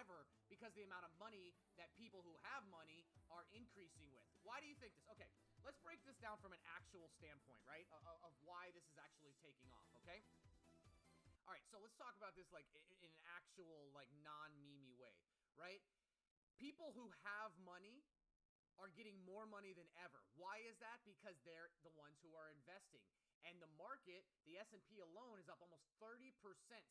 ever because the amount of money that people who have money are increasing with. Why do you think this? Okay, let's break this down from an actual standpoint, right, of why this is actually taking off, okay? All right, so let's talk about this like in an actual like non-memey way, right? People who have money are getting more money than ever. Why is that? Because they're the ones who are investing. And the market, the S&P alone, is up almost 30%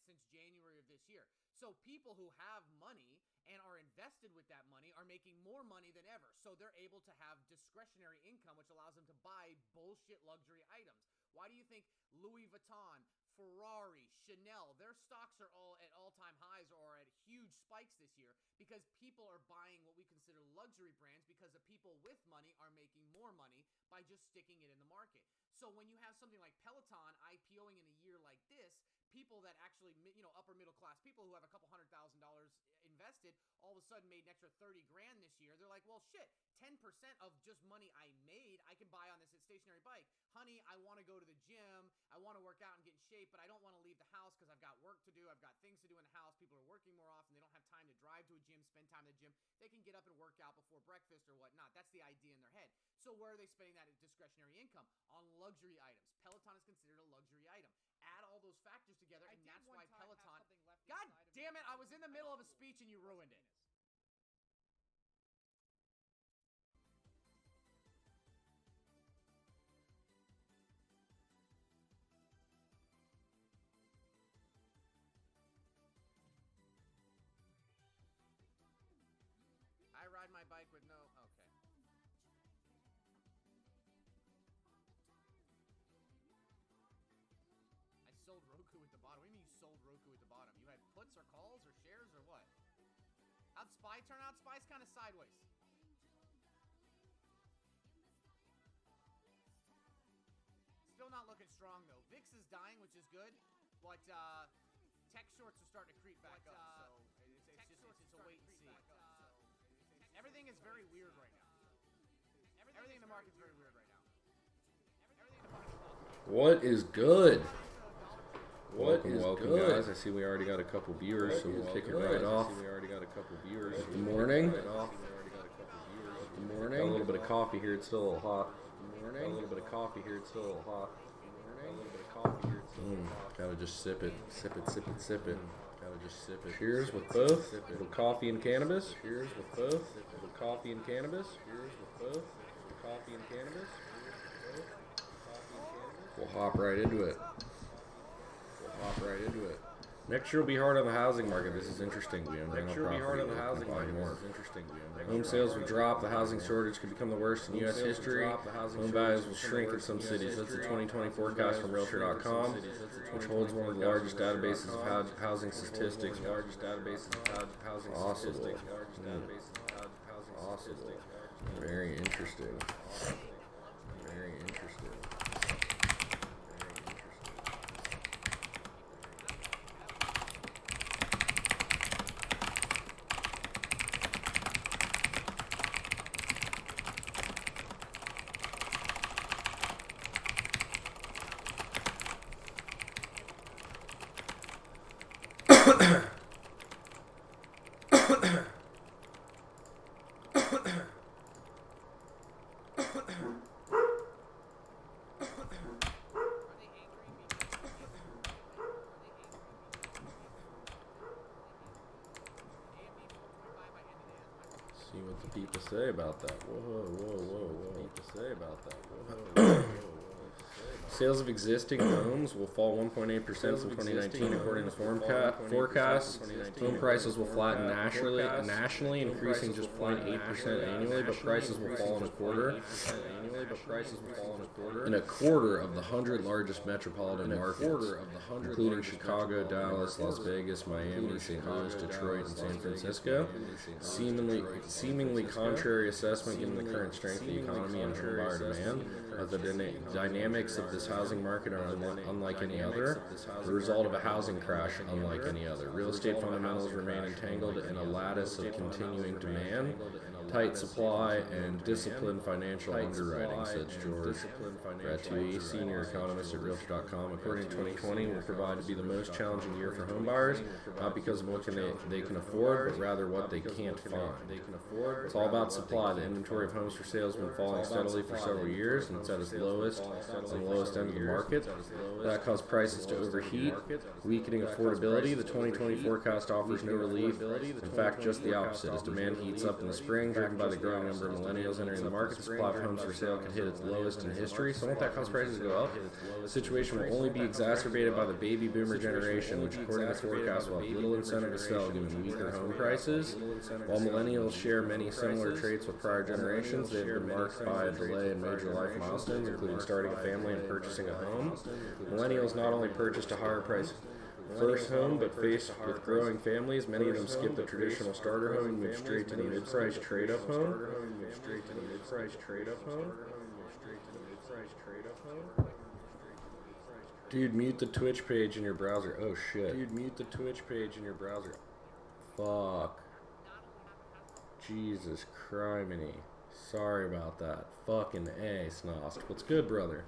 since January of this year. So people who have money and are invested with that money are making more money than ever. So they're able to have discretionary income, which allows them to buy bullshit luxury items. Why do you think Louis Vuitton, Ferrari, Chanel, their stocks are all at all-time highs or at huge spikes this year? Because people are buying what we consider luxury brands because the people with money are making more money by just sticking it in the market. So when you have something like Peloton IPOing in a year like this, people that actually, upper middle class people who have a couple $100,000 invested, all of a sudden made an extra 30 grand this year. They're like, well, shit, 10% of just money I made, I can buy on this stationary bike. Honey, I want to go to the gym. I want to work out and get in shape, but I don't want to leave the house because I've got work to do. I've got things to do in the house. People are working more often. They don't have time to drive to a gym, spend time at the gym. They can get up and work out before breakfast or whatnot. That's the idea in their head. So where are they spending that discretionary income? On luxury items. Peloton is considered a luxury item. Add all those factors together, and that's why Peloton... God damn it, I was in the middle of a speech and you ruined it. I ride my bike with no... Okay. I sold Roku at the bottom. What do you mean you sold Roku at the bottom? You had puts or calls or shares or what? How'd SPY turn out? SPY's kind of sideways. Still not looking strong, though. VIX is dying, which is good, but tech shorts are starting to creep back up, so it's a wait and see. Everything is very weird right now. Everything in the market's very weird right now. What is good? Welcome, guys. I see we already got a couple viewers, so we'll kick it right off. Good morning. Good morning. Got a little bit of coffee here. It's still a little hot. Gotta just sip it. Cheers with both. A little coffee and cannabis. We'll hop right into it. Next year will be hard on the housing market. This is interesting. Home sales will drop. The housing shortage could become the worst in U.S. history. Home values will shrink in some cities. That's the 2020 forecast from Realtor.com, which holds one of the largest databases of housing statistics. Possible. Very interesting. See what the people say about that. Sales of existing homes will fall 1.8% from 2019, according to forecasts. Home prices will flatten nationally, increasing just 0.8% annually, but prices will fall in a quarter. In a quarter of the 100 largest metropolitan markets, including Chicago, Dallas, Las Vegas, Miami, St. Louis, Detroit, and San Francisco. Seemingly contrary assessment given the current strength of the economy and home buyer demand. dynamics of this housing market are unlike any other, the result of a housing crash unlike any other. Real estate fundamentals remain entangled in a lattice of continuing demand, tight supply, and disciplined financial underwriting, says George Ratui, senior economist at Realtor.com. According to 2020, will provide to be the most challenging year for home buyers, not because of what they can afford, but rather what they can't find. It's all about supply. The inventory of homes for sale has been falling steadily for several years, and it's at its lowest on the lowest end of the market. That caused prices to overheat, weakening affordability. The 2020 forecast offers no relief. In fact, just the opposite. As demand heats up in the spring, driven by the growing number of millennials entering the market, the supply of homes for sale could hit its lowest in history. So won't that cause prices to go up? The situation will only be exacerbated by the baby boomer generation, which according to the forecast will have little incentive to sell given weaker home prices. While millennials share many similar traits with prior generations, they have been marked by a delay in major life milestones, including starting a family and purchasing a home. Millennials not only purchased a higher price first home, but faced with growing families, many of them skip the traditional starter home and move straight to the mid-price trade-up home. Dude, mute the Twitch page in your browser. Oh shit. Fuck. Jesus criminy. Sorry about that. Fucking A, Snost. What's good, brother?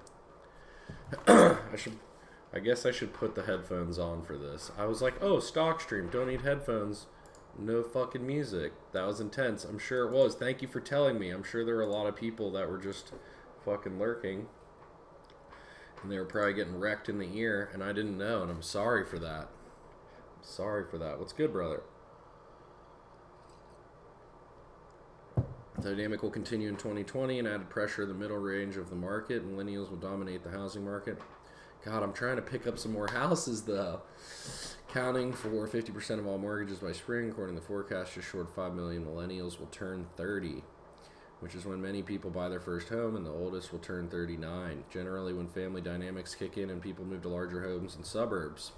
I guess I should put the headphones on for this. I was like, oh, stock stream, don't need headphones. No fucking music. That was intense. I'm sure it was. Thank you for telling me. I'm sure there were a lot of people that were just fucking lurking. And they were probably getting wrecked in the ear, and I didn't know, and I'm sorry for that. What's good, brother? The dynamic will continue in 2020 and added pressure in the middle range of the market. Millennials will dominate the housing market. God, I'm trying to pick up some more houses, though. Counting for 50% of all mortgages by spring, according to the forecast, just short 5 million millennials will turn 30, which is when many people buy their first home, and the oldest will turn 39. Generally, when family dynamics kick in and people move to larger homes in suburbs.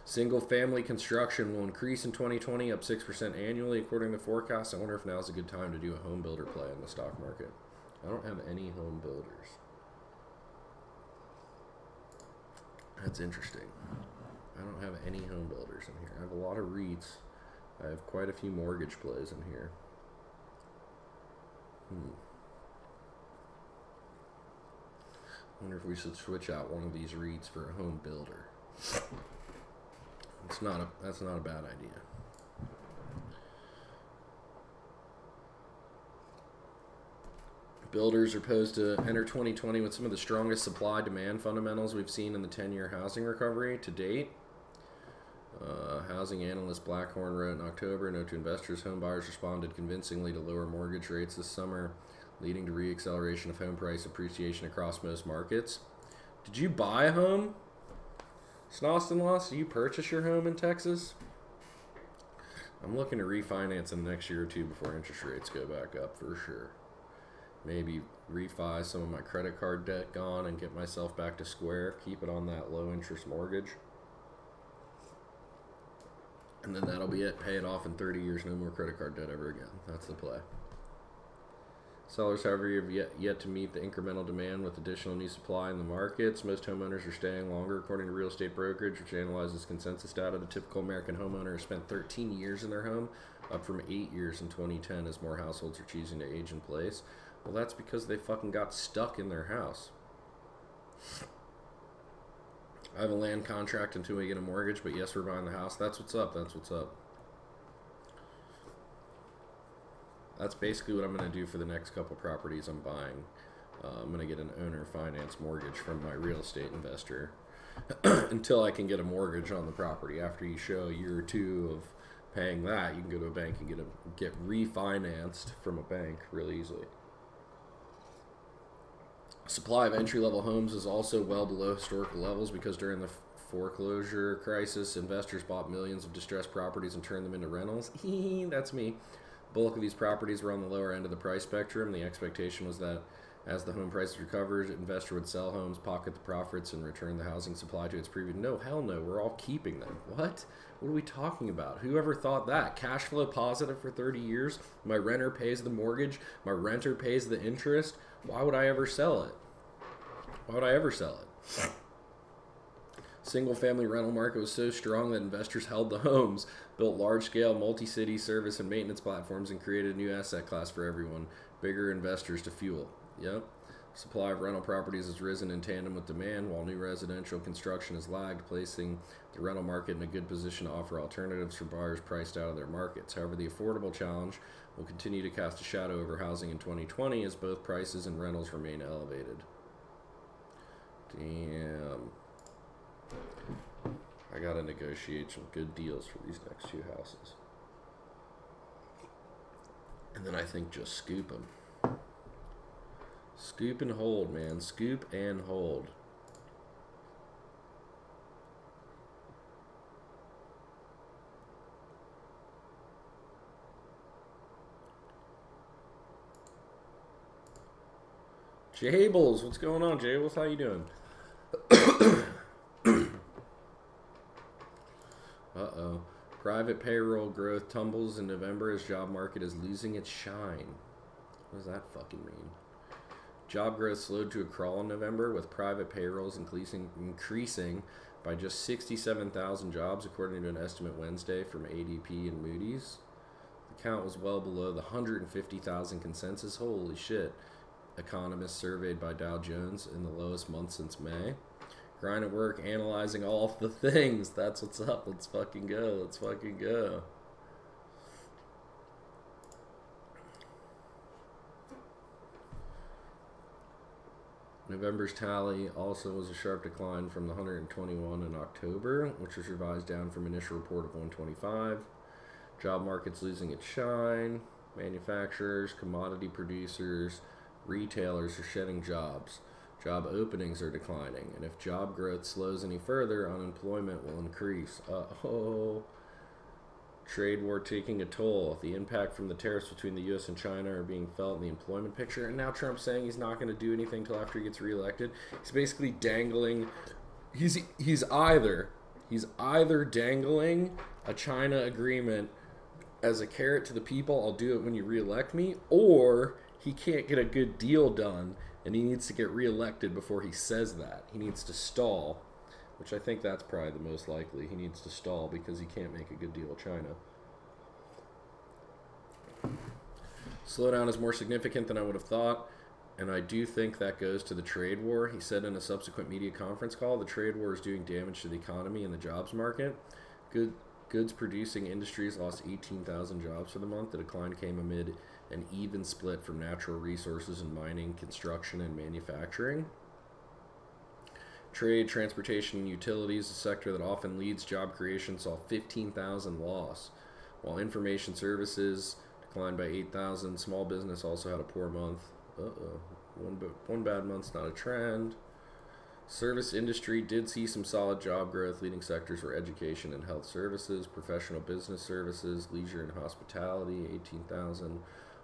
Single-family construction will increase in 2020, up 6% annually, according to the forecast. I wonder if now's a good time to do a home builder play in the stock market. I don't have any home builders. That's interesting. I don't have any home builders in here. I have a lot of REITs. I have quite a few mortgage plays in here. I wonder if we should switch out one of these REITs for a home builder. That's not a bad idea. Builders are posed to enter 2020 with some of the strongest supply-demand fundamentals we've seen in the 10-year housing recovery to date. Housing analyst Blackhorn wrote in October, note to investors, home buyers responded convincingly to lower mortgage rates this summer, leading to re-acceleration of home price appreciation across most markets. Did you buy a home? Snost and Loss, did you purchase your home in Texas? I'm looking to refinance in the next year or two before interest rates go back up for sure. Maybe refi some of my credit card debt gone and get myself back to square. Keep it on that low interest mortgage. And then that'll be it. Pay it off in 30 years. No more credit card debt ever again. That's the play. Sellers, however, have yet to meet the incremental demand with additional new supply in the markets. Most homeowners are staying longer, according to Real Estate Brokerage, which analyzes consensus data. The typical American homeowner has spent 13 years in their home, up from 8 years in 2010 as more households are choosing to age in place. Well, that's because they fucking got stuck in their house. I have a land contract until we get a mortgage, but yes, we're buying the house. That's what's up. That's basically what I'm going to do for the next couple properties I'm buying. I'm going to get an owner finance mortgage from my real estate investor until I can get a mortgage on the property. After you show a year or two of paying that, you can go to a bank and get refinanced from a bank really easily. Supply of entry-level homes is also well below historical levels because during the foreclosure crisis, investors bought millions of distressed properties and turned them into rentals. That's me. Bulk of these properties were on the lower end of the price spectrum. The expectation was that As the home prices recovered, investor would sell homes, pocket the profits, and return the housing supply to its previous. No, hell no. We're all keeping them. What? What are we talking about? Whoever thought that? Cash flow positive for 30 years. My renter pays the mortgage. My renter pays the interest. Why would I ever sell it? Why would I ever sell it? Single-family rental market was so strong that investors held the homes, built large-scale multi-city service and maintenance platforms, and created a new asset class for everyone. Bigger investors to fuel. Yep. Supply of rental properties has risen in tandem with demand, while new residential construction has lagged, placing the rental market in a good position to offer alternatives for buyers priced out of their markets. However, the affordable challenge will continue to cast a shadow over housing in 2020 as both prices and rentals remain elevated. Damn. I gotta negotiate some good deals for these next two houses. And then I think just scoop them. Scoop and hold, man. Scoop and hold. Jables, what's going on, Jables? How you doing? Uh-oh. Private payroll growth tumbles in November as job market is losing its shine. What does that fucking mean? Job growth slowed to a crawl in November, with private payrolls increasing by just 67,000 jobs, according to an estimate Wednesday from ADP and Moody's. The count was well below the 150,000 consensus. Holy shit. Economists surveyed by Dow Jones in the lowest month since May. Grind at work, analyzing all of the things. That's what's up. Let's fucking go. Let's fucking go. November's tally also was a sharp decline from the 121 in October, which was revised down from initial report of 125. Job market's losing its shine. Manufacturers, commodity producers, retailers are shedding jobs. Job openings are declining, and if job growth slows any further, unemployment will increase. Uh-oh. Trade war taking a toll. The impact from the tariffs between the U.S. and China are being felt in the employment picture. And now Trump's saying he's not going to do anything until after he gets reelected. He's basically dangling. He's either dangling a China agreement as a carrot to the people. I'll do it when you reelect me, or he can't get a good deal done, and he needs to get reelected before he says that. He needs to stall. Which I think that's probably the most likely. He needs to stall because he can't make a good deal with China. Slowdown is more significant than I would have thought, and I do think that goes to the trade war. He said in a subsequent media conference call, the trade war is doing damage to the economy and the jobs market. Goods producing industries lost 18,000 jobs for the month. The decline came amid an even split from natural resources in mining, construction, and manufacturing. Trade, transportation, and utilities, a sector that often leads job creation, saw 15,000 loss, while information services declined by 8,000. Small business also had a poor month. One bad month's not a trend. Service industry did see some solid job growth. Leading sectors were education and health services, professional business services, leisure and hospitality, 18,000.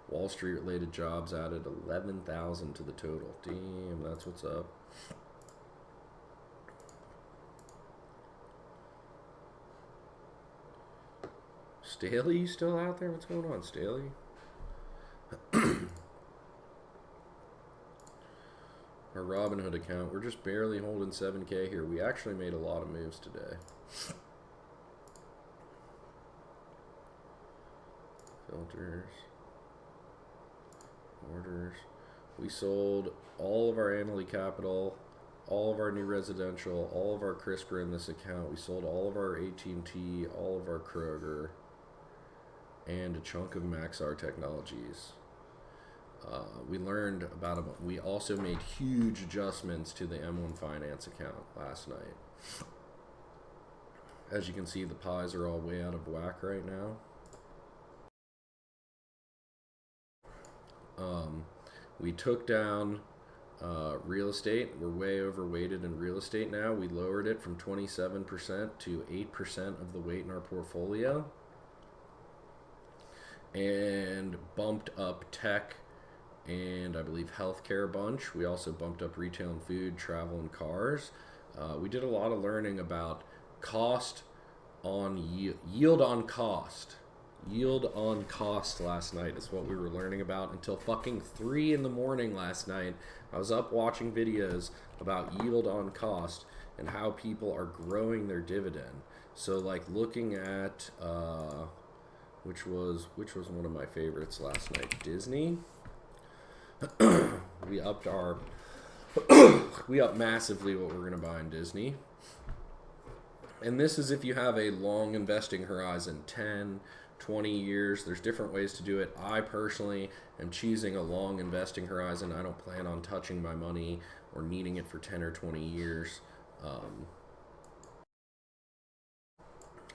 Wall Street related jobs added 11,000 to the total. Damn, that's what's up. Staley, you still out there? What's going on, Staley? Our Robinhood account, we're just barely holding 7K here. We actually made a lot of moves today. Filters. Orders. We sold all of our Annaly Capital, all of our new residential, all of our CRISPR in this account. We sold all of our AT&T, all of our Kroger, and a chunk of Maxar Technologies. We learned about them. We also made huge adjustments to the M1 Finance account last night. As you can see, the pies are all way out of whack right now. We took down real estate. We're way overweighted in real estate now. We lowered it from 27% to 8% of the weight in our portfolio. And bumped up tech and I believe healthcare a bunch. We also bumped up retail and food, travel and cars. We did a lot of learning about cost on yield on cost. Yield on cost last night is what we were learning about until fucking 3 in the morning last night. I was up watching videos about yield on cost and how people are growing their dividend. So like looking at which was one of my favorites last night, Disney. We upped massively what we're gonna buy in Disney. And this is if you have a long investing horizon, 10, 20 years. There's different ways to do it. I personally am choosing a long investing horizon. I don't plan on touching my money or needing it for 10 or 20 years.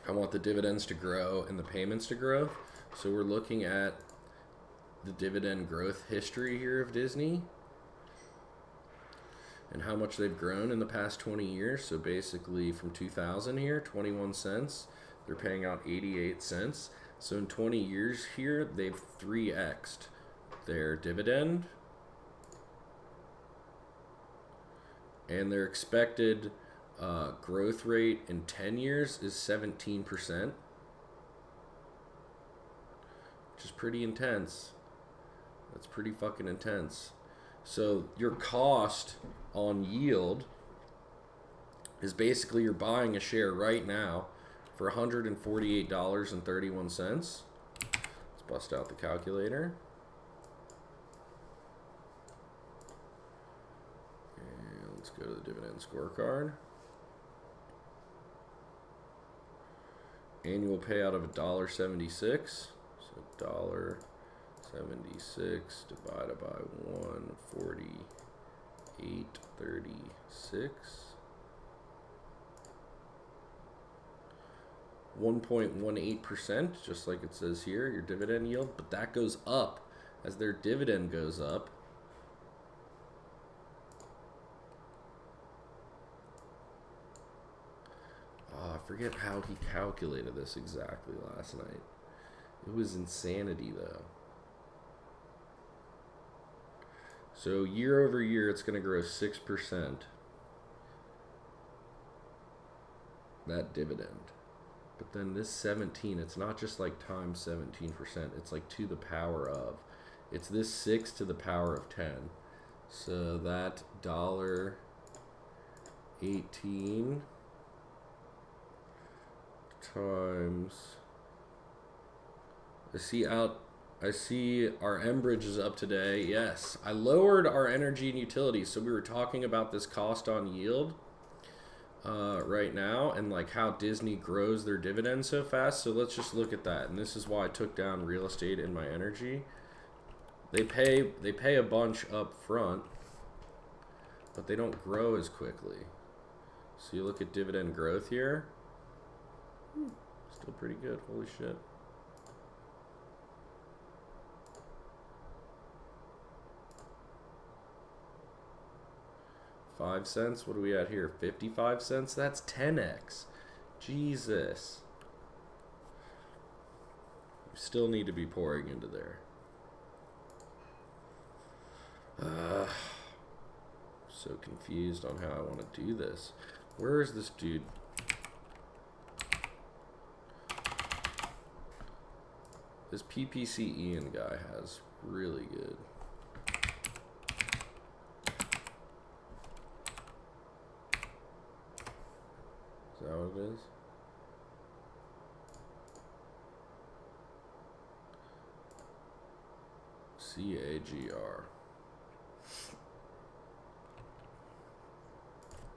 I want the dividends to grow and the payments to grow. So we're looking at the dividend growth history here of Disney and how much they've grown in the past 20 years. So basically from 2000 here, 21 cents. They're paying out 88 cents. So in 20 years here, they've 3x'd their dividend. And their expected growth rate in 10 years is 17%, which is pretty intense. That's pretty fucking intense. So your cost on yield is basically you're buying a share right now for $148.31. Let's bust out the calculator. And let's go to the dividend scorecard. Annual payout of $1.76. So $1.76 divided by 148.36. 1.18%, just like it says here, your dividend yield, but that goes up as their dividend goes up. I forget how he calculated this exactly last night. It was insanity though. So year over year, it's going to grow 6%. That dividend. But then this 17, it's not just like times 17%. It's like to the power of. It's this 6 to the power of 10. So that $1.18 times. I see our Enbridge is up today. Yes, I lowered our energy and utilities. So we were talking about this cost on yield right now and like how Disney grows their dividends so fast. So let's just look at that. And this is why I took down real estate and my energy. They pay a bunch up front, but they don't grow as quickly. So you look at dividend growth here. Still pretty good. Holy shit. $0.05. What are we at here? 55 cents? That's 10x. Jesus. You still need to be pouring into there. So confused on how I want to do this. Where is this dude? This PPC Ian guy has really good. Is that what it is? CAGR.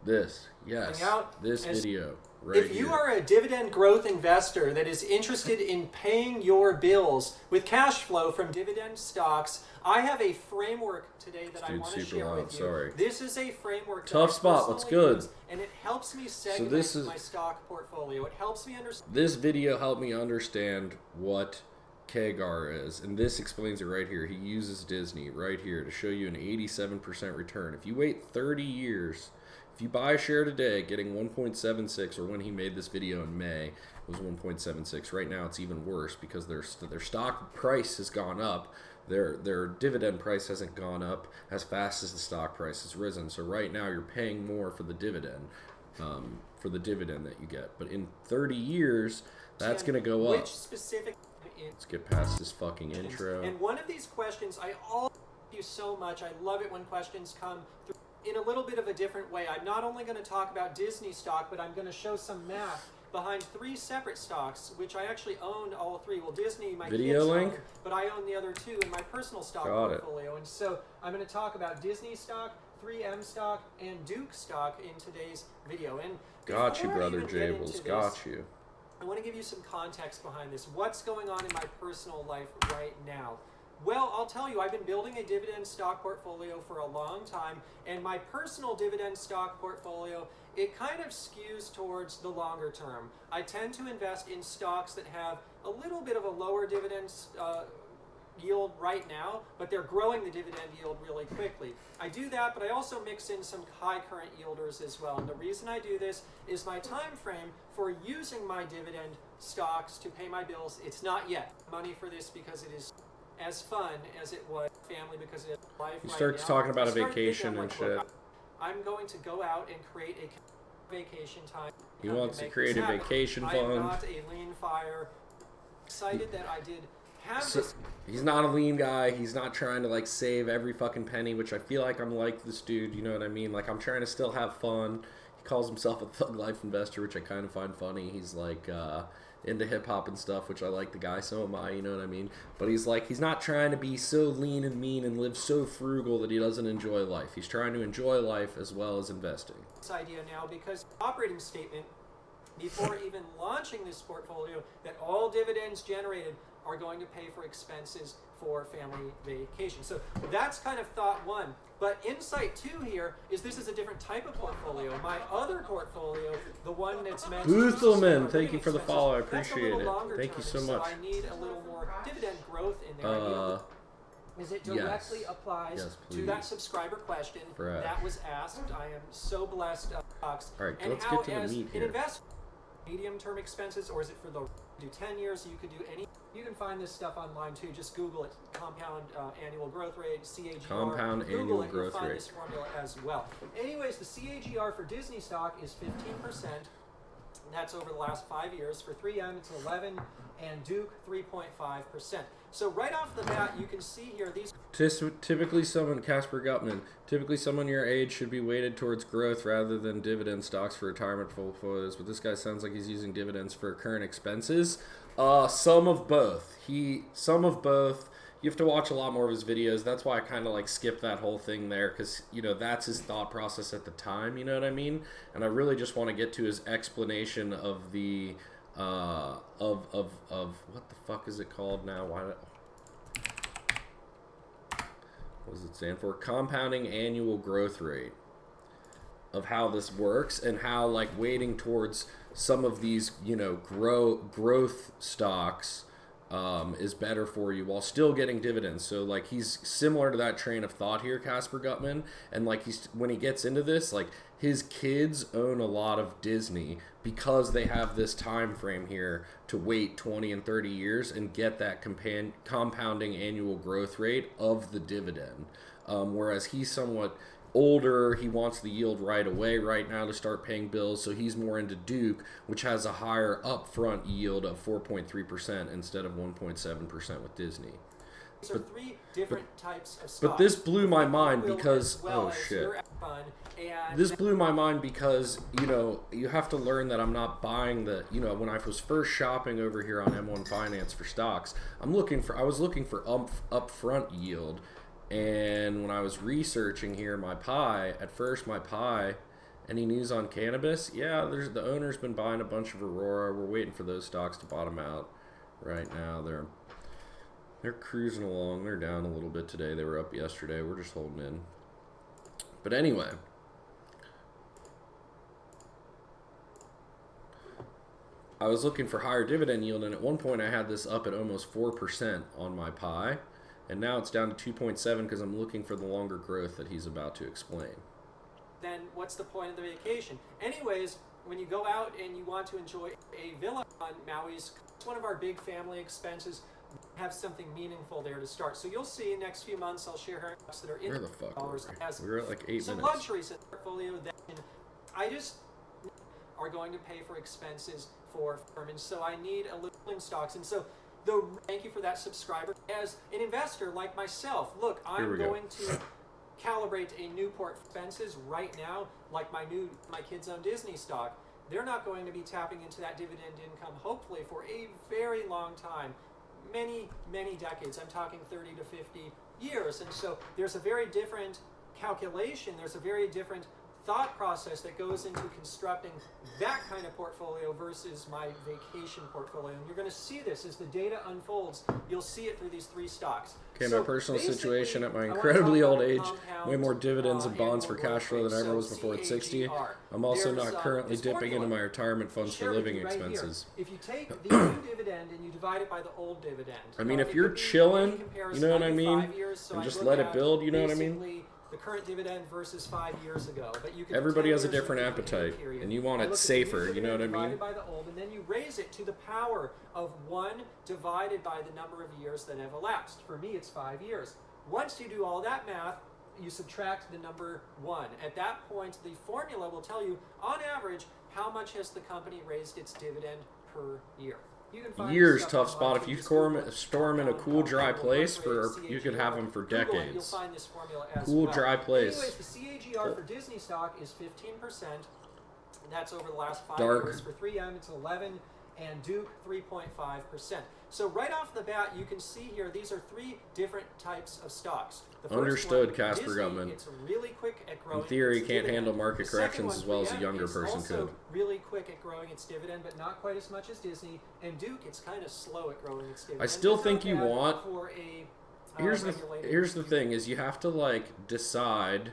This, yes, this video right If you are a dividend growth investor that is interested in paying your bills with cash flow from dividend stocks, I have a framework today that I want to share with you. Sorry. This is a framework Tough spot. What's good? Use, and it helps me segment my stock portfolio. It helps me understand. This video helped me understand what CAGR is, and this explains it right here. He uses Disney right here to show you an 87% return. If you wait 30 years, if you buy a share today, getting 1.76, or when he made this video in May, it was 1.76. Right now, it's even worse because their stock price has gone up. their dividend price hasn't gone up as fast as the stock price has risen. So right now you're paying more for the dividend, that you get. But in 30 years, that's going to go up. Which specific? Let's get past this fucking intro. And one of these questions, I all you so much. I love it when questions come through in a little bit of a different way. I'm not only going to talk about Disney stock, but I'm going to show some math behind 3 separate stocks, which I actually own all 3. Well, Disney, my video kids link, own, but I own the other 2 in my personal stock portfolio. And so I'm going to talk about Disney stock, 3M stock, and Duke stock in today's video. And got you, brother Jables. Got you. I want to give you some context behind this. What's going on in my personal life right now? Well, I'll tell you, I've been building a dividend stock portfolio for a long time, and my personal dividend stock portfolio, it kind of skews towards the longer term. I tend to invest in stocks that have a little bit of a lower dividend yield right now, but they're growing the dividend yield really quickly. I do that, but I also mix in some high current yielders as well. And the reason I do this is my time frame for using my dividend stocks to pay my bills. It's not yet money for this because it is as fun as it was family because it is life. He starts talking about a vacation and shit. I'm going to go out and create a vacation time. He wants to create a vacation fund. I'm not a lean fire. Excited that I did have this. He's not a lean guy. He's not trying to like save every fucking penny, which I feel like I'm like this dude. You know what I mean? Like I'm trying to still have fun. He calls himself a thug life investor, which I kind of find funny. He's like into hip hop and stuff, which I like the guy. So am I. You know what I mean? But he's like, he's not trying to be so lean and mean and live so frugal that he doesn't enjoy life. He's trying to enjoy life as well as investing. This idea now because operating statement before even launching this portfolio that all dividends generated are going to pay for expenses for family vacation. So that's kind of thought 1. But insight 2 here is this is a different type of portfolio. My other portfolio, the one that's meant Boothelman, thank you for the follow. I appreciate it. Thank you so much. So I need a little more dividend growth in there. Is it directly applies to that subscriber question that was asked? I am so blessed. All right, let's get to the meat here. Medium-term expenses, or is it for the do 10 years? You could do any. You can find this stuff online too. Just Google it. Compound annual growth rate, CAGR. Compound annual growth you'll find rate. This formula as well. Anyways, the CAGR for Disney stock is 15%. That's over the last 5 years. For 3M, it's 11, and Duke 3.5%. So right off the bat, you can see here these. Typically, Casper Gutman. Typically, someone your age should be weighted towards growth rather than dividend stocks for retirement portfolios. But this guy sounds like he's using dividends for current expenses. Some of both. Some of both. You have to watch a lot more of his videos. That's why I kind of like skip that whole thing there because, you know, that's his thought process at the time. You know what I mean? And I really just want to get to his explanation of the of what the fuck is it called now? What does it stand for? Compounding annual growth rate. Of how this works and how like weighting towards some of these, you know, growth stocks is better for you while still getting dividends. So like he's similar to that train of thought here, Casper Gutman, and like when he gets into this, like his kids own a lot of Disney because they have this time frame here to wait 20 and 30 years and get that compounding annual growth rate of the dividend. Whereas he's somewhat older, he wants the yield right away right now to start paying bills, so he's more into Duke, which has a higher upfront yield of 4.3% instead of 1.7% with Disney. These are 3 different types of stocks. But this blew my mind because this blew my mind because, you know, you have to learn that I'm not buying the, you know, when I was first shopping over here on M1 Finance for stocks, I was looking for upfront yield. And when I was researching here, my pie, any news on cannabis? Yeah, the owner's been buying a bunch of Aurora. We're waiting for those stocks to bottom out right now. They're cruising along. They're down a little bit today. They were up yesterday. We're just holding in. But anyway, I was looking for higher dividend yield, and at one point I had this up at almost 4% on my pie. And now it's down to 2.7 because I'm looking for the longer growth that he's about to explain. Then what's the point of the vacation? Anyways, when you go out and you want to enjoy a villa on Maui's, it's one of our big family expenses. have something meaningful there to start. So you'll see in the next few months I'll share stocks that are in Where the fuck dollars as we were at like 8 some minutes. luxuries in the portfolio that I just are going to pay for expenses for firm, and so I need a little in stocks. And so thank you for that subscriber. As an investor like myself, look, I'm going to calibrate a new expenses right now, like my kids own Disney stock. They're not going to be tapping into that dividend income, hopefully, for a very long time. Many decades. I'm talking 30 to 50 years. And so there's a very different calculation. There's a very different thought process that goes into constructing that kind of portfolio versus my vacation portfolio. And you're going to see this as the data unfolds. You'll see it through these 3 stocks. Okay, my personal situation at my incredibly old age, way more dividends and bonds for cash flow than ever was before at 60. I'm also not currently dipping into my retirement funds for living expenses. If you take the new dividend and you divide it by the old dividend. I mean, if you're chilling, you know what I mean, and just let it build, you know what I mean? The current dividend versus 5 years ago, but you can everybody has a different appetite, and you want it safer. You know what I mean? By the old, and then you raise it to the power of 1 divided by the number of years that have elapsed. For me, it's 5 years. Once you do all that math, you subtract the number 1. At that point, the formula will tell you, on average, how much has the company raised its dividend per year. Years, tough spot. If you store them in a cool, dry place, you could have them for decades. You'll find this formula as cool, well. dry place. Anyways, the CAGR for Disney stock is 15%. That's over the last 5 Dark. years. For 3M, it's 11, and Duke 3.5%. So right off the bat, you can see here these are 3 different types of stocks. The first Understood, one, Casper Disney, Gutman. it's really quick at growing. In theory, its can't dividend. handle market The second corrections one, as well as a 3M, younger is person also could. really quick at growing its dividend, but not quite as much as Disney. And Duke, it's kind of slow at growing its dividend. I still But think not you bad want. for a Here's the thing: is you have to like decide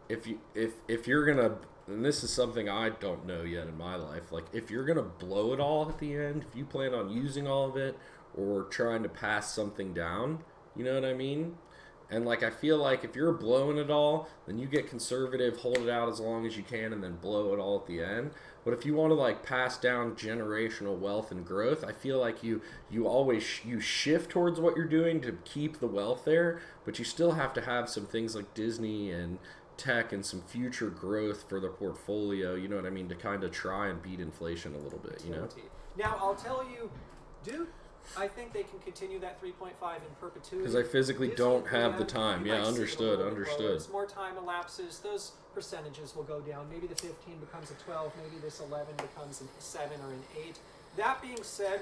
if you're gonna. And this is something I don't know yet in my life. Like, if you're gonna blow it all at the end, if you plan on using all of it or trying to pass something down, you know what I mean? And like, I feel like if you're blowing it all, then you get conservative, hold it out as long as you can, and then blow it all at the end. But if you want to like pass down generational wealth and growth, I feel like you always shift towards what you're doing to keep the wealth there, but you still have to have some things like Disney and tech and some future growth for the portfolio, you know what I mean, to kind of try and beat inflation a little bit, you know? Now, I'll tell you, Duke, I think they can continue that 3.5 in perpetuity. Because I physically don't have the time. Yeah, understood. As more time elapses, those percentages will go down. Maybe the 15 becomes a 12, maybe this 11 becomes a 7 or an 8. That being said,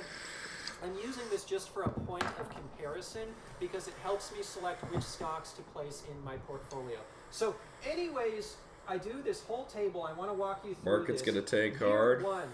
I'm using this just for a point of comparison because it helps me select which stocks to place in my portfolio. So anyways, I do this whole table. I want to walk you through Market's this. Going to take Year hard. One.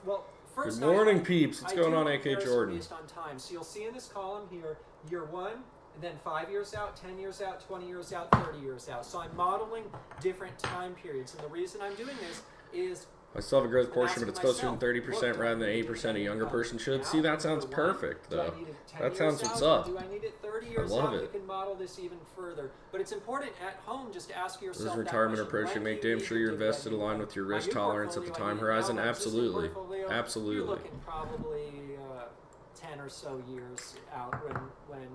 Well, first Good morning, peeps. What's going on, AK Jordan? Based on time. So you'll see in this column here, year 1, and then 5 years out, 10 years out, 20 years out, 30 years out. So I'm modeling different time periods. And the reason I'm doing this is I still have a growth portion, but it's closer to 30% rather than 8% a younger person should. See, that sounds perfect, though. That sounds what's up. Do I need it 30 years I love out? it. You can model this even further. But it's important at home just to ask yourself This that retirement question. approach should When make do you damn need sure the you're dividend? invested aligned with your My risk new tolerance at the portfolio, time I horizon. now have existing Absolutely. portfolio. You're Absolutely. looking probably 10 or so years out when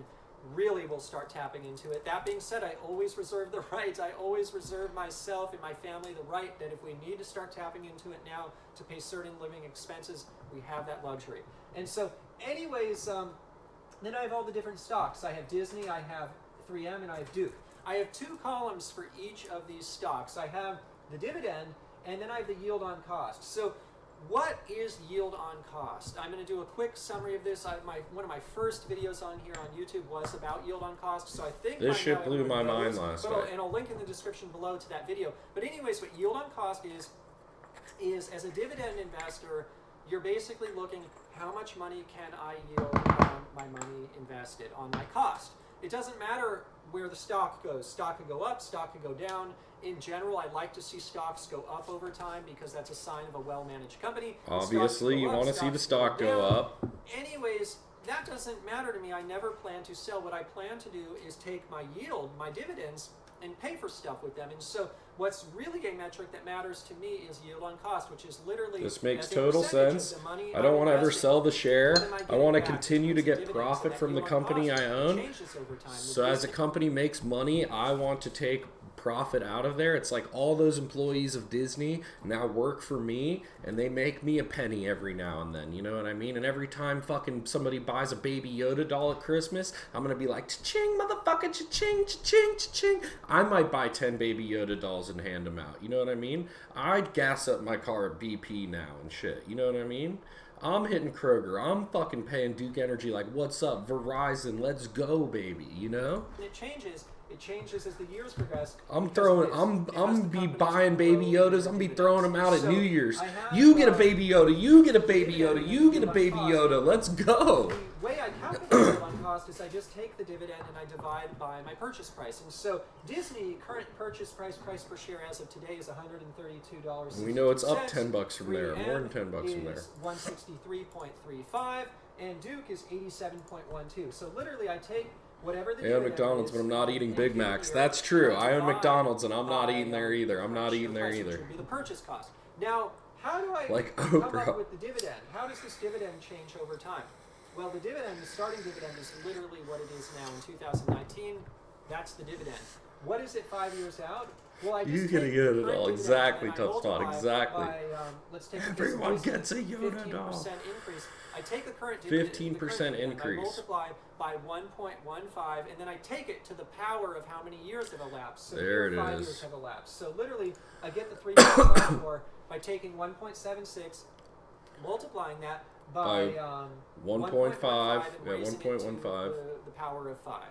really we'll start tapping into it. That being said, I always reserve the right. I always reserve myself and my family the right that if we need to start tapping into it now to pay certain living expenses, we have that luxury. And so anyways, then I have all the different stocks. I have Disney, I have 3M, and I have Duke. I have 2 columns for each of these stocks. I have the dividend, and then I have the yield on cost. So what is yield on cost? I'm going to do a quick summary of this. One of my first videos on here on YouTube was about yield on cost, so I think This shit blew my mind last night. And I'll link in the description below to that video. But anyways, what yield on cost is as a dividend investor, you're basically looking how much money can I yield on my money invested, on my cost. It doesn't matter where the stock goes. Stock could go up, stock could go down. In general, I like to see stocks go up over time because that's a sign of a well-managed company. Obviously, you want to see the stock go up. Anyways, that doesn't matter to me. I never plan to sell. What I plan to do is take my yield, my dividends, and pay for stuff with them. And so what's really a metric that matters to me is yield on cost, which is literally this makes as a total percentage of sense. the money I don't want to ever investing, sell the what share. am I getting want to back continue to in terms get of dividends? profit That from the yield on company cost I own. changes over time. So as a company makes money, I want to take profit out of there. It's like all those employees of Disney now work for me, and they make me a penny every now and then, you know what I mean? And every time fucking somebody buys a Baby Yoda doll at Christmas, I'm gonna be like, cha-ching, motherfucker, cha-ching, cha-ching, cha-ching. I might buy 10 Baby Yoda dolls and hand them out, you know what I mean? I'd gas up my car at BP now and shit, you know what I mean? I'm hitting Kroger. I'm fucking paying Duke Energy like, what's up, Verizon, let's go, baby, you know? And it changes. It changes as the years progress. I'm Because be the buying companies Baby grow Yodas. their I'm be dividends. throwing them out at So New Year's. I have, You get a Baby Yoda. You get a Baby Yoda. You get a on Baby cost. Yoda. Let's go. The way I calculate yield on cost is I just take the dividend and I divide by my purchase price. And so Disney current purchase price per share as of today is $132. We know it's up $10 from there. More than $10 from there. 163.35, and Duke is 87.12. So literally, I take whatever the I own dividend McDonald's, is but I'm not eating and Big here, Macs. That's true. I own divide McDonald's, and I'm not by, eating there either. I'm not share eating there price, which either. would be the purchase cost. Now, how do I Like come Oprah. up with the dividend? How does this dividend change over time? Well, the dividend, the starting dividend, is literally what it is now in 2019. That's the dividend. What is it 5 years out? Well, I just You're take gonna the get it current all. dividend Exactly, and I Tough Spot, multiply exactly. by, let's take Everyone Disney, gets a Yoda 15% doll. increase. I take the current dividend, 15% increase. I multiply by 1.15, and then I take it to the power of how many years have elapsed. So There here, it 5 is. years have elapsed. So literally, I get the 3.54 by taking 1.76, multiplying that by 1.5, and yeah, raising it to 1.15. the power of 5.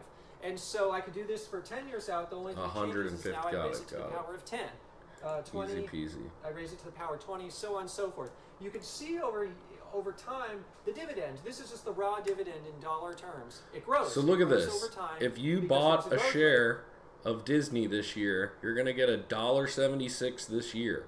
And so I could do this for 10 years out. The only thing that changes is 150, now I got raise it, it to the got it. power of 10. 20, Easy peasy. I raise it to the power 20, so on and so forth. You can see over time the dividend. This is just the raw dividend in dollar terms. It grows. So look It at grows this. over time If you because bought there's a growth rate. share of Disney this year, you're gonna get $1.76 this year.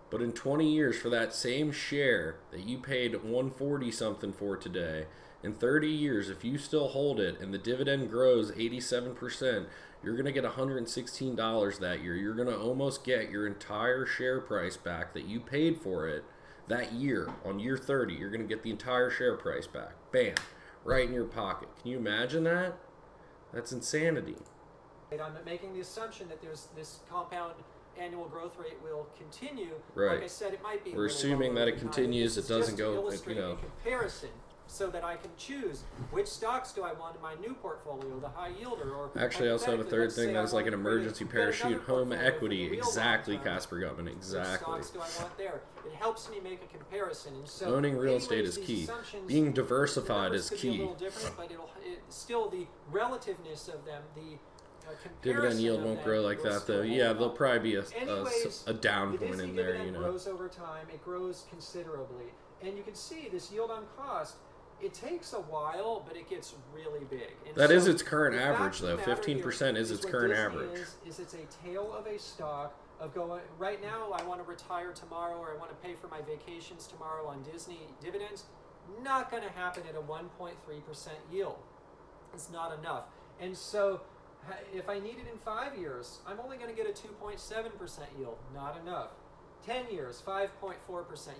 But in 20 years, for that same share that you paid 140 something for today, in 30 years, if you still hold it and the dividend grows 87%, you're going to get $116 that year. You're going to almost get your entire share price back that you paid for it that year. On year 30, you're going to get the entire share price back. Bam. Right in your pocket. Can you imagine that? That's insanity. I'm making the assumption that there's this compound annual growth rate will continue. Right. Like I said, it might be. We're assuming that it continues. It doesn't go, to illustrate you know. a comparison, so that I can choose which stocks do I want in my new portfolio, the high yielder, or Actually, I also have a hypothetically, third let's thing say that's I like an want to create emergency yet another parachute, home portfolio for the equity. real Exactly, long term. Casper Gutman. Which Exactly. stocks do I want there? It helps me make a comparison. And so Owning real anyways, estate is these key. assumptions, Being the diversified numbers is could be a key. little different, but still the relativeness of them, the Dividend yield won't grow like that, though. Yeah, there'll probably be Anyways, a down the point Disney in there, dividend you know. grows over time. It grows considerably. And you can see this yield on cost, it takes a while, but it gets really big. And That so is its current the fact average, of though. the matter 15% is here its what current Disney average. is it's a tale of a stock of going, right now I want to retire tomorrow, or I want to pay for my vacations tomorrow on Disney dividends. Not going to happen at a 1.3% yield. It's not enough. And so if I need it in 5 years, I'm only going to get a 2.7% yield. Not enough. 10 years, 5.4%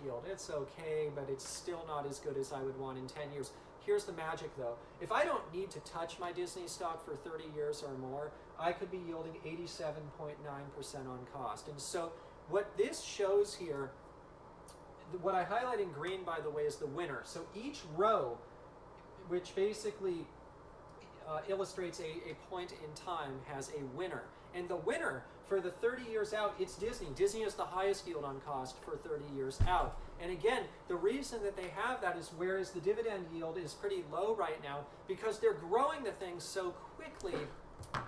yield. It's okay, but it's still not as good as I would want in 10 years. Here's the magic, though. If I don't need to touch my Disney stock for 30 years or more, I could be yielding 87.9% on cost. And so what this shows here, what I highlight in green, by the way, is the winner. So each row, which basically illustrates a point in time, has a winner. And the winner for the 30 years out, it's Disney. Disney is the highest yield on cost for 30 years out. And again, the reason that they have that is whereas the dividend yield is pretty low right now, because they're growing the thing so quickly.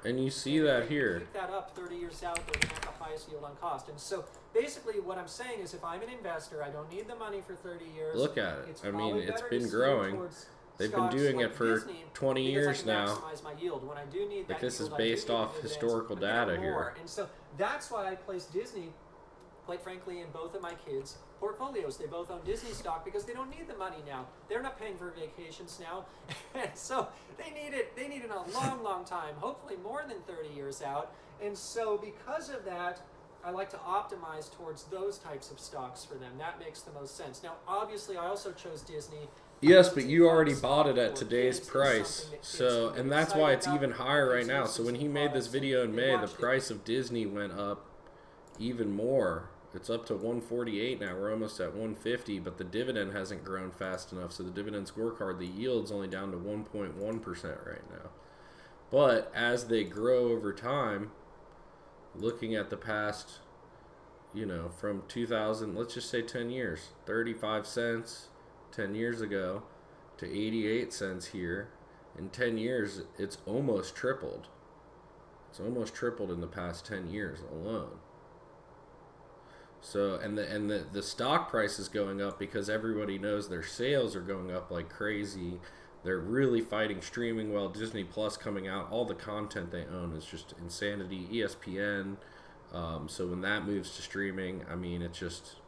And you see that here. Keep that up 30 years out, they're going to have the highest yield on cost. And so basically what I'm saying is if I'm an investor, I don't need the money for 30 years. Look at it. It's I mean, probably it's better been to steer growing. towards They've been stocks doing like it for Disney 20 because years I can now. maximize my yield. When I do need Like, that this yield, is I do based need off dividends. historical I'm getting data more. here. And so that's why I place Disney, quite frankly, in both of my kids' portfolios. They both own Disney stock because they don't need the money now. They're not paying for vacations now. And so they need it a long, long time, hopefully more than 30 years out. And so because of that, I like to optimize towards those types of stocks for them. That makes the most sense. Now, obviously, I also chose Disney. Yes, but you already bought it at today's price. So, and that's why it's even higher right now. So when he made this video in May, the price of Disney went up even more. It's up to 148 now. We're almost at 150, but the dividend hasn't grown fast enough. So the dividend scorecard, the yield's only down to 1.1% right now. But as they grow over time, looking at the past, you know, from 2000, let's just say 10 years, 35 cents 10 years ago to 88 cents here. In 10 years, it's almost tripled. It's almost tripled in the past 10 years alone. So, and the stock price is going up because everybody knows their sales are going up like crazy. They're really fighting streaming well. Disney Plus coming out, all the content they own is just insanity. ESPN. So when that moves to streaming, I mean, it just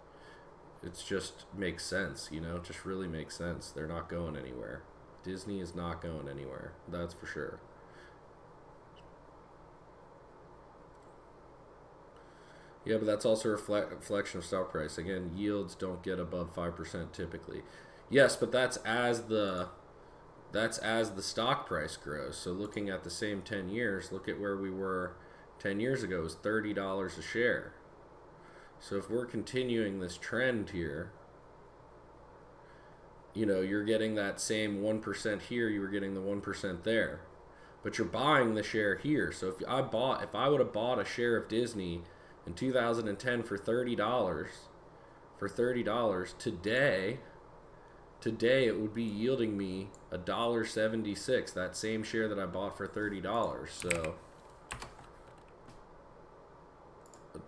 makes sense, you know, it just really makes sense. They're not going anywhere. Disney is not going anywhere. That's for sure. Yeah, but that's also a reflection of stock price. Again, yields don't get above 5% typically. Yes, but that's as the stock price grows. So looking at the same 10 years, look at where we were 10 years ago. It was $30 a share. So if we're continuing this trend here, you know, you're getting that same 1% here, you were getting the 1% there. But you're buying the share here. So if I would have bought a share of Disney in 2010 for $30, today it would be yielding me $1.76, that same share that I bought for $30. So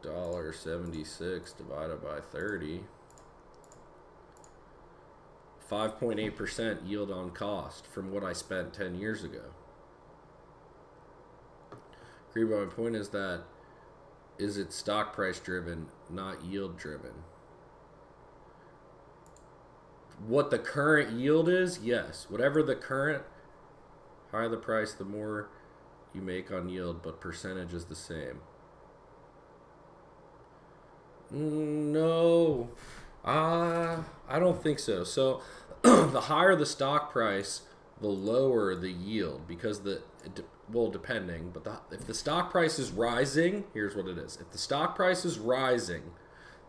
$1.76 divided by 30, 5.8% yield on cost from what I spent 10 years ago. Agree, but my point is that it's stock price driven, not yield driven. What the current yield is, yes. Whatever the current, higher the price, the more you make on yield, but percentage is the same. No, I don't think so. So the higher the stock price, the lower the yield, because depending, but if the stock price is rising, here's what it is. If the stock price is rising,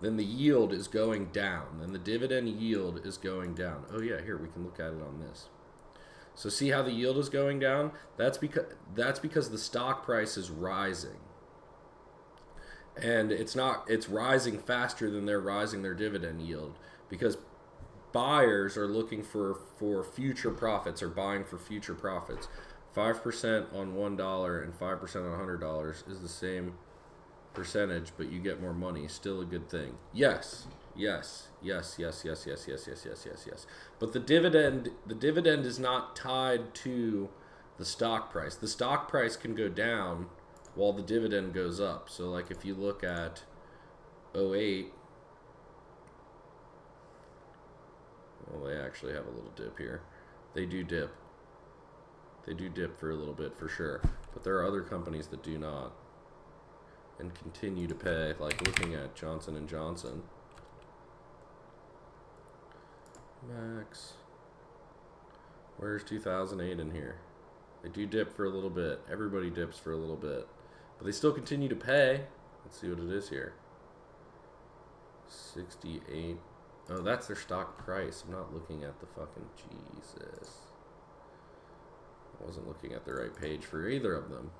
then the yield is going down. Then the dividend yield is going down. Oh yeah, here we can look at it on this. So see how the yield is going down? That's because the stock price is rising. And it's rising faster than they're rising their dividend yield, because buyers are looking for future profits, or buying for future profits. 5% on $1 and 5% on $100 is the same percentage, but you get more money. Still a good thing. Yes. But the dividend is not tied to the stock price. The stock price can go down while the dividend goes up. So like if you look at 08, well, they actually have a little dip here. They do dip. They do dip for a little bit for sure. But there are other companies that do not and continue to pay, like looking at Johnson & Johnson. Max. Where's 2008 in here? They do dip for a little bit. Everybody dips for a little bit. But they still continue to pay. Let's see what it is here. 68. Oh, that's their stock price. I'm not looking at the fucking Jesus. I wasn't looking at the right page for either of them.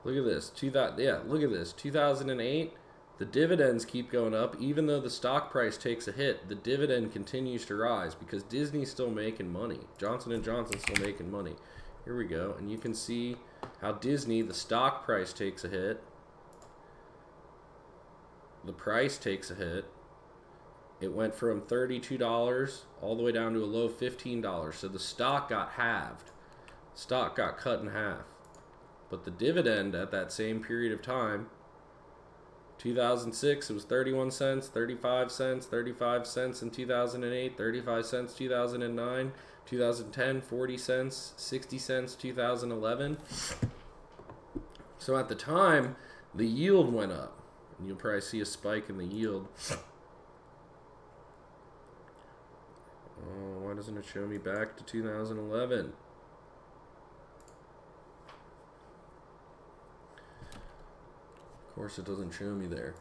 Look at this. Look at this. 2008, the dividends keep going up. Even though the stock price takes a hit, the dividend continues to rise because Disney's still making money. Johnson & Johnson's still making money. Here we go. And you can see how Disney, the stock price takes a hit. The price takes a hit. It went from $32 all the way down to a low $15. So the stock got halved. Stock got cut in half. But the dividend at that same period of time 2006, it was 31 cents, 35 cents, 35 cents in 2008, 35 cents 2009, 2010, 40 cents, 60 cents 2011. So at the time, the yield went up. You'll probably see a spike in the yield. Oh, why doesn't it show me back to 2011? Of course it doesn't show me there.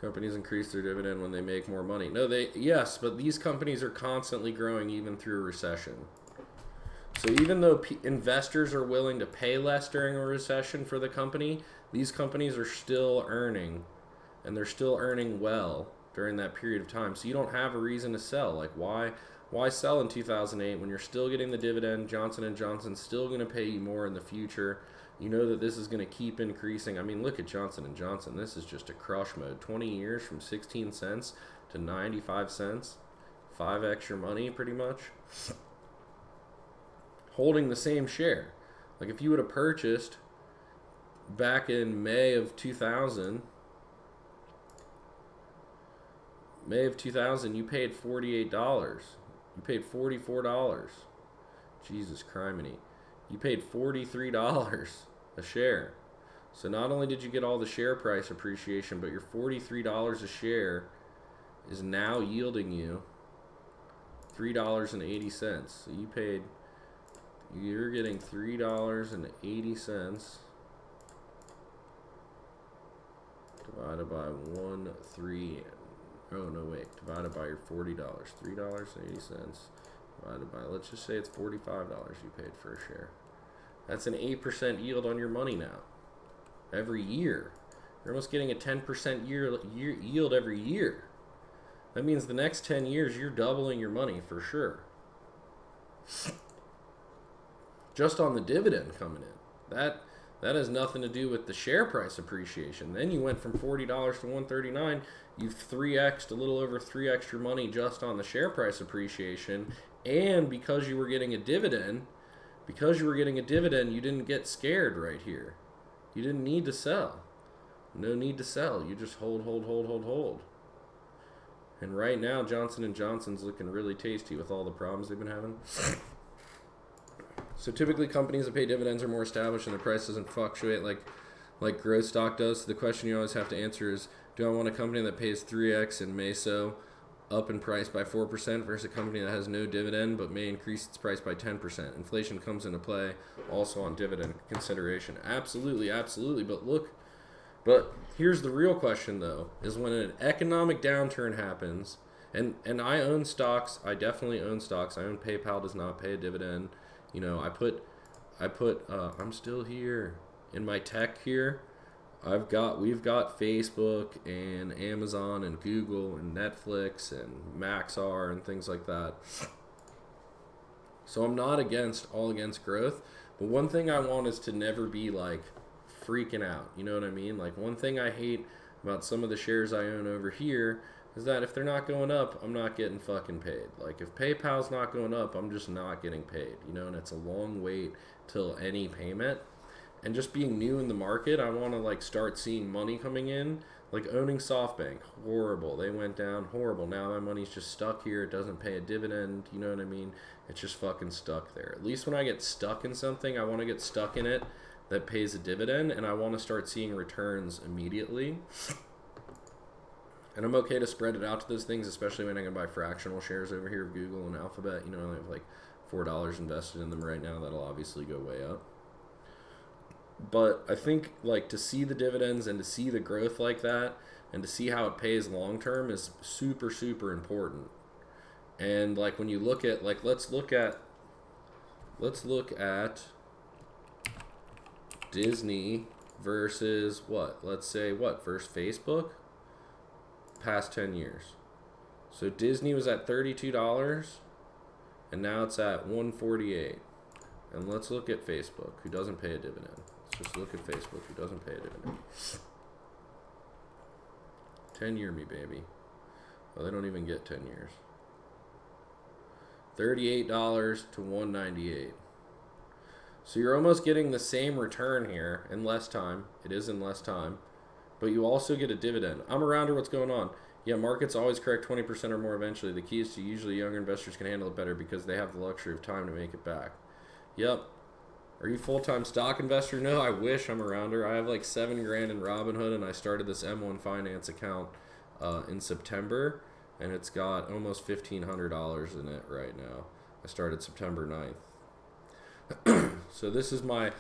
Companies increase their dividend when they make more money. No, yes, but these companies are constantly growing even through a recession. So even though investors are willing to pay less during a recession for the company, these companies are still earning, and they're still earning well during that period of time. So you don't have a reason to sell. Like why sell in 2008 when you're still getting the dividend? Johnson & Johnson's still going to pay you more in the future. You know that this is going to keep increasing. I mean, look at Johnson & Johnson. This is just a crush mode. 20 years from 16 cents to 95 cents. 5x your money pretty much. Holding the same share. Like if you would have purchased back in May of 2000, you paid $48. You paid $44. Jesus criminy. You paid $43 a share. So not only did you get all the share price appreciation, but your $43 a share is now yielding you $3.80. So you're getting $3.80 divided by divided by your $40. $3.80 divided by, let's just say it's $45 you paid for a share. That's an 8% yield on your money now. Every year. You're almost getting a 10% yield every year. That means the next 10 years you're doubling your money for sure. Just on the dividend coming in. That has nothing to do with the share price appreciation. Then you went from $40 to $139. You've 3x'd, a little over 3x your money just on the share price appreciation. And because you were getting a dividend, you didn't get scared right here. You didn't need to sell. No need to sell. You just hold. And right now, Johnson & Johnson's looking really tasty with all the problems they've been having. So typically companies that pay dividends are more established and their price doesn't fluctuate like growth stock does. So the question you always have to answer is, do I want a company that pays 3x in Meso up in price by 4% versus a company that has no dividend but may increase its price by 10%? Inflation comes into play also on dividend consideration. Absolutely. But here's the real question though, is when an economic downturn happens, and I own stocks, I definitely own stocks. I own PayPal, does not pay a dividend. You know, I'm still here in my tech here. We've got Facebook and Amazon and Google and Netflix and Maxar and things like that. So I'm not all against growth, but one thing I want is to never be like freaking out. You know what I mean? Like one thing I hate about some of the shares I own over here is that if they're not going up, I'm not getting fucking paid. Like if PayPal's not going up, I'm just not getting paid, you know, and it's a long wait till any payment. And just being new in the market, I want to like start seeing money coming in. Like owning SoftBank, horrible. They went down, horrible. Now my money's just stuck here. It doesn't pay a dividend, you know what I mean? It's just fucking stuck there. At least when I get stuck in something, I want to get stuck in it that pays a dividend, and I want to start seeing returns immediately. And I'm okay to spread it out to those things, especially when I can buy fractional shares over here of Google and Alphabet. You know, I have like $4 invested in them right now. That'll obviously go way up. But I think like to see the dividends and to see the growth like that and to see how it pays long term is super, super important. And like when you look at like let's look at Disney versus versus Facebook past 10 years. So Disney was at $32 and now it's at $148. And let's look at Facebook, who doesn't pay a dividend. Let's just look at Facebook, who doesn't pay a dividend. 10-year me, baby. Well, they don't even get 10 years. $38 to $198. So you're almost getting the same return here in less time. It is in less time. But you also get a dividend. I'm around her. What's going on? Yeah, markets always correct 20% or more eventually. The key is to usually younger investors can handle it better because they have the luxury of time to make it back. Yep. Are you full-time stock investor? No, I wish. I'm around her. I have like $7,000 in Robinhood, and I started this M1 Finance account in September, and it's got almost $1,500 in it right now. I started September 9th. So this is my,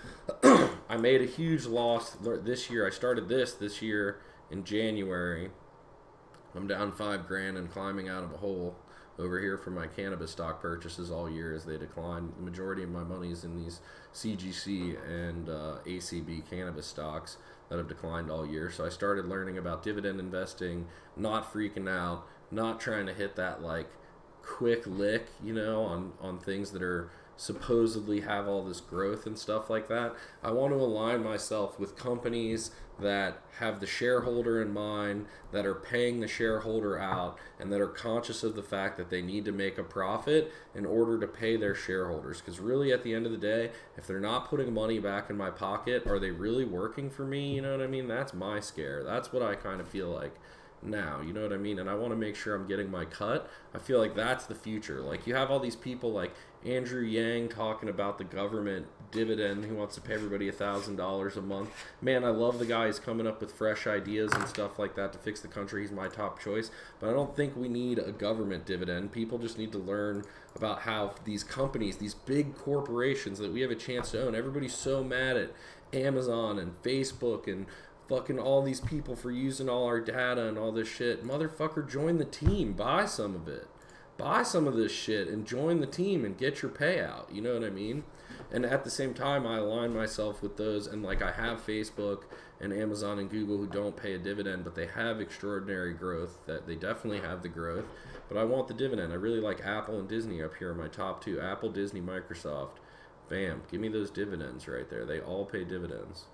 I made a huge loss this year. I started this year in January. I'm down $5,000 and climbing out of a hole over here from my cannabis stock purchases all year as they decline. The majority of my money is in these CGC and ACB cannabis stocks that have declined all year. So I started learning about dividend investing, not freaking out, not trying to hit that like quick lick, you know, on things that are supposedly have all this growth and stuff like that. I want to align myself with companies that have the shareholder in mind, that are paying the shareholder out, and that are conscious of the fact that they need to make a profit in order to pay their shareholders. Because really at the end of the day, if they're not putting money back in my pocket, are they really working for me? You know what I mean? That's my scare. That's what I kind of feel like now, you know what I mean? And I want to make sure I'm getting my cut. I feel like that's the future. Like, you have all these people like Andrew Yang talking about the government dividend, who wants to pay everybody $1,000 a month. Man, I love the guy. He's coming up with fresh ideas and stuff like that to fix the country. He's my top choice. But I don't think we need a government dividend. People just need to learn about how these companies, these big corporations that we have a chance to own. Everybody's so mad at Amazon and Facebook and fucking all these people for using all our data and all this shit. Motherfucker, join the team. Buy some of it. Buy some of this shit and join the team and get your payout. You know what I mean? And at the same time, I align myself with those. And like, I have Facebook and Amazon and Google who don't pay a dividend, but they have extraordinary growth. That they definitely have the growth. But I want the dividend. I really like Apple and Disney up here in my top two. Apple, Disney, Microsoft. Bam. Give me those dividends right there. They all pay dividends.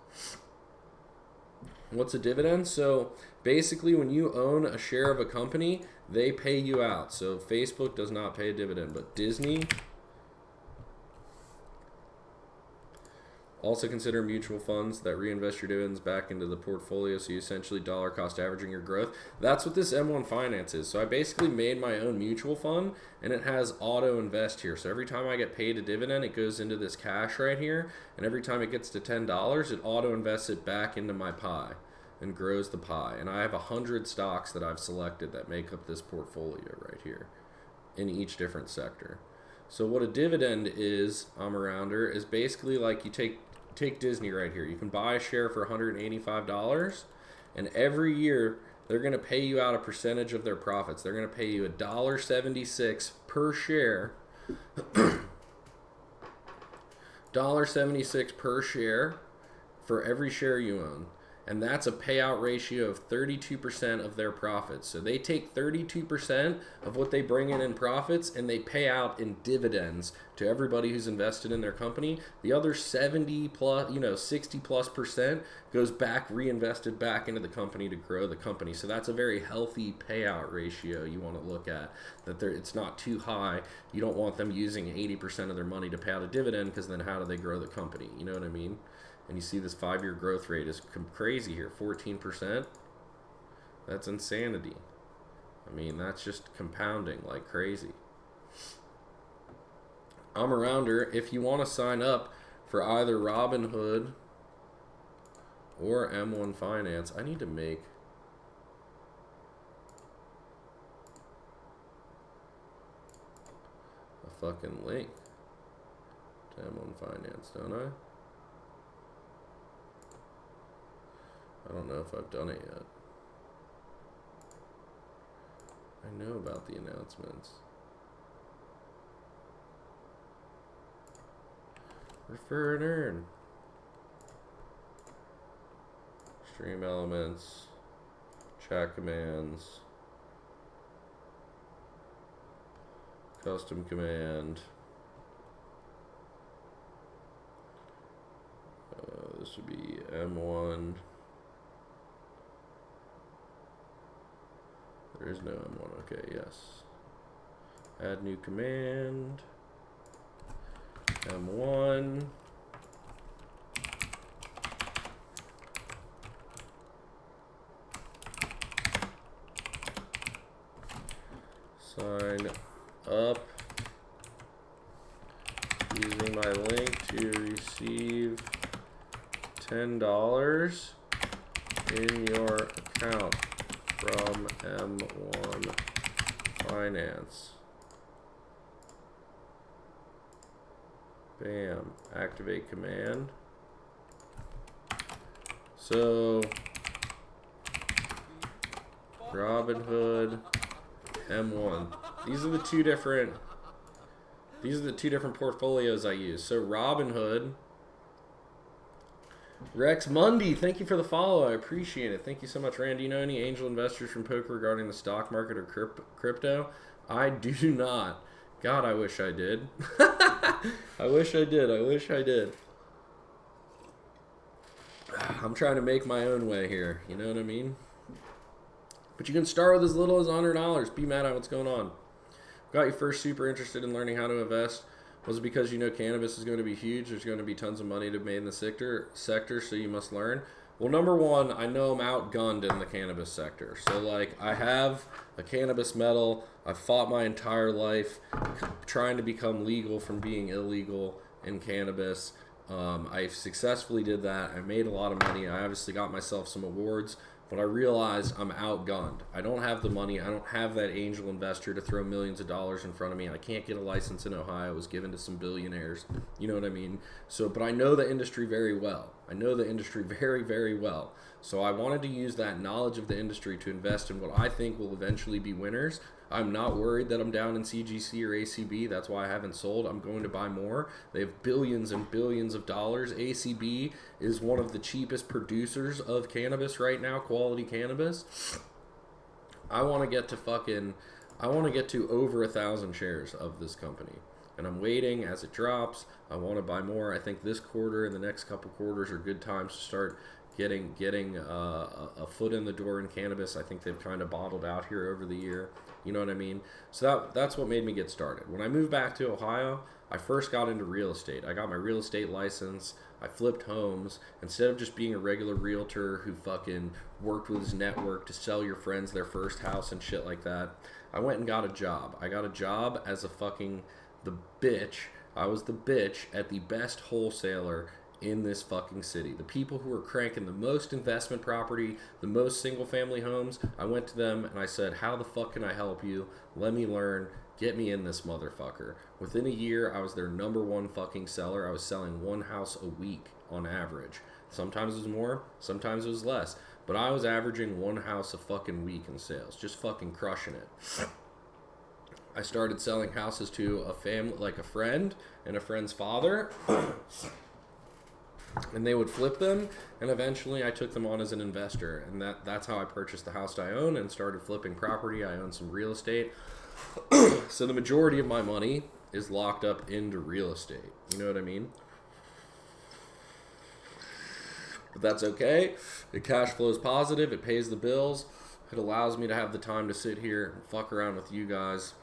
What's a dividend? So basically, when you own a share of a company, they pay you out. So Facebook does not pay a dividend, but Disney. Also consider mutual funds that reinvest your dividends back into the portfolio, so you essentially dollar cost averaging your growth. That's what this M1 Finance is. So I basically made my own mutual fund, and it has auto invest here. So every time I get paid a dividend, it goes into this cash right here, and every time it gets to $10, it auto invests it back into my pie and grows the pie. And I have 100 stocks that I've selected that make up this portfolio right here in each different sector. So what a dividend is, Amarounder, is basically like you take Disney right here. You can buy a share for $185, and every year they're going to pay you out a percentage of their profits. They're going to pay you $1.76 per share. $1.76 per share for every share you own. And that's a payout ratio of 32% of their profits. So they take 32% of what they bring in profits, and they pay out in dividends to everybody who's invested in their company. The other 70 plus, 60 plus percent goes back, reinvested back into the company to grow the company. So that's a very healthy payout ratio you want to look at. That it's not too high. You don't want them using 80% of their money to pay out a dividend, because then how do they grow the company? You know what I mean? And you see this 5-year growth rate is crazy here, 14%. That's insanity. I mean, that's just compounding like crazy. Amarounder, if you want to sign up for either Robinhood or M1 Finance, I need to make a fucking link to M1 Finance, don't I? I don't know if I've done it yet. I know about the announcements. Refer and earn. Stream elements. Chat commands. Custom command. This would be M1. There is no M1. Okay, yes. Add new command. M1. Sign up using my link to receive $10 in your account from M1 Finance. Bam. Activate command. So Robinhood M1. These are the two different portfolios I use. So Robinhood. Rex Mundy, thank you for the follow. I appreciate it. Thank you so much, Rand. Do you know any angel investors from poker regarding the stock market or crypto? I do not. God, I wish I did. I wish I did. I'm trying to make my own way here. You know what I mean? But you can start with as little as $100. Be mad at what's going on. Got you first super interested in learning how to invest. Was it because you know cannabis is going to be huge? There's going to be tons of money to be made in the sector, so you must learn. Well, number one, I know I'm outgunned in the cannabis sector. So, like, I have a cannabis medal. I've fought my entire life trying to become legal from being illegal in cannabis. I successfully did that. I made a lot of money. I obviously got myself some awards, but I realized I'm outgunned. I don't have the money. I don't have that angel investor to throw millions of dollars in front of me. I can't get a license in Ohio. It was given to some billionaires. You know what I mean? So, but I know the industry very well. I know the industry very, very well. So I wanted to use that knowledge of the industry to invest in what I think will eventually be winners. I'm not worried that I'm down in CGC or ACB. That's why I haven't sold. I'm going to buy more. They have billions and billions of dollars. ACB is one of the cheapest producers of cannabis right now, quality cannabis. I want to get to over 1,000 shares of this company. And I'm waiting as it drops. I want to buy more. I think this quarter and the next couple quarters are good times to start getting a foot in the door in cannabis. I think they've kind of bottled out here over the year. You know what I mean? So that's what made me get started. When I moved back to Ohio, I first got into real estate. I got my real estate license. I flipped homes. Instead of just being a regular realtor who fucking worked with his network to sell your friends their first house and shit like that, I went and got a job. I got a job as the bitch. I was the bitch at the best wholesaler in this fucking city. The people who are cranking the most investment property, the most single family homes, I went to them and I said, how the fuck can I help you? Let me learn. Get me in this motherfucker. Within a year, I was their number one fucking seller. I was selling one house a week on average. Sometimes it was more, sometimes it was less. But I was averaging one house a fucking week in sales. Just fucking crushing it. I started selling houses to a family, like a friend and a friend's father. And they would flip them, and eventually I took them on as an investor, and that's how I purchased the house I own and started flipping property. I own some real estate. So the majority of my money is locked up into real estate. You know what I mean? But that's okay. The cash flow is positive. It pays the bills. It allows me to have the time to sit here and fuck around with you guys,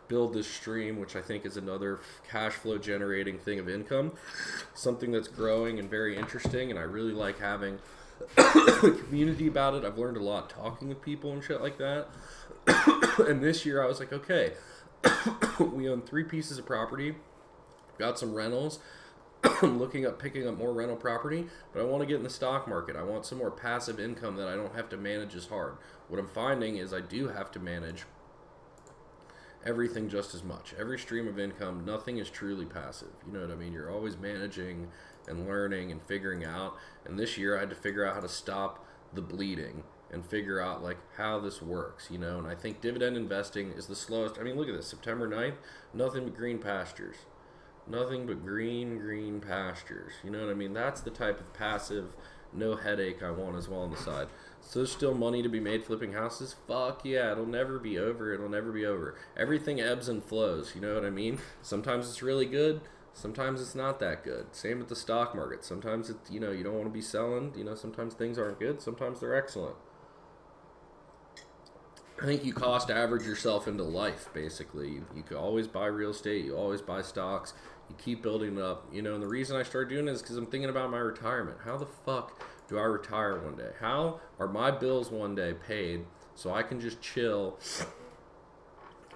build this stream, which I think is another cash flow generating thing of income, something that's growing and very interesting, and I really like having a community about it. I've learned a lot talking with people and shit like that. And this year I was like, okay, we own 3 pieces of property, got some rentals. I'm picking up more rental property, but I want to get in the stock market. I want some more passive income that I don't have to manage as hard. What I'm finding is I do have to manage everything just as much. Every stream of income, nothing is truly passive. You know what I mean? You're always managing and learning and figuring out. And this year I had to figure out how to stop the bleeding and figure out like how this works, you know? And I think dividend investing is the slowest. I mean, look at this, September 9th, nothing but green pastures. Nothing but green pastures. You know what I mean? That's the type of passive, no headache I want as well on the side. So there's still money to be made flipping houses? Fuck yeah, it'll never be over. It'll never be over. Everything ebbs and flows, you know what I mean? Sometimes it's really good. Sometimes it's not that good. Same with the stock market. Sometimes it's, you know, you don't want to be selling. You know, sometimes things aren't good. Sometimes they're excellent. I think you cost average yourself into life, basically. You could always buy real estate. You always buy stocks. You keep building it up. You know, and the reason I started doing it is because I'm thinking about my retirement. How the fuck do I retire one day? How are my bills one day paid so I can just chill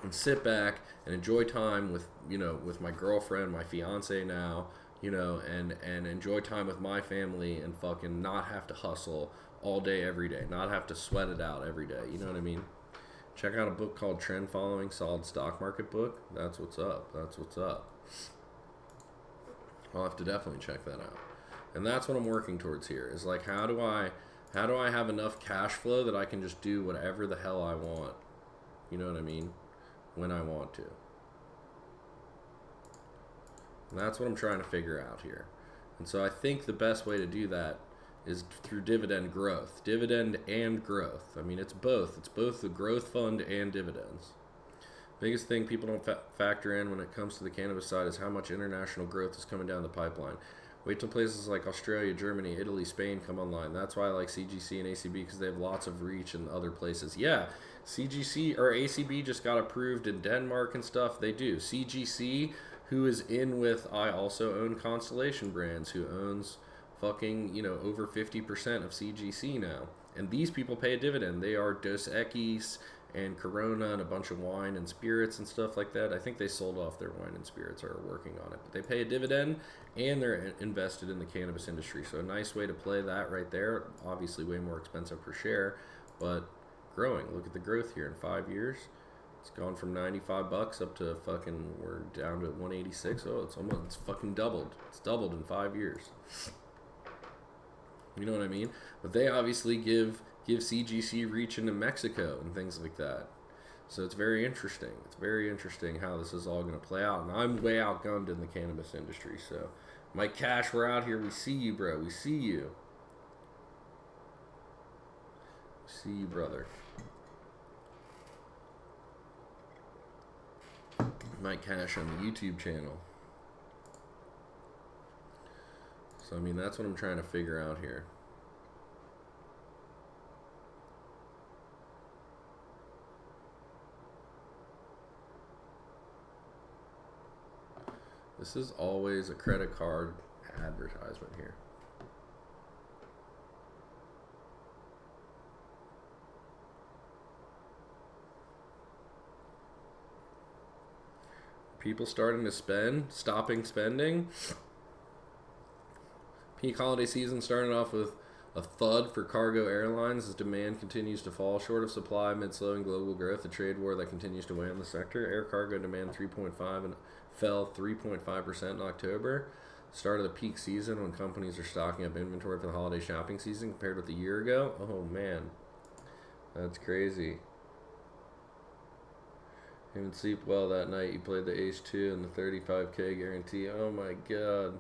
and sit back and enjoy time with, you know, with my girlfriend, my fiance now, you know, and enjoy time with my family and fucking not have to hustle all day, every day, not have to sweat it out every day. You know what I mean? Check out a book called Trend Following, Solid Stock Market book. That's what's up. That's what's up. I'll have to definitely check that out. And that's what I'm working towards here. Is like, how do I have enough cash flow that I can just do whatever the hell I want? You know what I mean? When I want to. And that's what I'm trying to figure out here. And so I think the best way to do that is through dividend growth. Dividend and growth. I mean, it's both. It's both the growth fund and dividends. Biggest thing people don't factor in when it comes to the cannabis side is how much international growth is coming down the pipeline. Wait till places like Australia, Germany, Italy, Spain come online. That's why I like CGC and ACB, because they have lots of reach in other places. Yeah, CGC or ACB just got approved in Denmark and stuff. They do. CGC, who is in with I also own Constellation Brands, who owns fucking, you know, over 50% of CGC now. And these people pay a dividend. They are Dos Equis and Corona and a bunch of wine and spirits and stuff like that. I think they sold off their wine and spirits or are working on it. But they pay a dividend and they're invested in the cannabis industry. So a nice way to play that right there. Obviously way more expensive per share, but growing. Look at the growth here in 5 years. It's gone from $95 up to fucking, we're down to 186. Oh, it's fucking doubled. It's doubled in 5 years. You know what I mean? But they obviously give CGC reach into Mexico and things like that. So it's very interesting. It's very interesting how this is all going to play out. And I'm way outgunned in the cannabis industry. So, Mike Cash, we're out here. We see you, bro. We see you. We see you, brother. Mike Cash on the YouTube channel. So, I mean, that's what I'm trying to figure out here. This is always a credit card advertisement here. People starting to spend, stopping spending. Peak holiday season started off with a thud for cargo airlines as demand continues to fall short of supply amid slowing global growth. The trade war that continues to weigh on the sector. Air cargo demand 3.5 and fell 3.5% in October. Start of the peak season when companies are stocking up inventory for the holiday shopping season compared with a year ago. Oh man, that's crazy. Didn't sleep well that night. You played the Ace 2 and the 35K guarantee. Oh my god.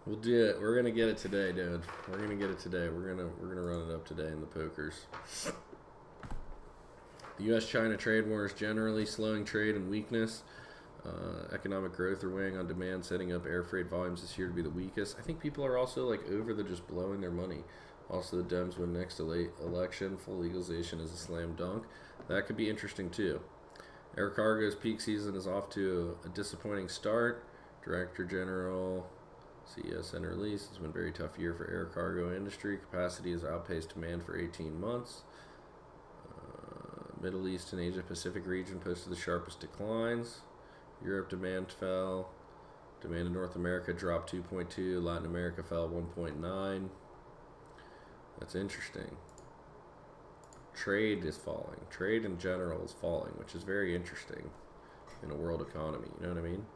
We'll do it. We're gonna get it today, dude. We're gonna get it today. We're gonna run it up today in the pokers. The U.S.-China trade war is generally slowing trade and weakness. Economic growth are weighing on demand, setting up air freight volumes this year to be the weakest. I think people are also like over the just blowing their money. Also, the Dems win next election. Full legalization is a slam dunk. That could be interesting too. Air cargo's peak season is off to a disappointing start. Director General CSN release. It's been a very tough year for air cargo industry. Capacity has outpaced demand for 18 months. Middle East and Asia Pacific region posted the sharpest declines. Europe demand fell. Demand in North America dropped 2.2. Latin America fell 1.9. That's interesting. Trade is falling. Trade in general is falling, which is very interesting in a world economy. You know what I mean?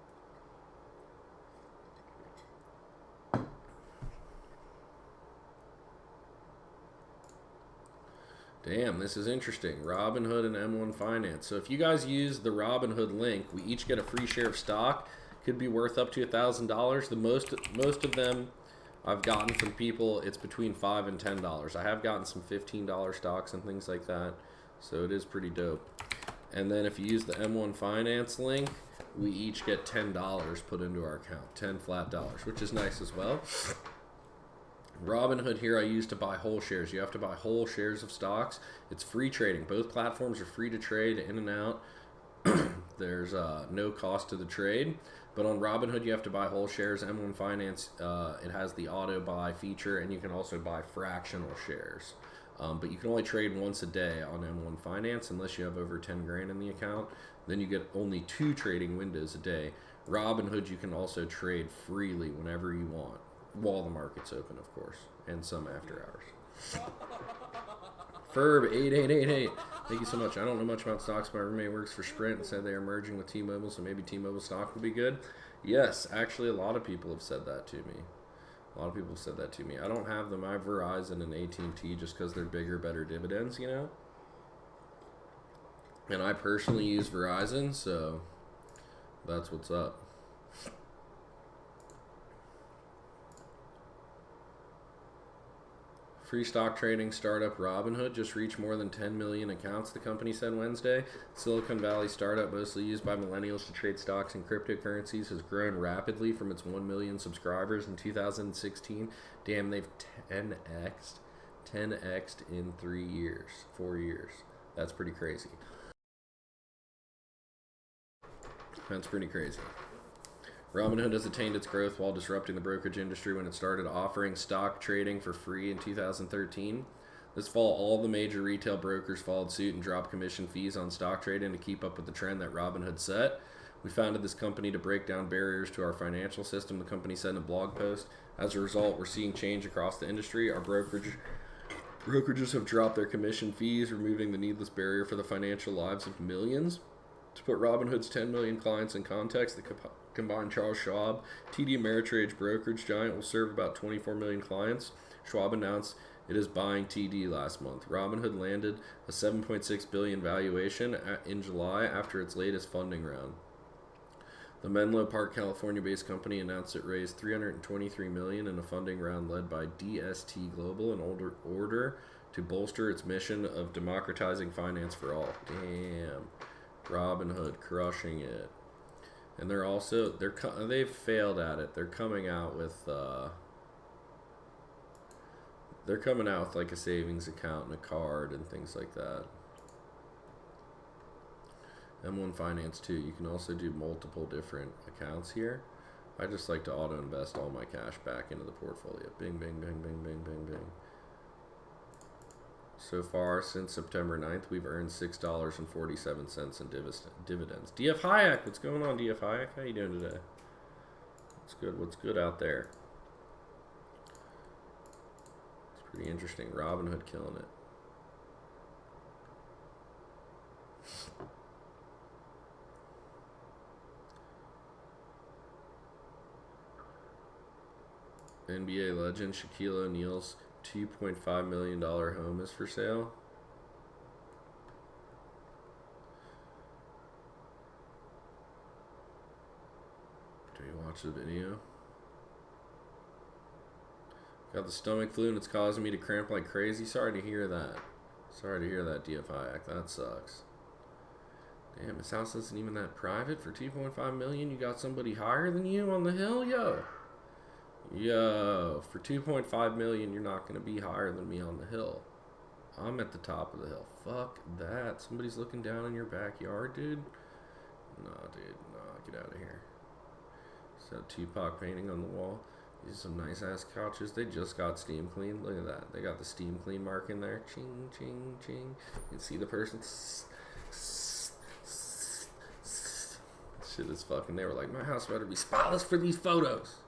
Damn, this is interesting. Robinhood and M1 Finance. So if you guys use the Robinhood link, we each get a free share of stock. Could be worth up to $1,000. The most of them I've gotten from people, it's between $5 and $10. I have gotten some $15 stocks and things like that. So it is pretty dope. And then if you use the M1 Finance link, we each get $10 put into our account. 10 flat dollars, which is nice as well. Robinhood here I use to buy whole shares. You have to buy whole shares of stocks. It's free trading. Both platforms are free to trade in and out. There's no cost to the trade. But on Robinhood, you have to buy whole shares. M1 Finance, it has the auto buy feature, and you can also buy fractional shares. But you can only trade once a day on M1 Finance unless you have over 10 grand in the account. Then you get only 2 trading windows a day. Robinhood, you can also trade freely whenever you want, while the market's open, of course, and some after hours. Ferb8888. Thank you so much. I don't know much about stocks. My roommate works for Sprint and said they are merging with T-Mobile, so maybe T-Mobile stock will be good. Yes, actually, a lot of people have said that to me. I don't have them. I have Verizon and AT&T just because they're bigger, better dividends, you know? And I personally use Verizon, so that's what's up. Free stock trading startup Robinhood just reached more than 10 million accounts, the company said Wednesday. Silicon Valley startup, mostly used by millennials to trade stocks and cryptocurrencies, has grown rapidly from its 1 million subscribers in 2016. Damn, they've 10x'd in 4 years. That's pretty crazy. Robinhood has attained its growth while disrupting the brokerage industry when it started offering stock trading for free in 2013. This fall, all the major retail brokers followed suit and dropped commission fees on stock trading to keep up with the trend that Robinhood set. We founded this company to break down barriers to our financial system, the company said in a blog post. As a result, we're seeing change across the industry. Our brokerages have dropped their commission fees, removing the needless barrier for the financial lives of millions. To put Robinhood's 10 million clients in context, the combined Charles Schwab, TD Ameritrade brokerage giant will serve about 24 million clients. Schwab announced it is buying TD last month. Robinhood landed a $7.6 billion valuation in July after its latest funding round. The Menlo Park, California-based company announced it raised $323 million in a funding round led by DST Global in order to bolster its mission of democratizing finance for all. Damn. Robinhood crushing it. And they've failed at it. They're coming out with like a savings account and a card and things like that. M1 Finance too. You can also do multiple different accounts here. I just like to auto invest all my cash back into the portfolio. Bing, bing, bing, bing, bing, bing, bing. So far, since September 9th, we've earned $6.47 in dividends. DF Hayek, what's going on, DF Hayek? How you doing today? What's good out there? It's pretty interesting. Robinhood killing it. NBA legend Shaquille O'Neal's $2.5 million home is for sale. Do you watch the video? Got the stomach flu and it's causing me to cramp like crazy. Sorry to hear that. DF Hayek. That sucks. Damn, his house isn't even that private for $2.5 million. You got somebody higher than you on the hill, yo. Yo, for $2.5 million, you're not going to be higher than me on the hill. I'm at the top of the hill. Fuck that. Somebody's looking down in your backyard, dude. Nah, dude. Nah, get out of here. So Tupac painting on the wall. These are some nice ass couches. They just got steam cleaned. Look at that. They got the steam clean mark in there. Ching, ching, ching. You can see the person. Shit is fucking. They were like, my house better be spotless for these photos.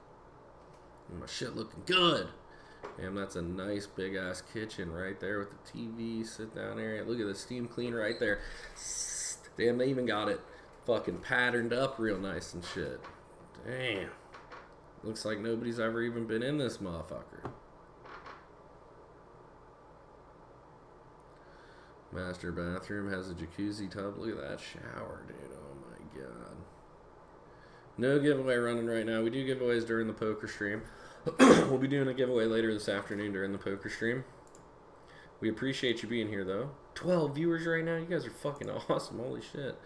My shit looking good. Damn, that's a nice big ass kitchen right there with the TV, sit down area. Look at the steam clean right there. Damn, they even got it fucking patterned up real nice and shit. Damn. Looks like nobody's ever even been in this motherfucker. Master bathroom has a jacuzzi tub. Look at that shower, dude. Oh my god. No giveaway running right now. We do giveaways during the poker stream. We'll be doing a giveaway later this afternoon during the poker stream. We appreciate you being here, though. 12 viewers right now. You guys are fucking awesome. Holy shit.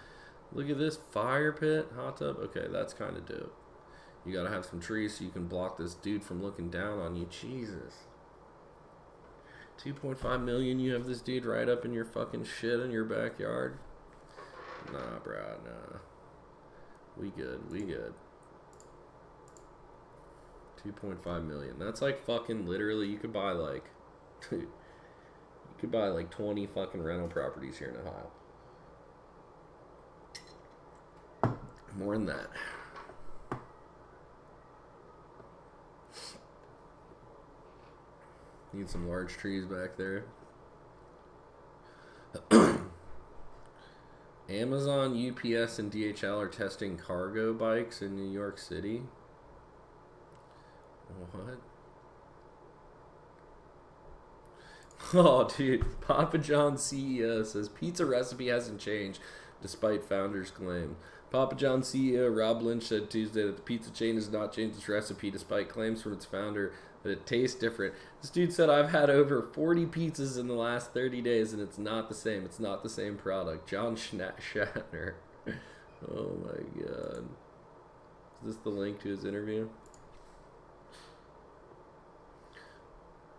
Look at this fire pit, hot tub. Okay, that's kind of dope. You gotta have some trees so you can block this dude from looking down on you. Jesus. $2.5 million. You have this dude right up in your fucking shit in your backyard. Nah, bro, nah. We good. 2.5 million. That's like fucking literally. You could buy like, you could buy like 20 fucking rental properties here in Ohio. More than that. Need some large trees back there. Amazon, UPS, and DHL are testing cargo bikes in New York City. What? Oh, dude. Papa John's CEO says pizza recipe hasn't changed despite founder's claim. Papa John's CEO Rob Lynch said Tuesday that the pizza chain has not changed its recipe despite claims from its founder that it tastes different. This dude said, I've had over 40 pizzas in the last 30 days and it's not the same. It's not the same product. John Shatner. Oh my God. Is this the link to his interview?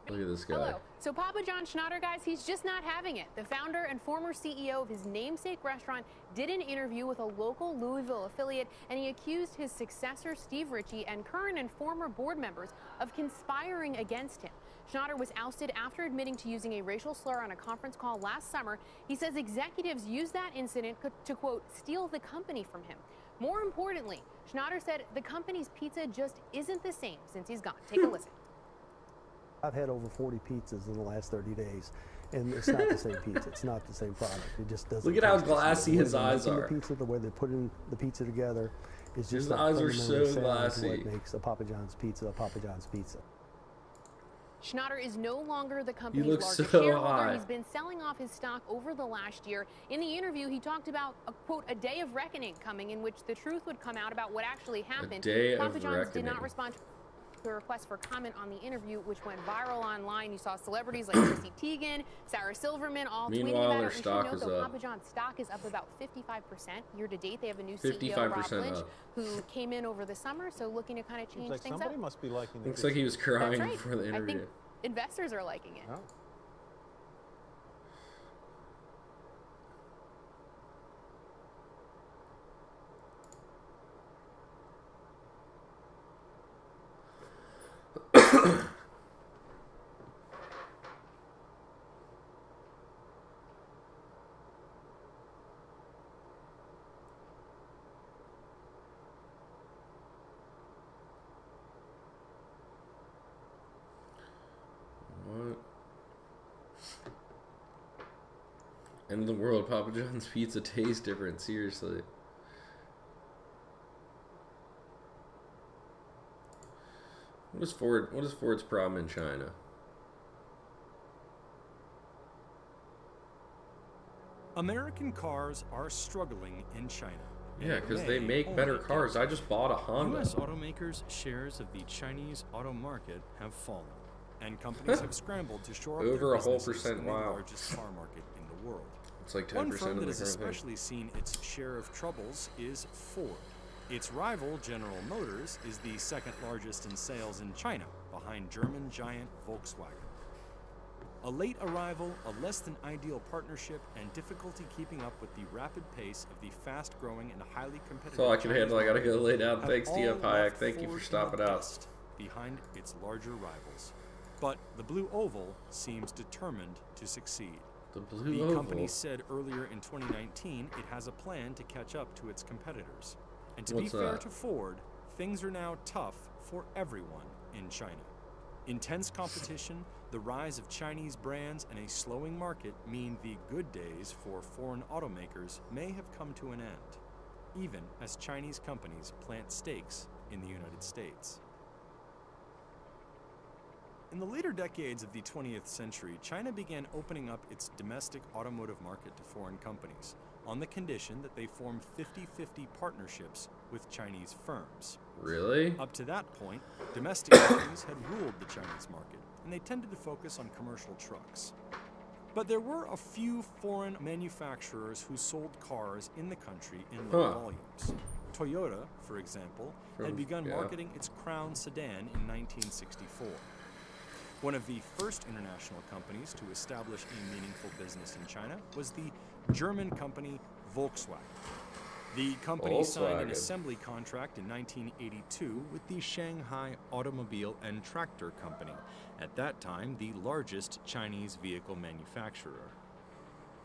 Look at this guy. Hello. So Papa John Schnatter, guys, he's just not having it. The founder and former CEO of his namesake restaurant did an interview with a local Louisville affiliate, and he accused his successor, Steve Ritchie, and current and former board members of conspiring against him. Schnatter was ousted after admitting to using a racial slur on a conference call last summer. He says executives used that incident to, quote, steal the company from him. More importantly, Schnatter said the company's pizza just isn't the same since he's gone. Take a listen. I've had over 40 pizzas in the last 30 days, and it's not the same pizza. It's not the same product. It just doesn't. Look at how glassy his eyes are. The pizza, the way they're putting the pizza together, is just his eyes are so glassy. What makes a Papa John's pizza a Papa John's pizza. Schnatter is no longer the company's largest so shareholder. high. He's been selling off his stock over the last year. In the interview, he talked about a, quote, a day of reckoning coming in which the truth would come out about what actually happened. A day Papa of John's reckoning. did not respond to a request for comment on the interview, which went viral online. You saw celebrities like Chrissy Teigen, Sarah Silverman, all tweeting about their it. stock And is should note, up. Papa John's stock is up about 55% year to date. They have a new 55% CEO, Rob Lynch, up. who came in over the summer, so looking to kind of change Seems like things somebody up. must be liking the Looks like he was crying That's right. before the I interview. think investors are liking it. Oh. What? End of the world. Papa John's pizza tastes different. Seriously. What is Ford's problem in China? American cars are struggling in China. Yeah, because they make better cars. I just bought a Honda. U.S. automakers' shares of the Chinese auto market have fallen, and companies have scrambled to shore up Over their a whole businesses percent, in the wow. largest car market in the world. It's like 10% One of firm the that has current thing. especially seen its share of troubles is Ford. Its rival, General Motors, is the second largest in sales in China, behind German giant Volkswagen. A late arrival, a less than ideal partnership, and difficulty keeping up with the rapid pace of the fast-growing and highly competitive. That's all I can handle. I gotta go lay down. have Thanks, all DF Hayek. left Thank you Ford for in stopping the out. dust behind its larger rivals. But the Blue Oval seems determined to succeed. The Blue The Oval. company said earlier in 2019 it has a plan to catch up to its competitors. And to What's be fair that? to Ford, things are now tough for everyone in China. Intense competition, the rise of Chinese brands, and a slowing market mean the good days for foreign automakers may have come to an end, even as Chinese companies plant stakes in the United States. In the later decades of the 20th century, China began opening up its domestic automotive market to foreign companies, on the condition that they formed 50-50 partnerships with Chinese firms. Really? Up to that point, domestic companies had ruled the Chinese market, and they tended to focus on commercial trucks. But there were a few foreign manufacturers who sold cars in the country in low volumes. Toyota, for example, had begun marketing its Crown sedan in 1964. One of the first international companies to establish a meaningful business in China was the German company Volkswagen. The company signed an assembly contract in 1982 with the Shanghai Automobile and Tractor Company, at that time the largest Chinese vehicle manufacturer.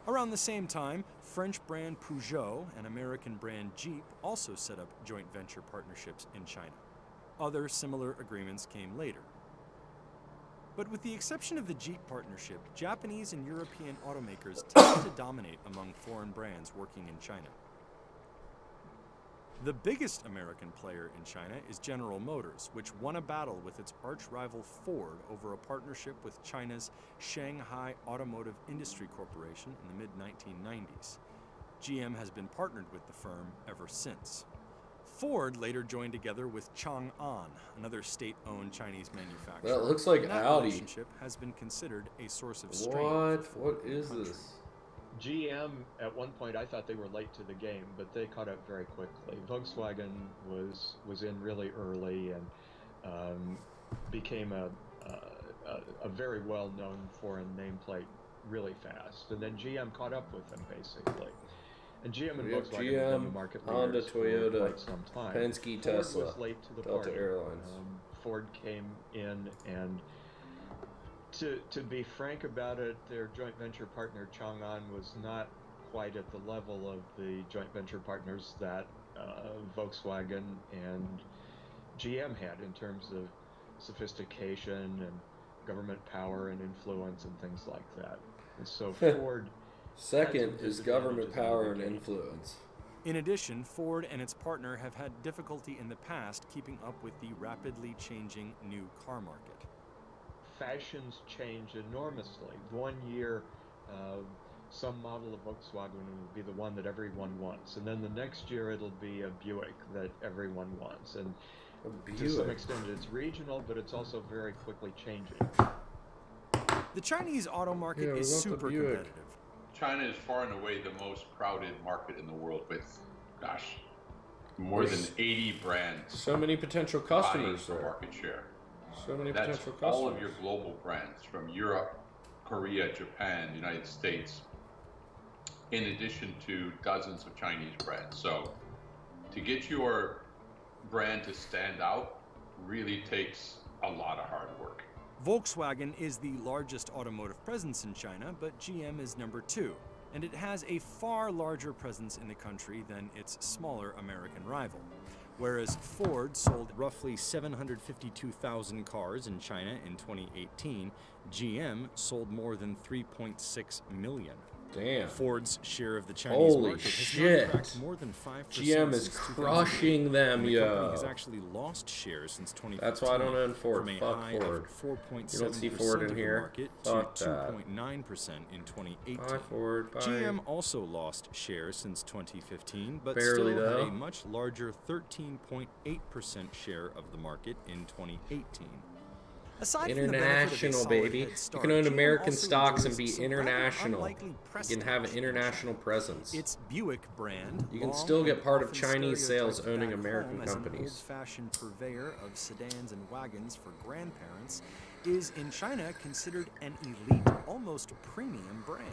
Around the same time, French brand Peugeot and American brand Jeep also set up joint venture partnerships in China. Other similar agreements came later. But with the exception of the Jeep partnership, Japanese and European automakers tend to dominate among foreign brands working in China. The biggest American player in China is General Motors, which won a battle with its arch-rival Ford over a partnership with China's Shanghai Automotive Industry Corporation in the mid-1990s. GM has been partnered with the firm ever since. Ford later joined together with Chang'an, another state-owned Chinese manufacturer. That looks like that Audi. relationship has been considered a source of strain. What is this? GM, at one point, I thought they were late to the game, but they caught up very quickly. Volkswagen was in really early and became a very well-known foreign nameplate really fast. And then GM caught up with them, basically. And GM and Volkswagen have been the market leaders Honda, for Toyota, quite some time. Penske, Ford Tesla, was late to the Delta party. Airlines. Ford came in, and to be frank about it, their joint venture partner Chang'an was not quite at the level of the joint venture partners that Volkswagen and GM had in terms of sophistication and government power and influence and things like that. And so Ford Second is government power and influence. In addition, Ford and its partner have had difficulty in the past keeping up with the rapidly changing new car market. Fashions change enormously. One year, some model of Volkswagen will be the one that everyone wants, and then the next year it'll be a Buick that everyone wants. And to some extent it's regional, but it's also very quickly changing. The Chinese auto market is super competitive. China is far and away the most crowded market in the world with, more than 80 brands. So many potential customers for there. Market share. So many That's potential customers. all of your global brands from Europe, Korea, Japan, United States, in addition to dozens of Chinese brands. So to get your brand to stand out really takes a lot of hard work. Volkswagen is the largest automotive presence in China, but GM is number 2, and it has a far larger presence in the country than its smaller American rival. Whereas Ford sold roughly 752,000 cars in China in 2018, GM sold more than 3.6 million. Damn. Ford's share of the Chinese Holy market has shit. not cracked more than 5%. GM is since crushing them, the yo. company has actually lost shares since 2015. That's why I don't own Ford. From a Fuck high Ford. of 4.7% You don't see Ford in of here? the market Fuck to that. 2.9% in 2018. Bye, Ford. Bye. GM also lost shares since 2015, but Barely, still though. had a much larger 13.8% share of the market in 2018. Aside from the benefit of a International, solid baby. head You start, can own GM American also stocks and enjoys be some rather international. unlikely You can prestige have an in international China. presence. Its Buick brand, You can long still get and part of often Chinese sales stereotyped owning back American home as companies. An old-fashioned purveyor of sedans and wagons for grandparents, is in China considered an elite, almost premium brand.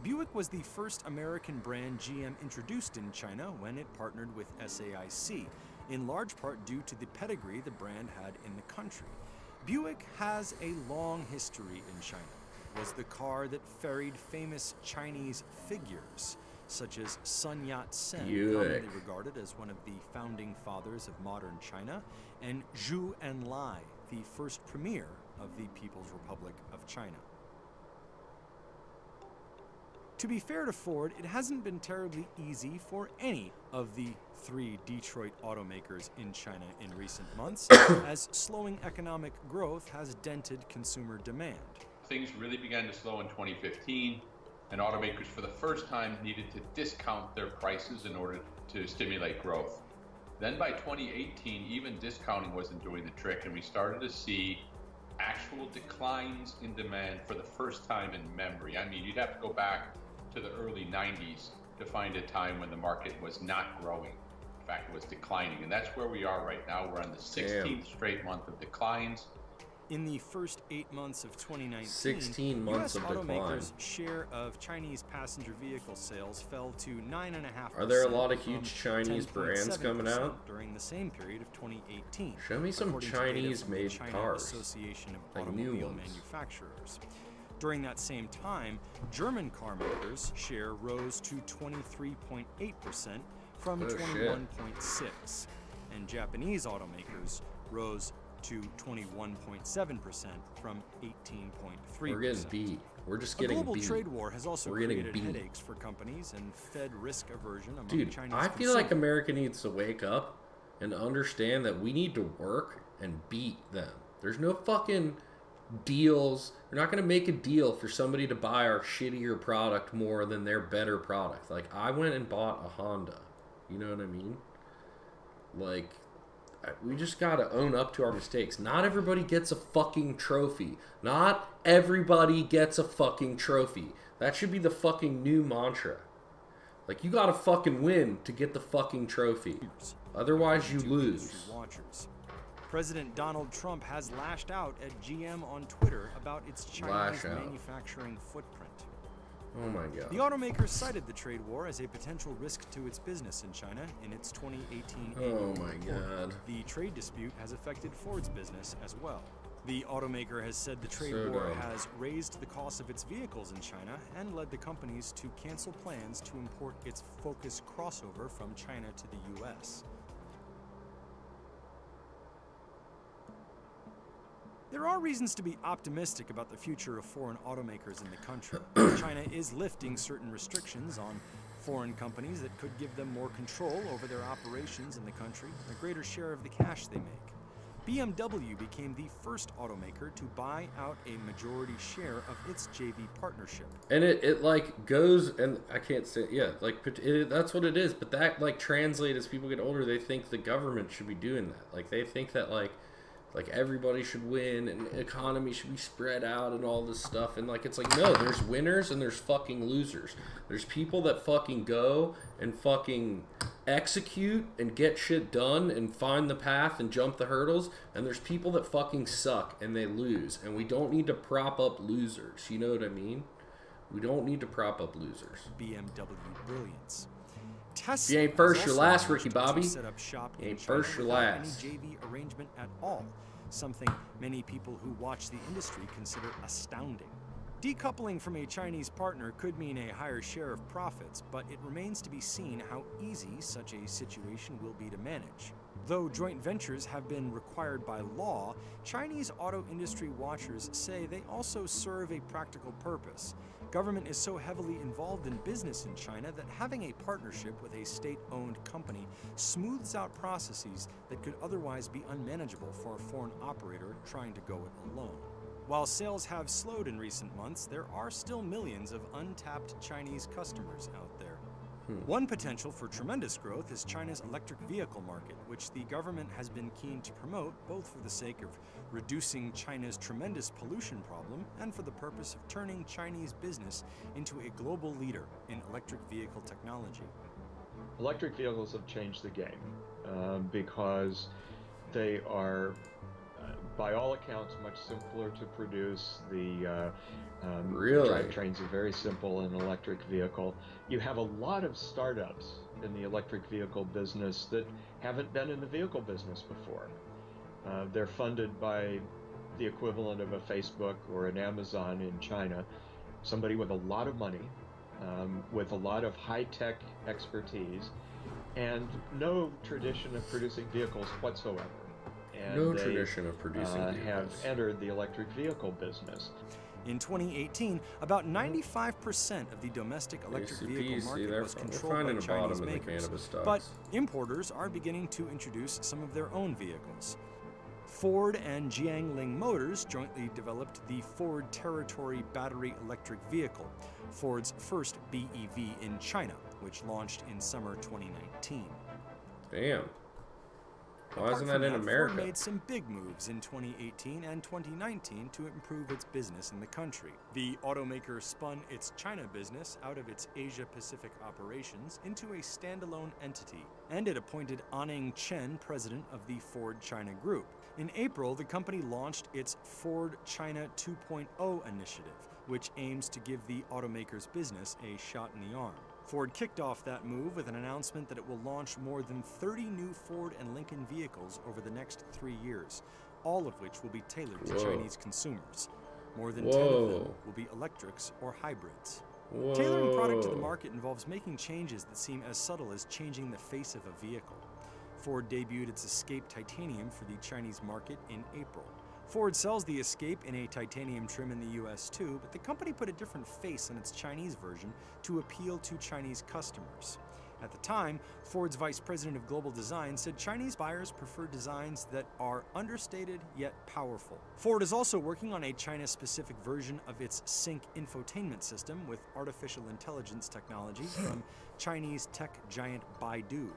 Buick was the first American brand GM introduced in China when it partnered with SAIC, in large part due to the pedigree the brand had in the country. Buick has a long history in China. It was the car that ferried famous Chinese figures, such as Sun Yat-sen, commonly regarded as one of the founding fathers of modern China, and Zhou Enlai, the first premier of the People's Republic of China. To be fair to Ford, it hasn't been terribly easy for any of the 3 Detroit automakers in China in recent months, as slowing economic growth has dented consumer demand. Things really began to slow in 2015, and automakers for the first time needed to discount their prices in order to stimulate growth. Then by 2018, even discounting wasn't doing the trick, and we started to see actual declines in demand for the first time in memory. I mean, you'd have to go back to the early 90s to find a time when the market was not growing. In fact, it was declining, and that's where we are right now. We're on the 16th straight month of declines. In the first 8 months of 2019, 16 months US of decline. automakers' share of Chinese passenger vehicle sales fell to 9.5%. Are there a lot of huge Chinese 10.7% brands coming out? during the same period of 2018. Show me some according to data from the Chinese-made China cars, Association of like new Automobile ones. Manufacturers. During that same time, German car makers' share rose to 23.8% from 21.6%, and Japanese automakers rose to 21.7% from 18.3%. We're getting beat. We're just A getting global beat. trade war has also We're getting created beat. headaches for companies and fed risk aversion among Dude, Chinese I feel like consumers. America needs to wake up and understand that we need to work and beat them. There's no fucking deals. We're not going to make a deal for somebody to buy our shittier product more than their better product. Like, I went and bought a Honda. You know what I mean? Like, we just got to own up to our mistakes. Not everybody gets a fucking trophy. Not everybody gets a fucking trophy. That should be the fucking new mantra. Like, you got to fucking win to get the fucking trophy. Otherwise, you lose. Watchers. President Donald Trump has lashed out at GM on Twitter about its Chinese manufacturing footprint. Oh my god. The automaker cited the trade war as a potential risk to its business in China in its 2018 annual my report. god. The trade dispute has affected Ford's business as well. The automaker has said the trade So war dumb. has raised the cost of its vehicles in China and led the companies to cancel plans to import its Focus crossover from China to the US. There are reasons to be optimistic about the future of foreign automakers in the country. China is lifting certain restrictions on foreign companies that could give them more control over their operations in the country, a greater share of the cash they make. BMW became the first automaker to buy out a majority share of its JV partnership. And it like goes, and I can't say, yeah, like that's what it is. But that like translates as people get older, they think the government should be doing that. Like they think that like everybody should win and economy should be spread out and all this stuff. And like, it's like, no, there's winners and there's fucking losers. There's people that fucking go and fucking execute and get shit done and find the path and jump the hurdles. And there's people that fucking suck and they lose. And we don't need to prop up losers. You know what I mean? We don't need to prop up losers. BMW brilliance. Tesla If you ain't first, you're also last, managed Ricky to Bobby. set up shop You in ain't China first, you're without last. any JV arrangement at all, something many people who watch the industry consider astounding. Decoupling from a Chinese partner could mean a higher share of profits, but it remains to be seen how easy such a situation will be to manage. Though joint ventures have been required by law, Chinese auto industry watchers say they also serve a practical purpose. Government is so heavily involved in business in China that having a partnership with a state-owned company smooths out processes that could otherwise be unmanageable for a foreign operator trying to go it alone. While sales have slowed in recent months, there are still millions of untapped Chinese customers out there. One potential for tremendous growth is China's electric vehicle market, which the government has been keen to promote both for the sake of reducing China's tremendous pollution problem and for the purpose of turning Chinese business into a global leader in electric vehicle technology. Electric vehicles have changed the game because they are, by all accounts, much simpler to produce. The Really? drivetrains are very simple in an electric vehicle. You have a lot of startups in the electric vehicle business that haven't been in the vehicle business before. They're funded by the equivalent of a Facebook or an Amazon in China, somebody with a lot of money, with a lot of high-tech expertise, and no tradition of producing vehicles whatsoever. And No they, tradition of producing have vehicles. entered the electric vehicle business. In 2018, about 95% of the domestic electric vehicle market was controlled by Chinese makers, but importers are beginning to introduce some of their own vehicles. Ford and Jiangling Motors jointly developed the Ford Territory battery electric vehicle, Ford's first BEV in China, which launched in summer 2019. Damn. Why Apart isn't from that in America? Ford made some big moves in 2018 and 2019 to improve its business in the country. The automaker spun its China business out of its Asia-Pacific operations into a standalone entity, and it appointed Anning Chen president of the Ford China Group. In April, the company launched its Ford China 2.0 initiative, which aims to give the automaker's business a shot in the arm. Ford kicked off that move with an announcement that it will launch more than 30 new Ford and Lincoln vehicles over the next 3 years, all of which will be tailored to Chinese consumers. More than 10 of them will be electrics or hybrids. Tailoring product to the market involves making changes that seem as subtle as changing the face of a vehicle. Ford debuted its Escape Titanium for the Chinese market in April. Ford sells the Escape in a titanium trim in the US too, but the company put a different face on its Chinese version to appeal to Chinese customers. At the time, Ford's vice president of global design said Chinese buyers prefer designs that are understated yet powerful. Ford is also working on a China-specific version of its Sync infotainment system with artificial intelligence technology from Chinese tech giant Baidu.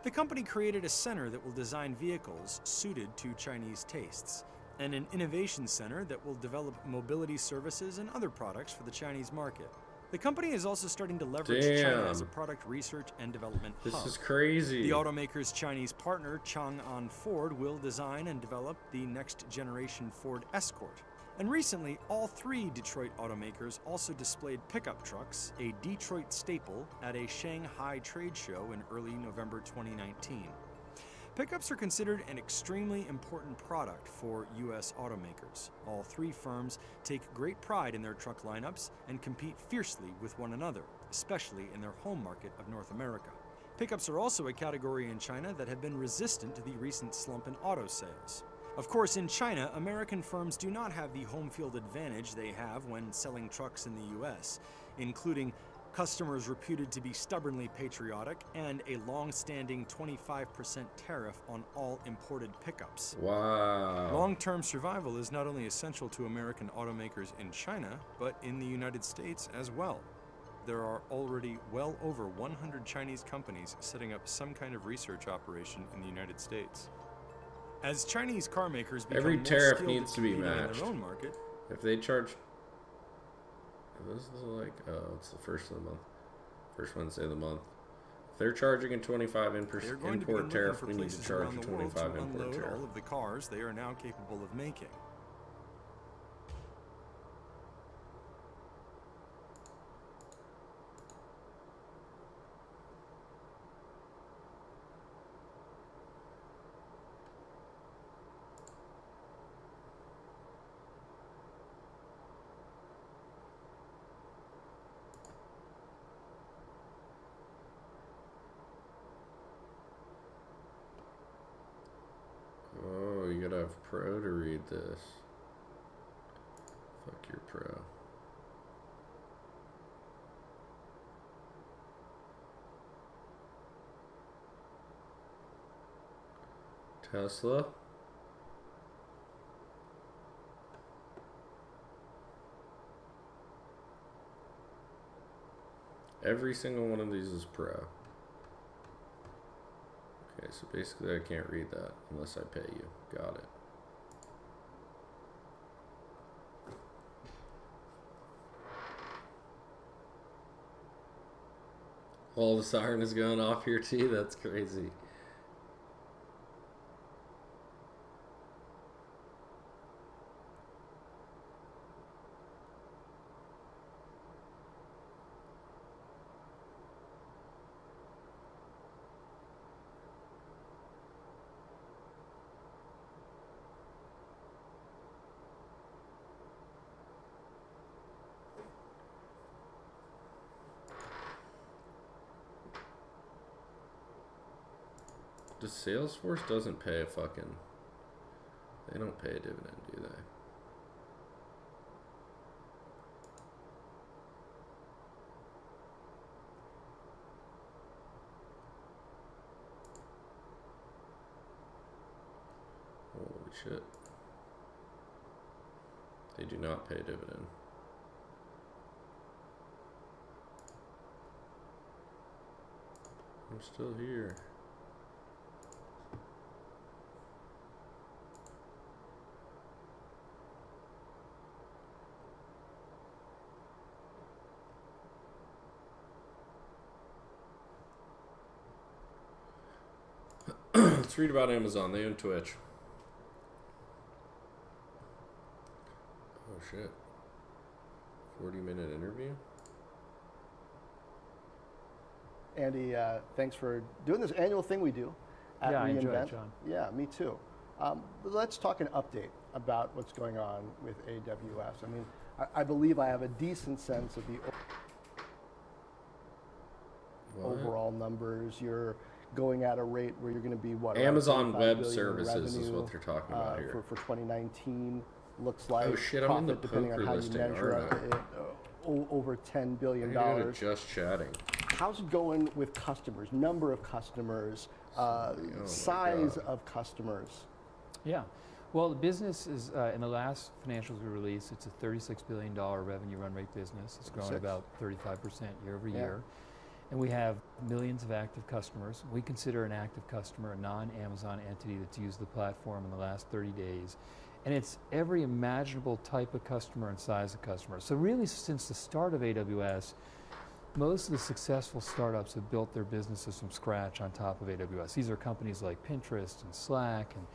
The company created a center that will design vehicles suited to Chinese tastes, and an innovation center that will develop mobility services and other products for the Chinese market. The company is also starting to leverage China as a product research and development hub. This is crazy. The automaker's Chinese partner, Chang'an Ford, will design and develop the next generation Ford Escort. And recently, all 3 Detroit automakers also displayed pickup trucks, a Detroit staple, at a Shanghai trade show in early November 2019. Pickups are considered an extremely important product for U.S. automakers. All 3 firms take great pride in their truck lineups and compete fiercely with one another, especially in their home market of North America. Pickups are also a category in China that have been resistant to the recent slump in auto sales. Of course, in China, American firms do not have the home field advantage they have when selling trucks in the U.S., including customers reputed to be stubbornly patriotic, and a long-standing 25% tariff on all imported pickups. Wow. Long-term survival is not only essential to American automakers in China, but in the United States as well. There are already well over 100 Chinese companies setting up some kind of research operation in the United States. As Chinese car makers become every more tariff skilled needs at to be competing in matched. their own market, If they charge, this is like, oh, it's the first of the month, first Wednesday of the month. If they're charging a 25 import tariff, we need to charge a 25 import tariff. all of the cars they are now capable of making. Oh, you gotta have Pro to read this. Fuck your Pro. Tesla. Every single one of these is Pro. Okay, so basically I can't read that unless I pay you. Got it. All the siren is going off here too? That's crazy. Does Salesforce doesn't pay a fucking... They don't pay a dividend, do they? Holy shit. They do not pay a dividend. I'm still here. Let's read about Amazon. They own Twitch. Oh, shit. 40-minute interview? Andy, thanks for doing this annual thing we do at I enjoy reInvent. it, John. Yeah, me too. Let's talk an update about what's going on with AWS. I mean, I believe I have a decent sense of the overall numbers. You're going at a rate where you're going to be what? Amazon Web billion Services is revenue, what they're talking about here. For 2019, looks like. Oh shit, I'm in the depending on poker how you listing, measure aren't I? it, over $10 billion. Just chatting. How's it going with customers? Number of customers, size of customers? Yeah. Well, the business is, in the last financials we released, it's a $36 billion revenue run rate business. It's growing about 35% year over year. And we have millions of active customers. We consider an active customer a non-Amazon entity that's used the platform in the last 30 days. And it's every imaginable type of customer and size of customer. So really, since the start of AWS, most of the successful startups have built their businesses from scratch on top of AWS. These are companies like Pinterest and Slack and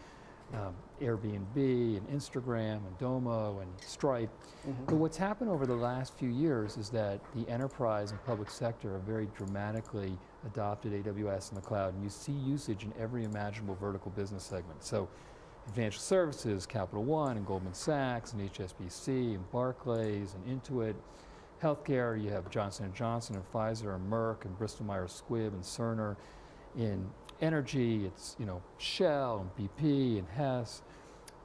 Airbnb and Instagram and Domo and Stripe. But what's happened over the last few years is that the enterprise and public sector have very dramatically adopted AWS in the cloud, and you see usage in every imaginable vertical business segment. So in financial services, Capital One and Goldman Sachs and HSBC and Barclays and Intuit. Healthcare, you have Johnson & Johnson and Pfizer and Merck and Bristol-Myers Squibb and Cerner. In energy, it's Shell and BP and Hess.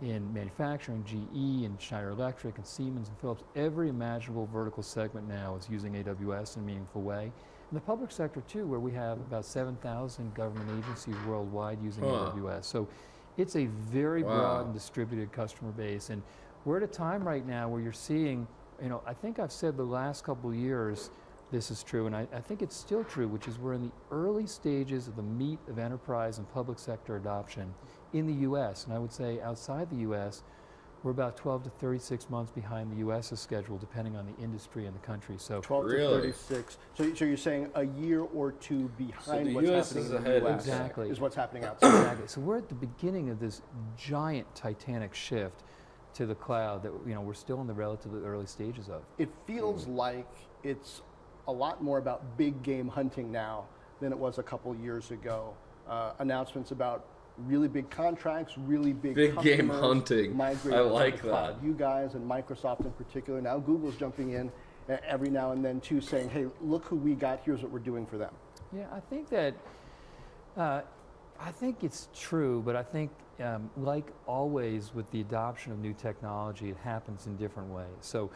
In manufacturing, GE and Schneider Electric and Siemens and Philips. Every imaginable vertical segment now is using AWS in a meaningful way. In the public sector too, where we have about 7,000 government agencies worldwide using AWS. So it's a very broad and distributed customer base. And we're at a time right now where you're seeing, I think I've said the last couple of years this is true, and I think it's still true, which is we're in the early stages of the meat of enterprise and public sector adoption in the U.S. And I would say outside the U.S., we're about 12 to 36 months behind the U.S.'s schedule, depending on the industry and the country. So 12 to 36. So you're saying a year or two behind what's happening in the U.S. Exactly. is what's happening outside. Exactly. So we're at the beginning of this giant titanic shift to the cloud that we're still in the relatively early stages of. It feels like it's a lot more about big game hunting now than it was a couple years ago. Announcements about really big contracts, really big game hunting. I like that. You guys and Microsoft in particular. Now Google's jumping in every now and then too, saying, "Hey, look who we got. Here's what we're doing for them." Yeah, I think that I think it's true, but I think like always with the adoption of new technology, it happens in different ways. So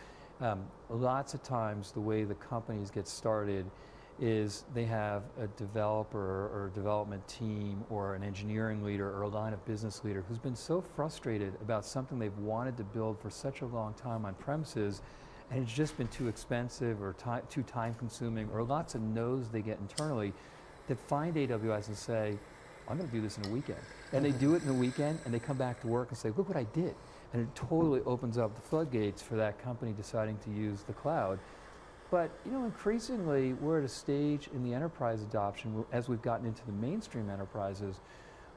lots of times the way the companies get started is they have a developer or a development team or an engineering leader or a line of business leader who's been so frustrated about something they've wanted to build for such a long time on premises, and it's just been too expensive or too time consuming, or lots of no's they get internally, that find AWS and say, I'm going to do this in a weekend. And they do it in a weekend, and they come back to work and say, look what I did. And it totally opens up the floodgates for that company deciding to use the cloud. But increasingly, we're at a stage in the enterprise adoption, as we've gotten into the mainstream enterprises,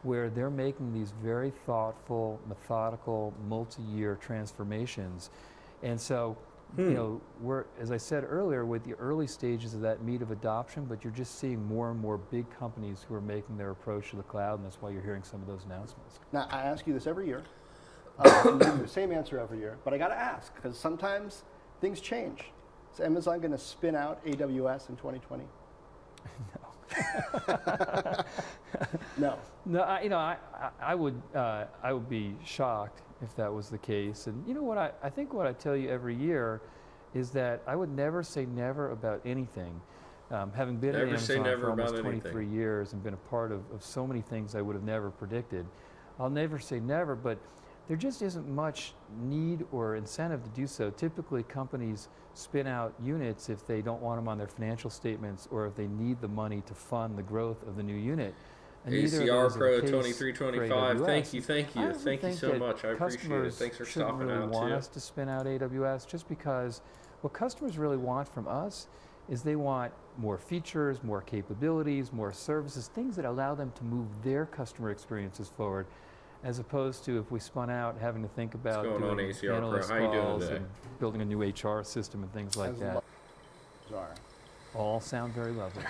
where they're making these very thoughtful, methodical, multi-year transformations. And so, we're, as I said earlier, with the early stages of that meat of adoption, but you're just seeing more and more big companies who are making their approach to the cloud, and that's why you're hearing some of those announcements. Now, I ask you this every year. You give me the same answer every year, but I got to ask, because sometimes things change. Is Amazon going to spin out AWS in 2020? No. No. I would be shocked if that was the case. And you know what? I think what I tell you every year is that I would never say never about anything. Having been at Amazon for almost 23 years and been a part of so many things I would have never predicted, I'll never say never, but there just isn't much need or incentive to do so. Typically, companies spin out units if they don't want them on their financial statements or if they need the money to fund the growth of the new unit. And ACR Pro 2325. Thank you so much. I appreciate it. Thanks for stopping out too. Want us to spin out AWS just because what customers really want from us is they want more features, more capabilities, more services, things that allow them to move their customer experiences forward, as opposed to if we spun out having to think about What's going on, doing ACR Pro? analyst How you doing calls today? and building a new HR system and things like that. Bizarre. All sound very lovely.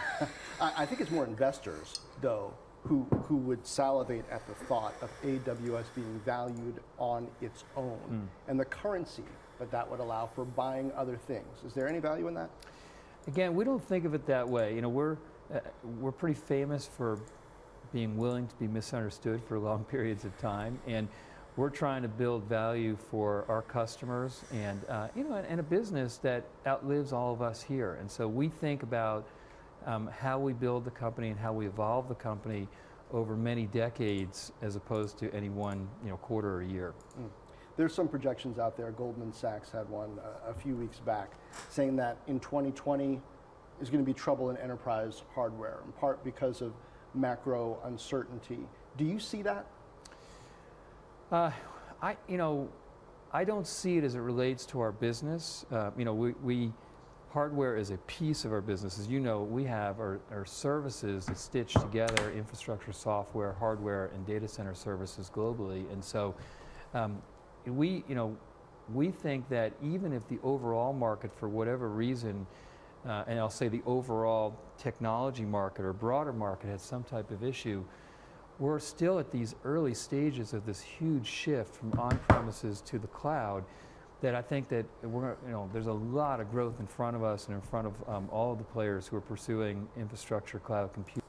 I think it's more investors, though, who would salivate at the thought of AWS being valued on its own and the currency that would allow for buying other things. Is there any value in that? Again, we don't think of it that way. You know, we're pretty famous for being willing to be misunderstood for long periods of time, and we're trying to build value for our customers and and a business that outlives all of us here. And so we think about how we build the company and how we evolve the company over many decades, as opposed to any one quarter or year. There's some projections out there. Goldman Sachs had one a few weeks back saying that in 2020 is going to be trouble in enterprise hardware, in part because of macro uncertainty. Do you see that? I don't see it as it relates to our business. We hardware is a piece of our business. As you know, we have our services that stitch together infrastructure, software, hardware, and data center services globally. And so we think that even if the overall market, for whatever reason, and I'll say the overall technology market or broader market has some type of issue, we're still at these early stages of this huge shift from on-premises to the cloud, that I think that there's a lot of growth in front of us and in front of all of the players who are pursuing infrastructure, cloud computing.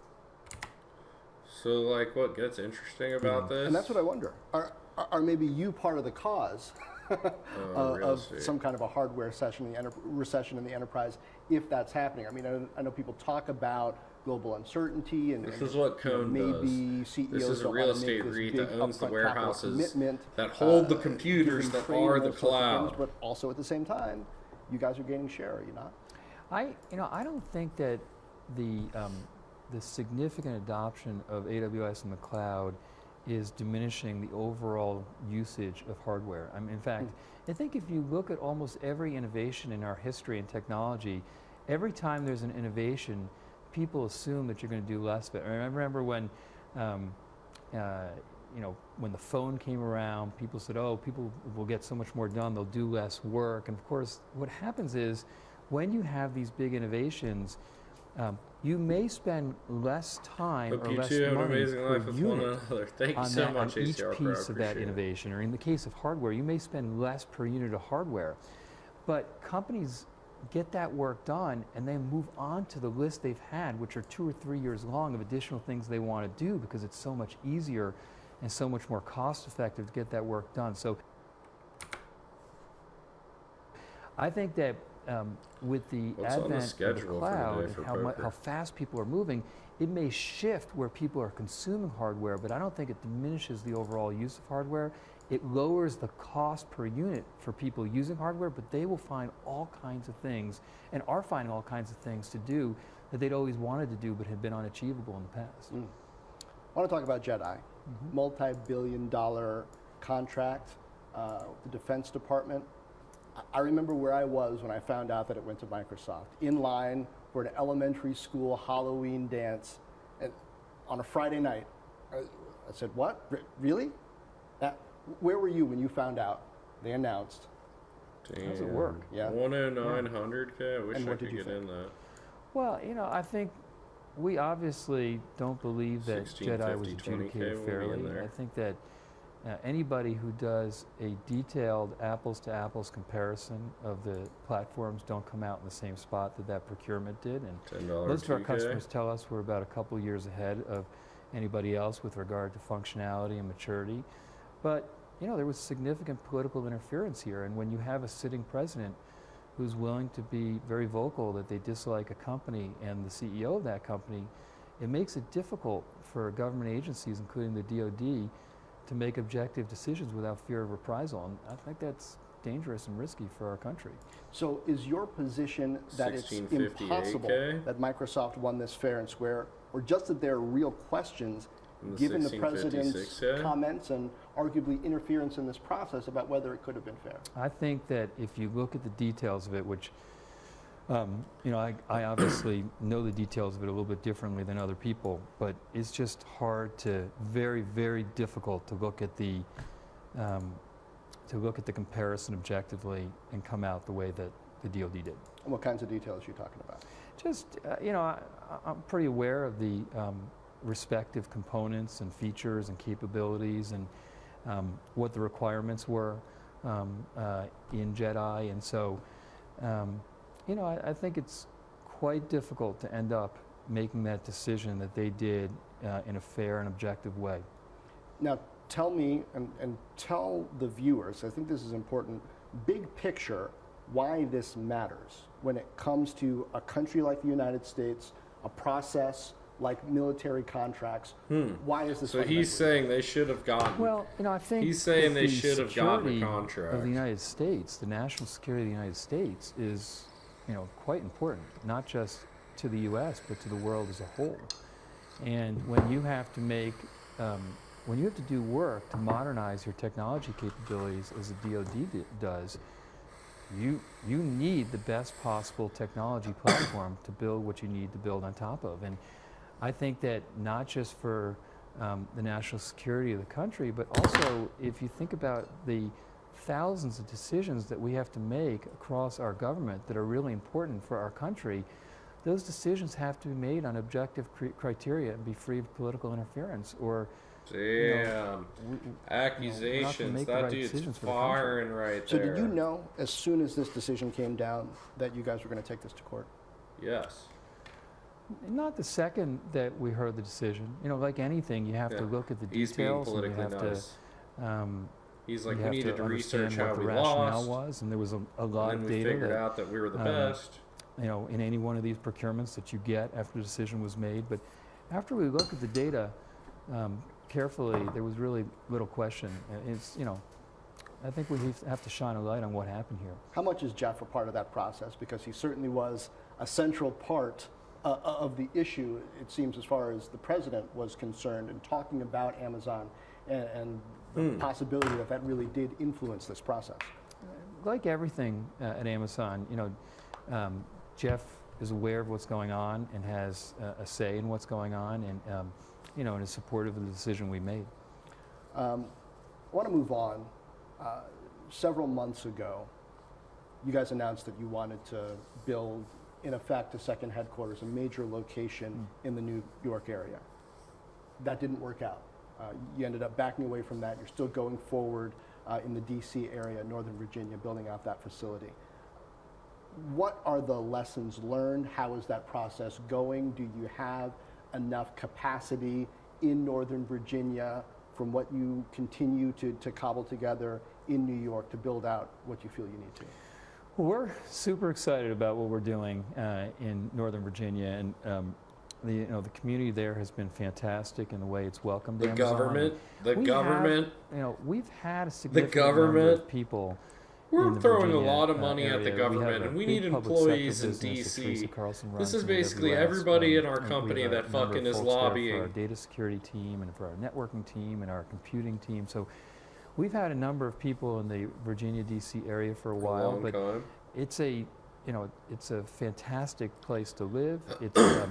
So, like, what gets interesting about this? And that's what I wonder. Are maybe you part of the cause of some kind of a hardware recession in the enterprise, if that's happening? I mean, I know people talk about global uncertainty, and this is what Cone maybe does. CEOs This is a don't real want to make estate this REIT big that owns the upfront warehouses commitment, that hold the computers giving that training, are the those sorts of cloud. things, but also at the same time, you guys are gaining share, are you not? I don't think that the significant adoption of AWS in the cloud is diminishing the overall usage of hardware. I mean, in fact, I think if you look at almost every innovation in our history and technology, every time there's an innovation, people assume that you're going to do less of it. I remember when, when the phone came around, people said, "Oh, people will get so much more done; they'll do less work." And of course, what happens is, when you have these big innovations, you may spend less time or less money per unit on each piece of that innovation. Or in the case of hardware, you may spend less per unit of hardware. But companies get that work done and then move on to the list they've had, which are 2 or 3 years long, of additional things they want to do, because it's so much easier and so much more cost effective to get that work done. So I think that with the advent of the cloud and how fast people are moving, it may shift where people are consuming hardware, but I don't think it diminishes the overall use of hardware. It lowers the cost per unit for people using hardware, but they will find all kinds of things, and are finding all kinds of things to do that they'd always wanted to do but had been unachievable in the past. I want to talk about Jedi, multi-billion-dollar contract, the Defense Department. I remember where I was when I found out that it went to Microsoft, in line for an elementary school Halloween dance on a Friday night. I said, "What? Really? Where were you when you found out they announced?" Damn. How does it work? Yeah. 10900K. I wish And I what could did you get think? in that. Well, I think we obviously don't believe that Jedi was adjudicated fairly. I think that anybody who does a detailed apples-to-apples comparison of the platforms don't come out in the same spot that procurement did. And most of our customers tell us we're about a couple years ahead of anybody else with regard to functionality and maturity. But there was significant political interference here, and when you have a sitting president who's willing to be very vocal that they dislike a company and the CEO of that company, it makes it difficult for government agencies, including the DoD, to make objective decisions without fear of reprisal. And I think that's dangerous and risky for our country. So is your position that it's impossible that Microsoft won this fair and square, or just that there are real questions given the president's comments and arguably interference in this process about whether it could have been fair? I think that if you look at the details of it, which I obviously know the details of it a little bit differently than other people, but it's just hard very, very difficult to look at the comparison objectively and come out the way that the DoD did. And what kinds of details are you talking about? Just, I'm pretty aware of the respective components and features and capabilities and what the requirements were in JEDI, and so I think it's quite difficult to end up making that decision that they did in a fair and objective way. Now, tell me and tell the viewers, I think this is important, big picture, why this matters when it comes to a country like the United States, a process like military contracts. Why is this? So he's saying they should have gotten. Well, I think he's saying they should have gotten a contract contract. Of the United States, the national security of the United States is, quite important, not just to the U.S. but to the world as a whole. And when you have to when you have to do work to modernize your technology capabilities, as the DoD does, you need the best possible technology platform to build what you need to build on top of. And I think that not just for the national security of the country, but also if you think about the thousands of decisions that we have to make across our government that are really important for our country, those decisions have to be made on objective criteria and be free of political interference. Or accusations. That dude's firing right there. So there. did you know as soon as this decision came down that you guys were going to take this to court? Yes. Not the second that we heard the decision. Like anything, you have to look at the details. He's being politically nice. He's like, we needed to research how we lost. Was, and there was a lot of data. And we figured out that we were the best. In any one of these procurements that you get after the decision was made. But after we looked at the data carefully, there was really little question. It's, I think we have to shine a light on what happened here. How much is Jeff a part of that process? Because he certainly was a central part of the issue, it seems, as far as the president was concerned, in talking about Amazon and the possibility that really did influence this process. Like everything at Amazon, Jeff is aware of what's going on and has a say in what's going on, and and is supportive of the decision we made. I want to move on. Several months ago, you guys announced that you wanted to build, in effect, a second headquarters, a major location in the New York area. That didn't work out. You ended up backing away from that. You're still going forward in the DC area, Northern Virginia, building out that facility. What are the lessons learned? How is that process going? Do you have enough capacity in Northern Virginia from what you continue to cobble together in New York to build out what you feel you need to? Well, we're super excited about what we're doing in Northern Virginia, and the community there has been fantastic in the way it's welcomed Amazon. We've had a significant number of people. We're throwing a lot of money at the government, and we need employees in DC. This is basically everybody in our company that fucking is lobbying. For our data security team, and for our networking team, and our computing team. So we've had a number of people in the Virginia DC area for a while, but it's a fantastic place to live.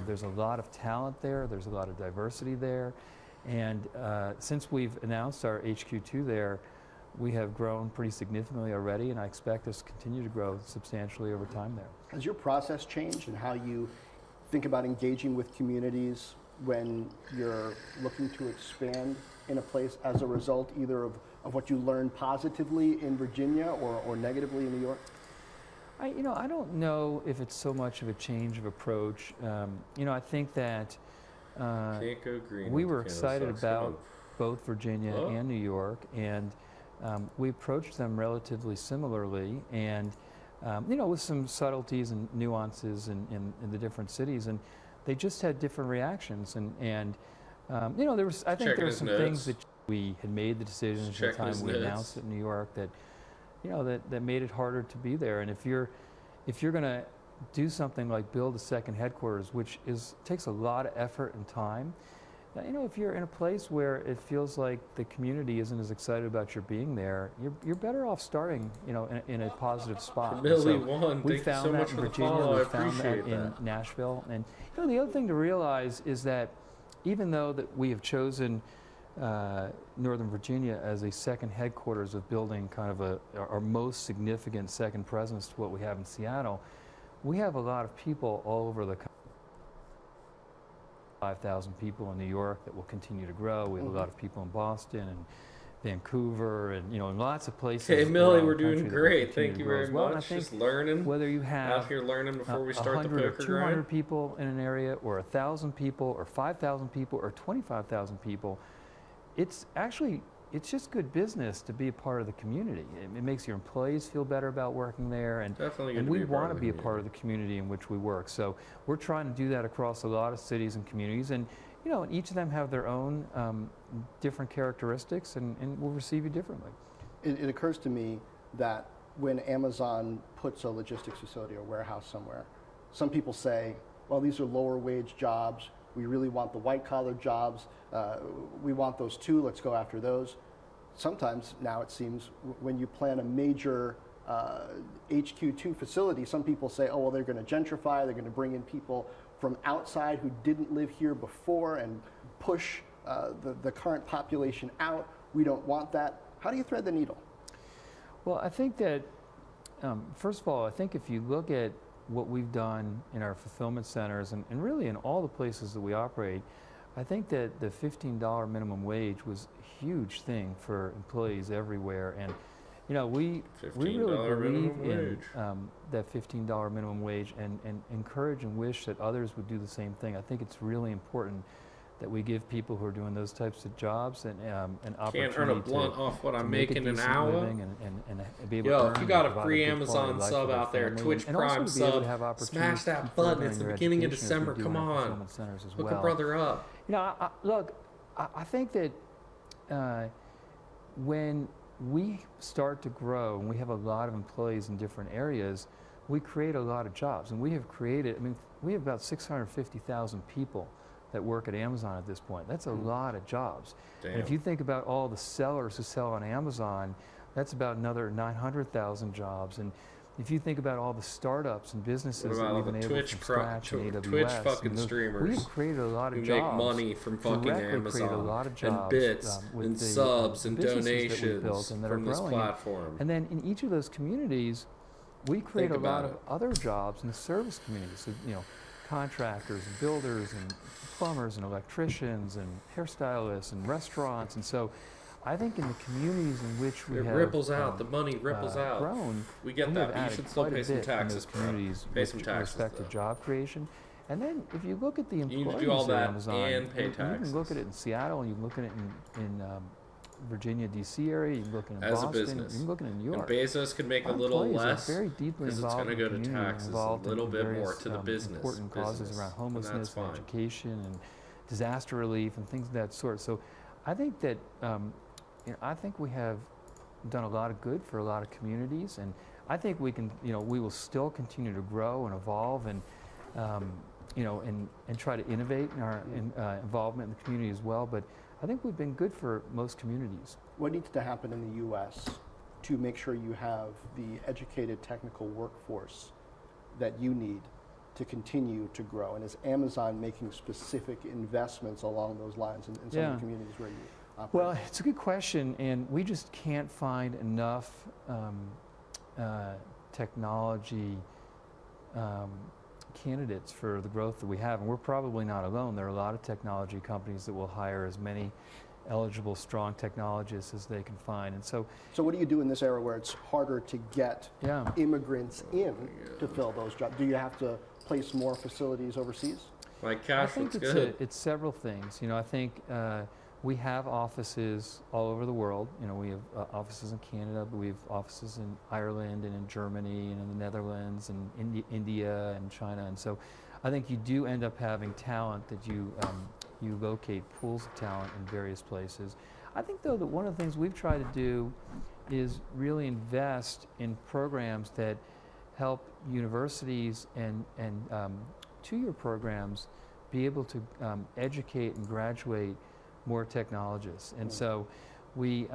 There's a lot of talent there. There's a lot of diversity there, and since we've announced our HQ2 there, we have grown pretty significantly already, and I expect us to continue to grow substantially over time there. Has your process changed in how you think about engaging with communities when you're looking to expand in a place as a result either of what you learned positively in Virginia or negatively in New York? I don't know if it's so much of a change of approach. I think that we were excited about both Virginia and New York, and we approached them relatively similarly, and with some subtleties and nuances in the different cities, and they just had different reactions. And there was, I think, there were some things that we had made the decisions at the time we announced it in New York that that made it harder to be there. And if you're going to do something like build a second headquarters, which takes a lot of effort and time, if you're in a place where it feels like the community isn't as excited about your being there, you're better off starting, in a positive spot. Millie So One, we thank you found so that much in for the Virginia. follow. We I found that appreciate in that. Nashville. And the other thing to realize is that even though that we have chosen Northern Virginia as a second headquarters of building kind of our most significant second presence to what we have in Seattle, we have a lot of people all over the country. 5,000 people in New York that will continue to grow. We have a lot of people in Boston and Vancouver and in lots of places. Hey Millie, around we're the doing country that will great. continue Thank to you grow very as well. And I much. think Just learning. whether you have Out here learning before we start the 100 or poker 200 grind. people in an area, or 1,000 people, or 5,000 people, or 25,000 people, it's just good business to be a part of the community. It makes your employees feel better about working there, and Definitely good and to we be a part want of to the be a part of the community in which we work. So we're trying to do that across a lot of cities and communities, and and each of them have their own different characteristics, and will receive you differently. It occurs to me that when Amazon puts a logistics facility or warehouse somewhere, some people say, well, these are lower wage jobs. We really want the white collar jobs. We want those too. Let's go after those. Sometimes now it seems when you plan a major HQ2 facility, some people say, oh, well, they're going to gentrify. They're going to bring in people from outside who didn't live here before and push the current population out. We don't want that. How do you thread the needle? Well, I think that, first of all, I think if you look at what we've done in our fulfillment centers and really in all the places that we operate, I think that the $15 minimum wage was a huge thing for employees everywhere. And we really believe in that $15 minimum wage and encourage and wish that others would do the same thing. I think it's really important that we give people who are doing those types of jobs an opportunity Can't earn a blunt to, off what to I'm make making a an decent hour. living and be able to Yo, earn if you got and a provide free good Amazon quality life sub for their out there, family, Twitch and also Prime to be able to sub, have smash opportunities that to button. further It's the your beginning of education as we December. do Come in our on. fulfillment centers as Hook a well. brother up. Look, I think that when we start to grow and we have a lot of employees in different areas, we create a lot of jobs. And we have we have about 650,000 people that work at Amazon at this point. That's a lot of jobs. Damn. And if you think about all the sellers who sell on Amazon, that's about another 900,000 jobs. And if you think about all the startups and businesses that we've been able from scratch in AWS, Twitch fucking streamers we've created a lot of who jobs. make money from fucking created a Amazon lot of and jobs, bits with and the, subs and businesses that we've donations built and that from are this growing. platform. And then in each of those communities, we create Think a lot about of it. other jobs in the service community. So, contractors and builders and plumbers and electricians and hairstylists and restaurants. And so I think in the communities in which we It have ripples out. The money ripples out. grown, We get we that, have but you added should still quite a pay some bit in taxes, those bro. communities Pay with some taxes, respect to though. job creation. And then if you look at the You need employees to do all at that Amazon, and pay you can look taxes. at it in Seattle, you can look at it in Virginia, D.C. area, you can look at it in As a Boston, business. you can look at it in New And York. Bezos can make a Our little employees are less very deeply because it's involved going to in go to the community, taxes a involved in little bit more various, to the business. important causes business, around and that's homelessness and fine. education and disaster relief and things of that sort. So I think that I think we have done a lot of good for a lot of communities, and I think we can, we will still continue to grow and evolve and and try to innovate in our involvement in the community as well. But I think we've been good for most communities. What needs to happen in the U.S. to make sure you have the educated technical workforce that you need to continue to grow? And is Amazon making specific investments along those lines in some of the communities where you operate? Well, it's a good question, and we just can't find enough technology candidates for the growth that we have, and we're probably not alone. There are a lot of technology companies that will hire as many eligible, strong technologists as they can find. And so what do you do in this era where it's harder to get immigrants in to fill those jobs? Do you have to place more facilities overseas? Like cash, I think it's several things. I think we have offices all over the world. We have offices in Canada, but we have offices in Ireland and in Germany and in the Netherlands and India and China. And so I think you do end up having talent that you locate pools of talent in various places. I think, though, that one of the things we've tried to do is really invest in programs that help universities and two-year programs be able to educate and graduate more technologists. And so we,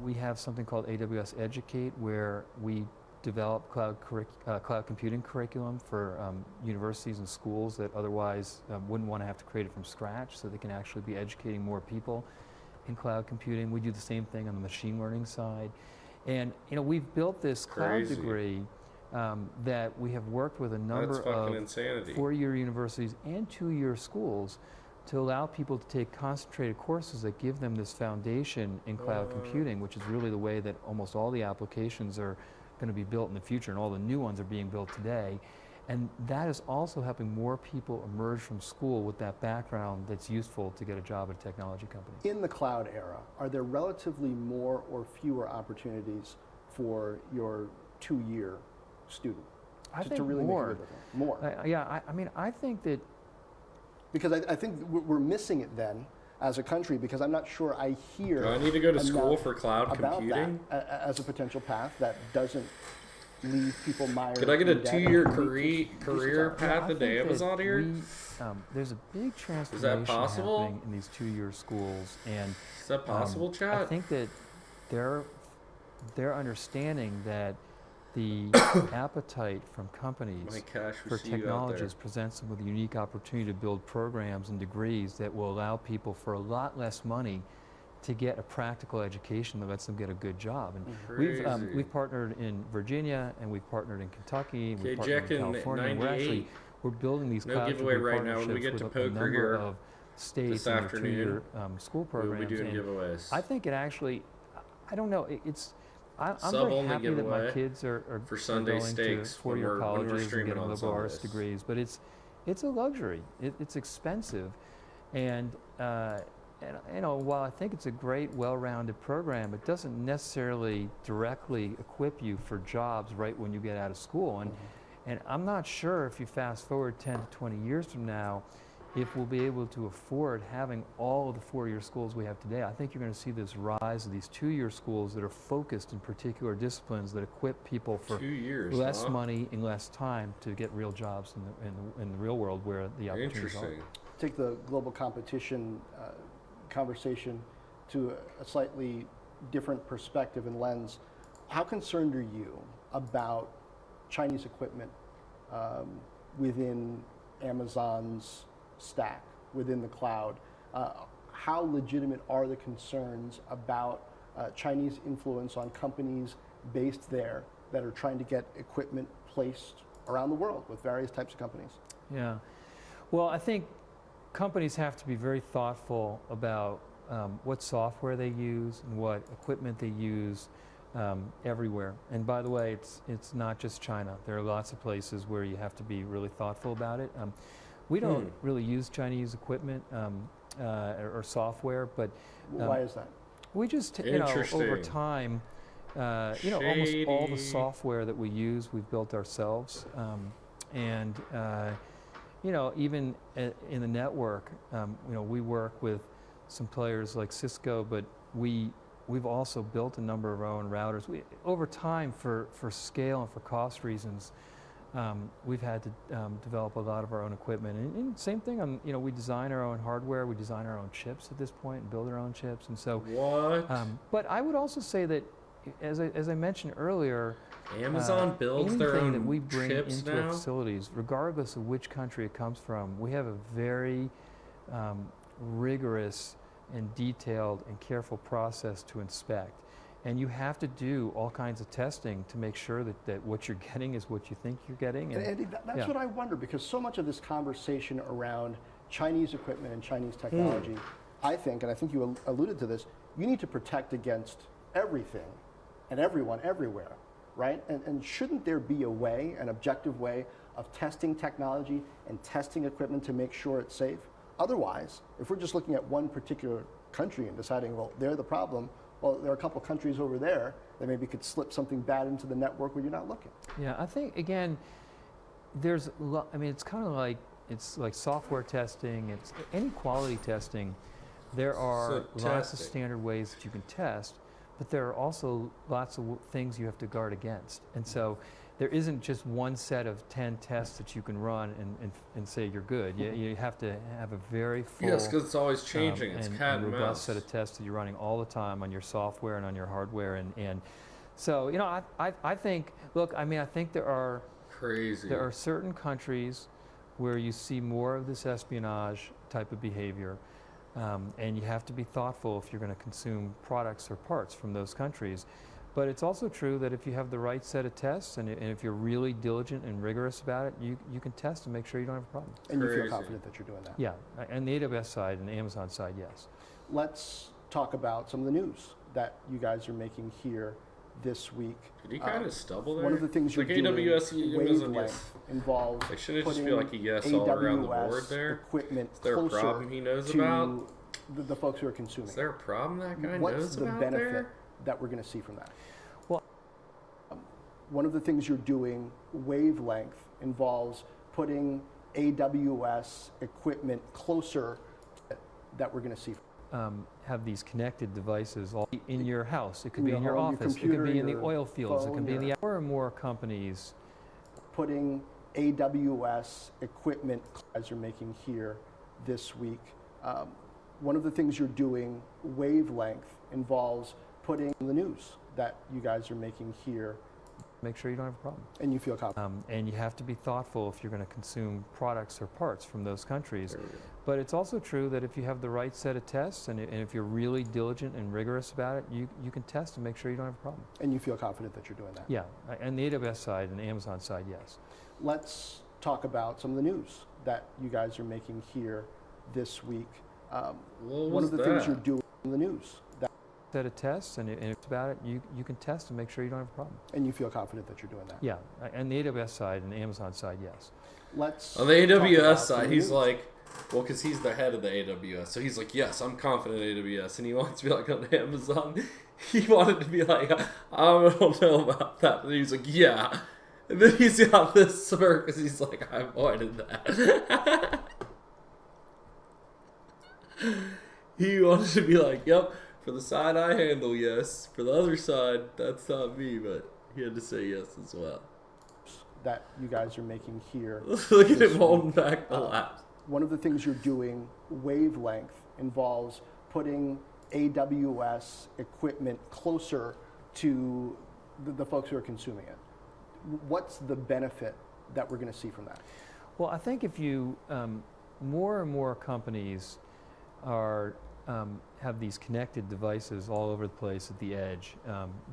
we have something called AWS Educate, where we develop cloud computing curriculum for universities and schools that otherwise wouldn't want to have to create it from scratch, so they can actually be educating more people in cloud computing. We do the same thing on the machine learning side. And we've built this cloud degree that we have worked with a number of four-year universities and two-year schools to allow people to take concentrated courses that give them this foundation in cloud computing, which is really the way that almost all the applications are going to be built in the future, and all the new ones are being built today. And that is also helping more people emerge from school with that background that's useful to get a job at a technology company. In the cloud era, are there relatively more or fewer opportunities for your two-year student? I think to really more. Make a difference? More. I mean, I think that... Because I think we're missing it then as a country, because I'm not sure I hear... Do I need to go to school for cloud about computing? That as a potential path that doesn't leave people mired. Could I get a 2-year career path into Amazon here? There's a big transformation happening in these two-year schools, and is that possible, Chad? I think that they're understanding that the appetite from companies for technologies presents them with a unique opportunity to build programs and degrees that will allow people for a lot less money to get a practical education that lets them get a good job. And we've partnered in Virginia, and we've partnered in Kentucky, and we've partnered in California. We're building these cloud giveaway right now when we get to poker number here of states this and afternoon. School programs. We'll be doing giveaways. I think it actually, I don't know, I'm Sub very happy that my giveaway kids are for Sunday going Stakes to four-year colleges and getting liberal arts Sundays. degrees, but it's a luxury. It's expensive, and while I think it's a great, well-rounded program, it doesn't necessarily directly equip you for jobs right when you get out of school. And I'm not sure if you fast forward 10 to 20 years from now, if we'll be able to afford having all of the four-year schools we have today. I think you're going to see this rise of these two-year schools that are focused in particular disciplines that equip people for 2 years, less money and less time to get real jobs in the real world where the opportunities are. Take the global competition conversation to a slightly different perspective and lens. How concerned are you about Chinese equipment within Amazon's stack, within the cloud? How legitimate are the concerns about Chinese influence on companies based there that are trying to get equipment placed around the world with various types of companies? Yeah. Well, I think companies have to be very thoughtful about what software they use and what equipment they use everywhere. And by the way, it's not just China. There are lots of places where you have to be really thoughtful about it. We don't really use Chinese equipment or software, but why is that? We just, over time, almost all the software that we use, we've built ourselves, and even in the network, we work with some players like Cisco, but we've also built a number of our own routers. Over time, for scale and for cost reasons, we've had to develop a lot of our own equipment. And same thing, we design our own hardware, we design our own chips at this point, and build our own chips. And so, but I would also say that, as I mentioned earlier, Amazon builds their own that we bring chips into now? our facilities, regardless of which country it comes from, we have a very rigorous and detailed and careful process to inspect. And you have to do all kinds of testing to make sure that what you're getting is what you think you're getting. And Andy, that's what I wonder, because so much of this conversation around Chinese equipment and Chinese technology, I think, and I think you alluded to this, you need to protect against everything and everyone everywhere, right? And shouldn't there be a way, an objective way, of testing technology and testing equipment to make sure it's safe? Otherwise, if we're just looking at one particular country and deciding, well, they're the problem, well, there are a couple countries over there that maybe could slip something bad into the network where you're not looking. Yeah, I think, again, it's kind of like, it's like software testing, it's any quality testing. There are lots of standard ways that you can test, but there are also lots of things you have to guard against. And so there isn't just one set of 10 tests that you can run and say you're good. You have to have a very full, Yes, because it's always changing. It's cat and robust mouse. set of tests that you're running all the time on your software and on your hardware. And so, I think, look, I think there are certain countries where you see more of this espionage type of behavior. And you have to be thoughtful if you're going to consume products or parts from those countries. But it's also true that if you have the right set of tests and if you're really diligent and rigorous about it, you can test and make sure you don't have a problem. And you feel confident that you're doing that? Yeah, and the AWS side and the Amazon side, yes. Let's talk about some of the news that you guys are making here this week. Did he kind of stumble there? One of the things you're doing, AWS, Wavelength, involves like, shouldn't it just putting be like a yes all around the board AWS there? equipment Is there a closer problem he knows to about? the folks who are consuming. Is there a problem that guy What's knows the about benefit there? that we're going to see from that? Well, one of the things you're doing, Wavelength, involves putting AWS equipment closer that we're going to see. Have these connected devices all in your house. It could In be your in your home, your office. It could computer, be in the your oil fields. It phone, can be in the your- more and more companies. Putting AWS equipment guys are making here this week. One of the things you're doing, Wavelength, involves putting the news that you guys are making here. Make sure you don't have a problem. And you feel confident. And you have to be thoughtful if you're going to consume products or parts from those countries. But it's also true that if you have the right set of tests and if you're really diligent and rigorous about it, you can test and make sure you don't have a problem. And you feel confident that you're doing that. Yeah, and the AWS side and the Amazon side, yes. Let's talk about some of the news that you guys are making here this week. One of the things you're doing in the news. Set of tests and if it's about it, you can test and make sure you don't have a problem. And you feel confident that you're doing that. Yeah, and the AWS side and the Amazon side, yes. Let's on the talk about AWS some side, of the he's news. like, well, because he's the head of the AWS, so he's like, yes, I'm confident in AWS, and he wants to be like on Amazon. He wanted to be like, I don't know about that, and he's like, yeah, and then he's got this smirk because he's like, I avoided that. He wanted to be like, yep. For the side I handle, yes. For the other side, that's not me, but he had to say yes as well. That you guys are making here. Look at this him holding week. back the laugh. One of the things you're doing, Wavelength, involves putting AWS equipment closer to the folks who are consuming it. What's the benefit that we're going to see from that? Well, I think if you, more and more companies are have these connected devices all over the place at the edge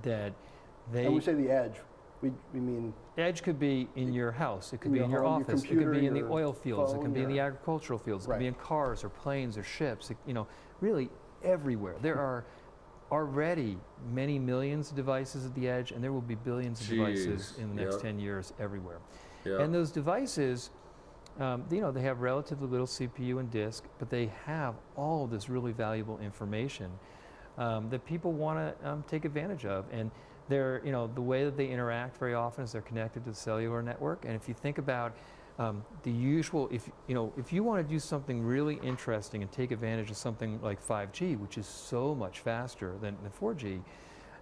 that they... When we say the edge, we mean... Edge could be in your house, it could be in your home, your office, it could be computer, in the your oil fields, it phone, can be in the your- agricultural fields, it Right. can be in cars or planes or ships, really everywhere. There are already many millions of devices at the edge, and there will be billions of devices in the next 10 years everywhere. And those devices, they have relatively little CPU and disk, but they have all of this really valuable information that people want to take advantage of. And they're, the way that they interact very often is they're connected to the cellular network. And if you think about the usual, if you want to do something really interesting and take advantage of something like 5G, which is so much faster than 4G,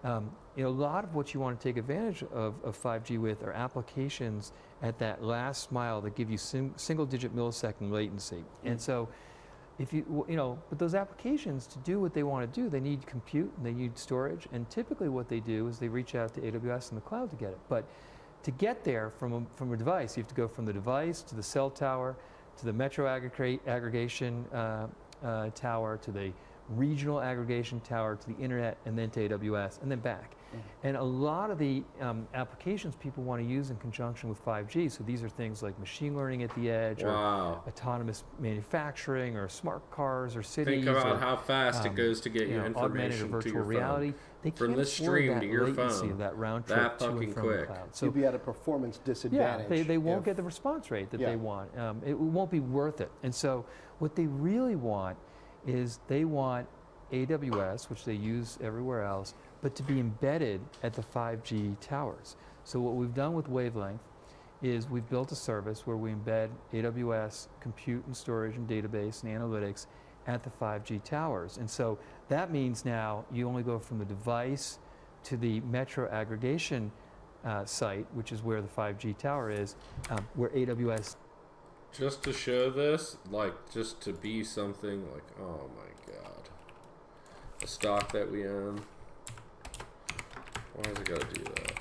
a lot of what you want to take advantage of 5G with are applications at that last mile that give you single-digit millisecond latency. And so, if but those applications, to do what they want to do, they need compute and they need storage. And typically, what they do is they reach out to AWS and the cloud to get it. But to get there from a device, you have to go from the device to the cell tower, to the metro aggregation tower, to the regional aggregation tower, to the internet, and then to AWS, and then back. And a lot of the applications people want to use in conjunction with 5G, so these are things like machine learning at the edge, or autonomous manufacturing, or smart cars, or cities. Think about how fast it goes to get you augmented or information to virtual your reality. phone. They From can't this afford stream that to your latency phone. of that round trip That to and fucking from quick. the cloud. So you'd be at a performance disadvantage. Yeah, they won't if- get the response rate that Yeah. they want. It won't be worth it. And so what they really want is they want AWS, which they use everywhere else, but to be embedded at the 5G towers. So what we've done with Wavelength is we've built a service where we embed AWS compute and storage and database and analytics at the 5G towers. And so that means now you only go from the device to the metro aggregation site, which is where the 5G tower is, where AWS. Just to show this, like, just to be something like, oh my god, a stock that we own. Why has it got to do that?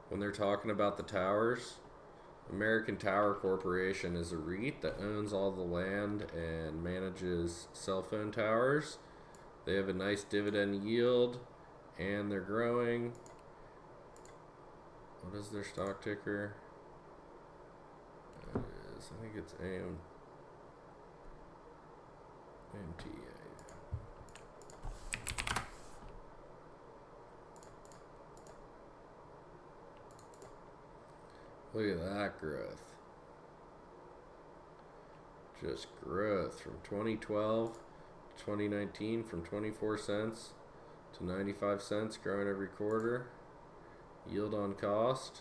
When they're talking about the towers, American Tower Corporation is a REIT that owns all the land and manages cell phone towers. They have a nice dividend yield and they're growing. What is their stock ticker? It is, I think it's AMTA. Look at that growth. Just growth from 2012 to 2019, from 24 cents to 95 cents, growing every quarter. Yield on cost.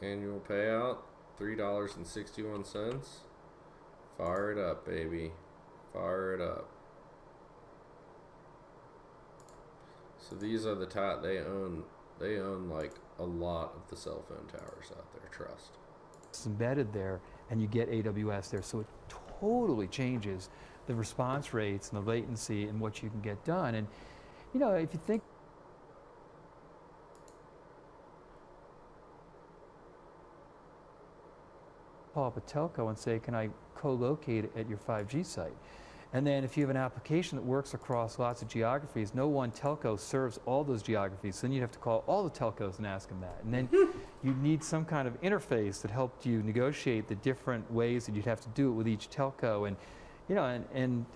Annual payout, $3.61. Fire it up, baby. Fire it up. So these are the top. They own like a lot of the cell phone towers out there. Trust. It's embedded there, and you get AWS there, so it totally changes the response rates and the latency and what you can get done. And you know, if you think. Call up a telco and say, can I co-locate at your 5G site? And then if you have an application that works across lots of geographies, no one telco serves all those geographies. So then you'd have to call all the telcos and ask them that. And then you'd need some kind of interface that helped you negotiate the different ways that you'd have to do it with each telco. And you know, and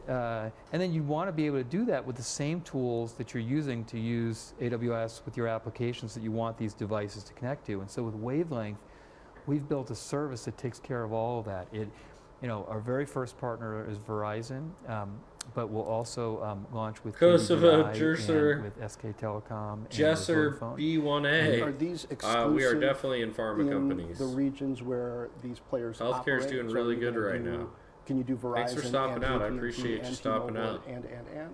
then you want to be able to do that with the same tools that you're using to use AWS with your applications that you want these devices to connect to. And so with Wavelength, we've built a service that takes care of all of that. You know, our very first partner is Verizon, but we'll also launch with Kosovo, Jesser, with SK Telecom, Jesser B1A. Are these exclusive? We are definitely in pharma companies. The regions where these players Healthcare is doing really good right now. Can you do Verizon? Thanks for stopping out. I appreciate you stopping out. And.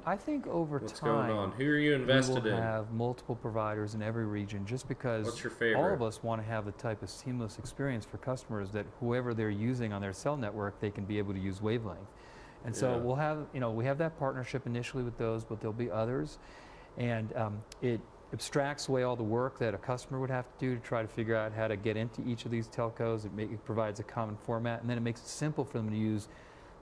I think over What's time, going on? Who are you invested we will in? have multiple providers in every region, just because What's your favorite? all of us want to have the type of seamless experience for customers that whoever they're using on their cell network, they can be able to use Wavelength. And so we'll have, you know, we have that partnership initially with those, but there'll be others, and it abstracts away all the work that a customer would have to do to try to figure out how to get into each of these telcos. It provides a common format, and then it makes it simple for them to use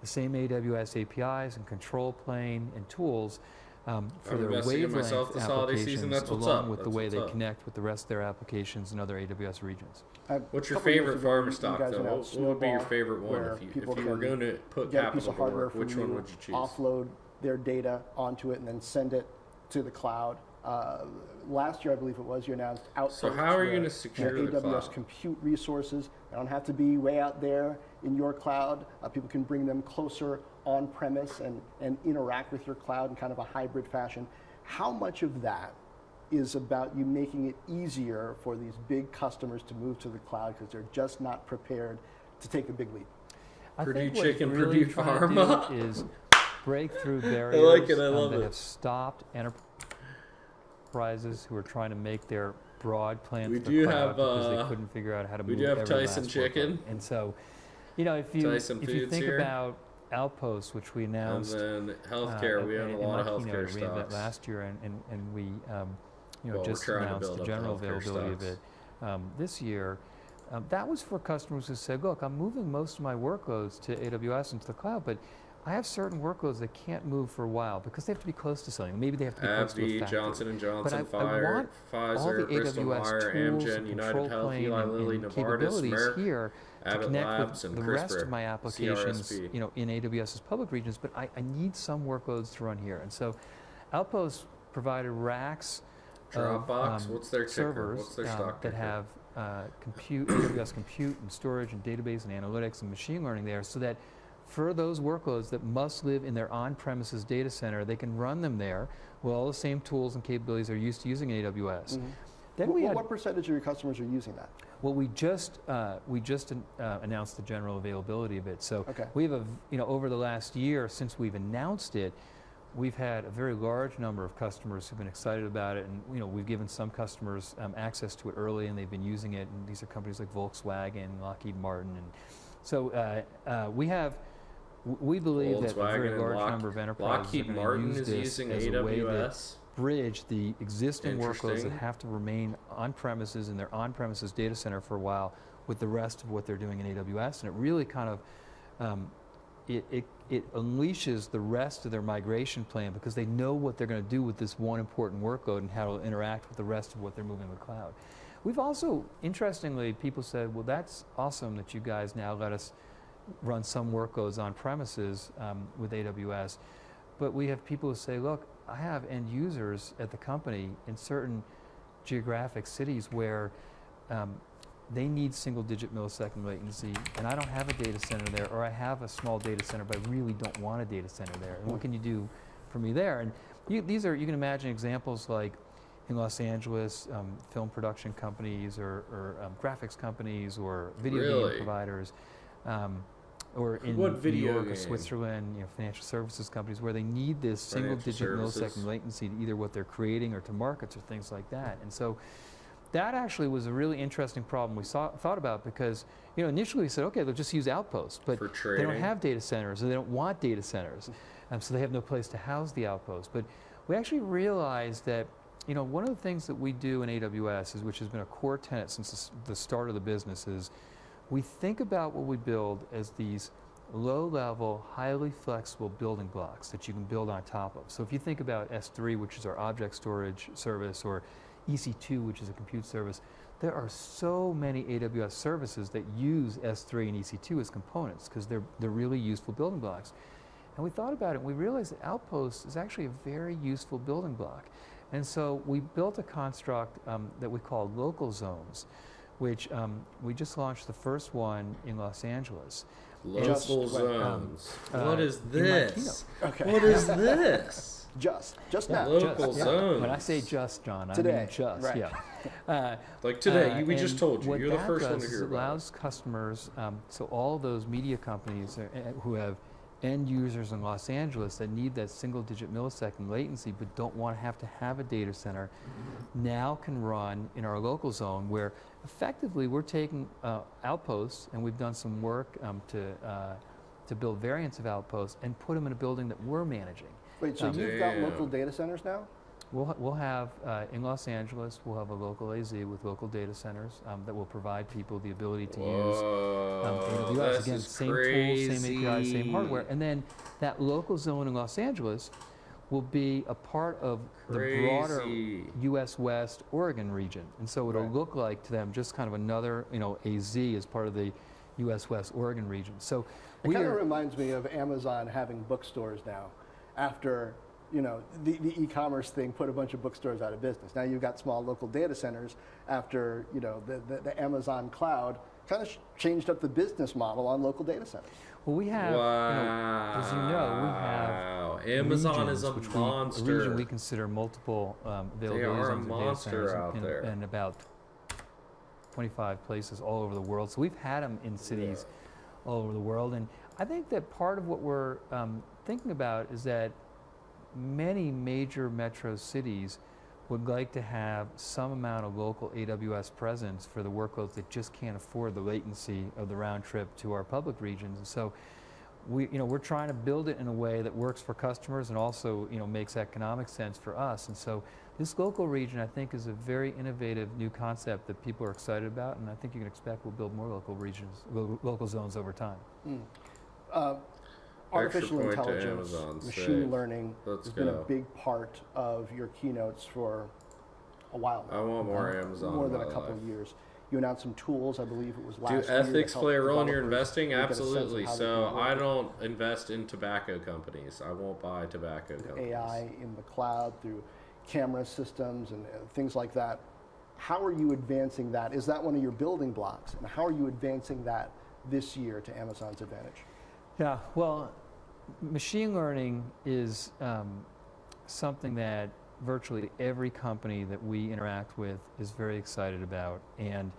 the same AWS APIs and control plane and tools for their Wavelength applications, along with the way they connect with the rest of their applications in other AWS regions. What's your favorite pharma stock, though? What would be your favorite one if you were going to put capital to work? Which one would you choose? Offload their data onto it and then send it to the cloud. Last year, I believe it was, you announced Outpost. So how are you going to secure the AWS cloud? compute resources. They don't have to be way out there in your cloud. People can bring them closer on premise and interact with your cloud in kind of a hybrid fashion. How much of that is about you making it easier for these big customers to move to the cloud because they're just not prepared to take a big leap? Purdue Chicken, Purdue Pharma is break through barriers that have stopped enterprises who are trying to make their broad plans to the cloud because they couldn't figure out how to move. We do have Tyson Chicken, and so, you know, if you think about Outpost, which we announced, and then healthcare, we own a lot of healthcare stocks. We had that last year, and we, you know, just announced the general availability of it this year. That was for customers who said, "Look, I'm moving most of my workloads to AWS and to the cloud, but I have certain workloads that can't move for a while because they have to be close to something. Maybe they have to be close to a factory. Johnson & Johnson, Pfizer, Bristol Myers, Amgen, United Health, Eli Lilly, Novartis, Merck, here Abbott to connect Labs, with and the CRISPR, rest of my applications, CRSP. you know, in AWS's public regions, but I need some workloads to run here. And so Outpost provided racks Dropbox, of what's their ticker? servers What's their stock that ticker? have AWS compute and storage and database and analytics and machine learning there, so that for those workloads that must live in their on-premises data center, they can run them there with all the same tools and capabilities they're used to using in AWS. Mm-hmm. Then What percentage of your customers are using that? Well, we just announced the general availability of it. So Okay. we have over the last year since we've announced it, we've had a very large number of customers who've been excited about it, and we've given some customers access to it early, and they've been using it. And these are companies like Volkswagen, Lockheed Martin, and so we believe that a very large number of enterprises Lockheed are Martin use is this using as a way to AWS. bridge the existing workloads that Interesting. have to remain on premises in their on premises data center for a while with the rest of what they're doing in AWS, and it really kind of it unleashes the rest of their migration plan because they know what they're going to do with this one important workload and how it'll interact with the rest of what they're moving to the cloud. We've also, interestingly, people said, well, that's awesome that you guys now let us run some workloads on premises with AWS, but we have people who say, look, I have end users at the company in certain geographic cities where they need single-digit millisecond latency, and I don't have a data center there, or I have a small data center, but I really don't want a data center there. And what can you do for me there? And you can imagine examples like in Los Angeles, film production companies or graphics companies or video game providers, or in New York or Switzerland, financial services companies where they need this single-digit millisecond latency to either what they're creating or to markets or things like that. And so that actually was a really interesting problem we thought about because initially we said, okay, they'll just use Outposts, but they don't have data centers, or they don't want data centers, so they have no place to house the Outposts. But we actually realized that one of the things that we do in AWS which has been a core tenet since the start of the business, is we think about what we build as these low-level, highly flexible building blocks that you can build on top of. So if you think about S3, which is our object storage service, or EC2, which is a compute service, there are so many AWS services that use S3 and EC2 as components because they're really useful building blocks. And we thought about it, and we realized that Outposts is actually a very useful building block. And so we built a construct that we call local zones, which we just launched the first one in Los Angeles. Local zones. What is this? Okay. What is this? Just now. Local zones. When I say just, John, Today. I mean just, right. yeah. Like today, we just told you. You're the first one to hear it about allows customers, so all those media companies who have end users in Los Angeles that need that single-digit millisecond latency but don't want to have a data center, now can run in our local zone where effectively we're taking Outposts, and we've done some work to build variants of Outposts and put them in a building that we're managing. Wait, so you've got local data centers now? We'll have, in Los Angeles, we'll have a local AZ with local data centers that will provide people the ability to use AWS. Again, same tools, same APIs, same hardware. And then that local zone in Los Angeles will be a part of the broader US West Oregon region. And so it'll look like to them just kind of another, AZ as part of the US West Oregon region. So it kind of reminds me of Amazon having bookstores now. After the e-commerce thing put a bunch of bookstores out of business. Now you've got small local data centers after the Amazon cloud kind of changed up the business model on local data centers. Well, we have, as you know, we have Amazon regions, is a monster. A region we consider multiple availability zones of data centers in about 25 places all over the world. So we've had them in cities all over the world, and I think that part of what we're thinking about is that many major metro cities would like to have some amount of local AWS presence for the workloads that just can't afford the latency of the round trip to our public regions. And so we're trying to build it in a way that works for customers and also makes economic sense for us. And so this local region, I think, is a very innovative new concept that people are excited about, and I think you can expect we'll build more local regions, local zones over time. Artificial intelligence, machine learning has been a big part of your keynotes for a while now. I want more Amazon. More than a couple of years. You announced some tools, I believe it was last year. Do ethics play a role in your investing? Absolutely. So I don't invest in tobacco companies. I won't buy tobacco companies. AI in the cloud through camera systems and things like that. How are you advancing that? Is that one of your building blocks? And how are you advancing that this year to Amazon's advantage? Yeah, well, machine learning is something that virtually every company that we interact with is very excited about. And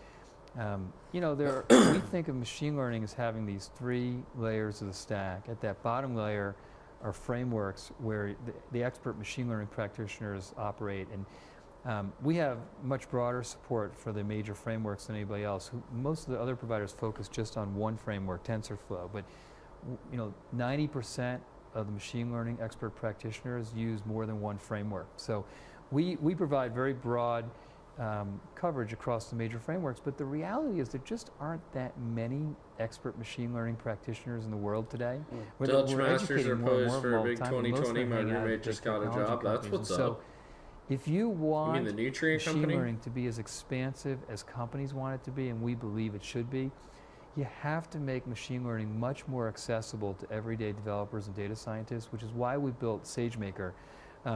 you know, we think of machine learning as having these 3 layers of the stack. At that bottom layer are frameworks where the expert machine learning practitioners operate. And we have much broader support for the major frameworks than anybody else. Most of the other providers focus just on one framework, TensorFlow. But you know, 90% of the machine learning expert practitioners use more than one framework. So we provide very broad coverage across the major frameworks, but the reality is there just aren't that many expert machine learning practitioners in the world today. Dutch Masters are poised for a big 2020. My roommate just got a job. That's what's up. If you want the nutrient machine company? learning to be as expansive as companies want it to be, and we believe it should be, you have to make machine learning much more accessible to everyday developers and data scientists, which is why we built SageMaker,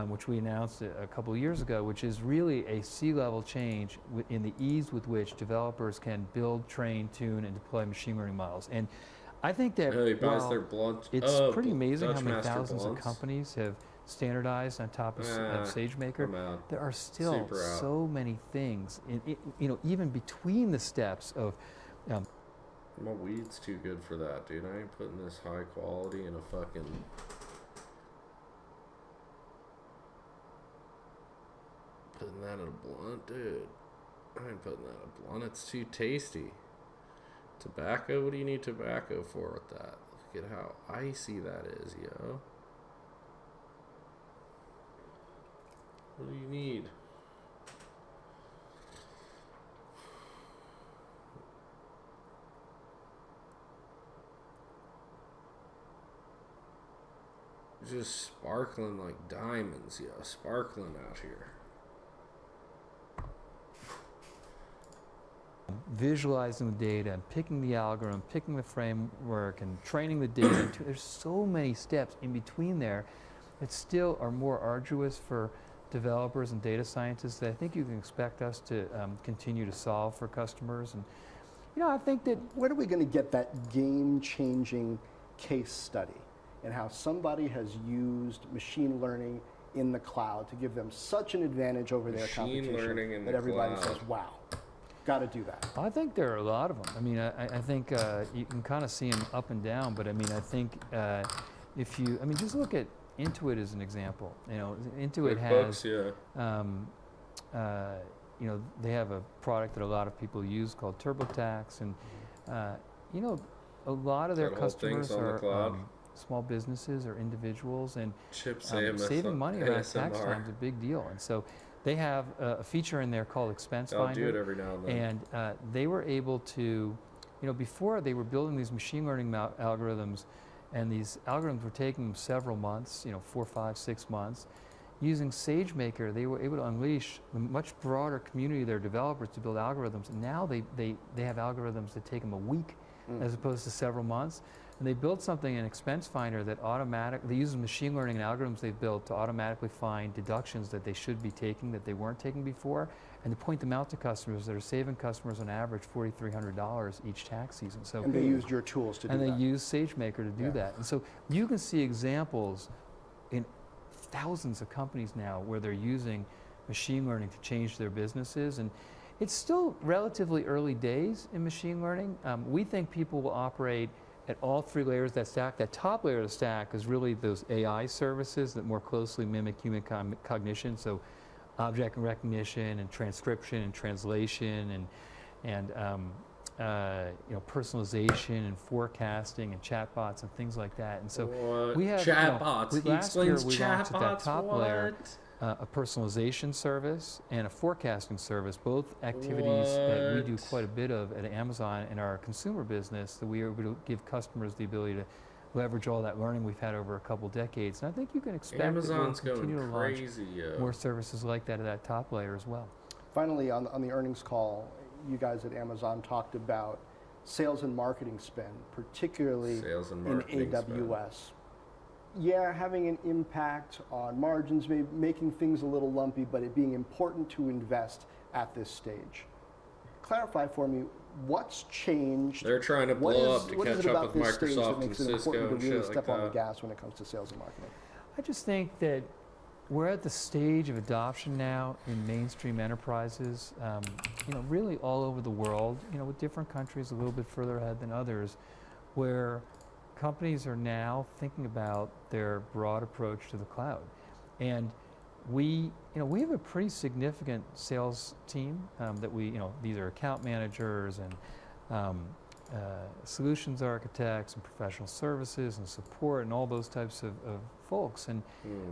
which we announced a couple of years ago, which is really a C-level change in the ease with which developers can build, train, tune, and deploy machine learning models. And I think that it's pretty amazing how many thousands of companies have standardized on top of SageMaker. There are still so many things, you know, even between the steps of. My weed's too good for that, dude. I ain't putting this high quality in a fucking. Putting that in a blunt, dude. I ain't putting that in a blunt. It's too tasty. Tobacco? What do you need tobacco for with that? Look at how icy that is, yo. What do you need? Just sparkling like diamonds, yo. Sparkling out here. Visualizing the data and picking the algorithm, picking the framework and training the data. There's so many steps in between there that still are more arduous for developers and data scientists that I think you can expect us to continue to solve for customers. And you know, I think that when are we going to get that game-changing case study and how somebody has used machine learning in the cloud to give them such an advantage over their competition that everybody says, wow, got to do that? I think there are a lot of them. I mean, I think you can kind of see them up and down, but I mean, I think if you, I mean, just look at Intuit as an example. You know, Intuit has, you know, they have a product that a lot of people use called TurboTax, and you know, a lot of their customers are small businesses or individuals, and saving money around tax time is a big deal. And so they have a feature in there called Expense Finder. I'll do it every now and then. And they were able to, you know, before they were building these machine learning algorithms, and these algorithms were taking them several months, you know, 4, 5, 6 months. Using SageMaker, they were able to unleash a much broader community of their developers to build algorithms. And now they have algorithms that take them a week as opposed to several months. And they built something in Expense Finder that they use machine learning and algorithms they've built to automatically find deductions that they should be taking that they weren't taking before, and to point them out to customers that are saving customers on average $4,300 each tax season. So, and they used your tools to do that. And they used SageMaker to do that. And so you can see examples in thousands of companies now where they're using machine learning to change their businesses. And it's still relatively early days in machine learning. We think people will operate at all 3 layers of that stack. That top layer of the stack is really those AI services that more closely mimic human cognition. So object recognition and transcription and translation and you know, personalization and forecasting and chatbots and things like that. And so we have chatbots. Last year we launched at that top layer a personalization service and a forecasting service, both activities that we do quite a bit of at Amazon in our consumer business, that we are able to give customers the ability to leverage all that learning we've had over a couple decades. And I think you can expect Amazon's that we'll continue to launch crazy, more services like that at that top layer as well. Finally, on the earnings call, you guys at Amazon talked about sales and marketing spend, particularly in AWS. having an impact on margins, maybe making things a little lumpy, but it being important to invest at this stage. Clarify for me, what's changed? They're trying to blow up to catch up with Microsoft and Cisco and shit like that. What is it about this stage that makes it important to really step on the gas when it comes to sales and marketing? I just think that we're at the stage of adoption now in mainstream enterprises, really all over the world, with different countries a little bit further ahead than others, where companies are now thinking about their broad approach to the cloud. And we have a pretty significant sales team that these are account managers and solutions architects and professional services and support and all those types of folks. And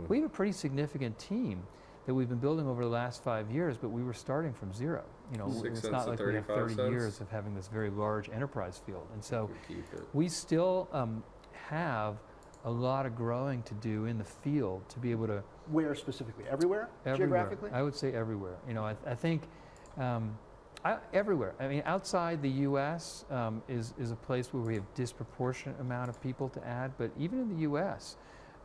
we have a pretty significant team that we've been building over the last 5 years, but we were starting from zero. It's not like we have 30 years of having this very large enterprise field. And so we still have a lot of growing to do in the field to be able to... Where specifically? Everywhere? Geographically? I would say everywhere. I think everywhere. I mean, outside the U.S. Is a place where we have disproportionate amount of people to add, but even in the U.S.,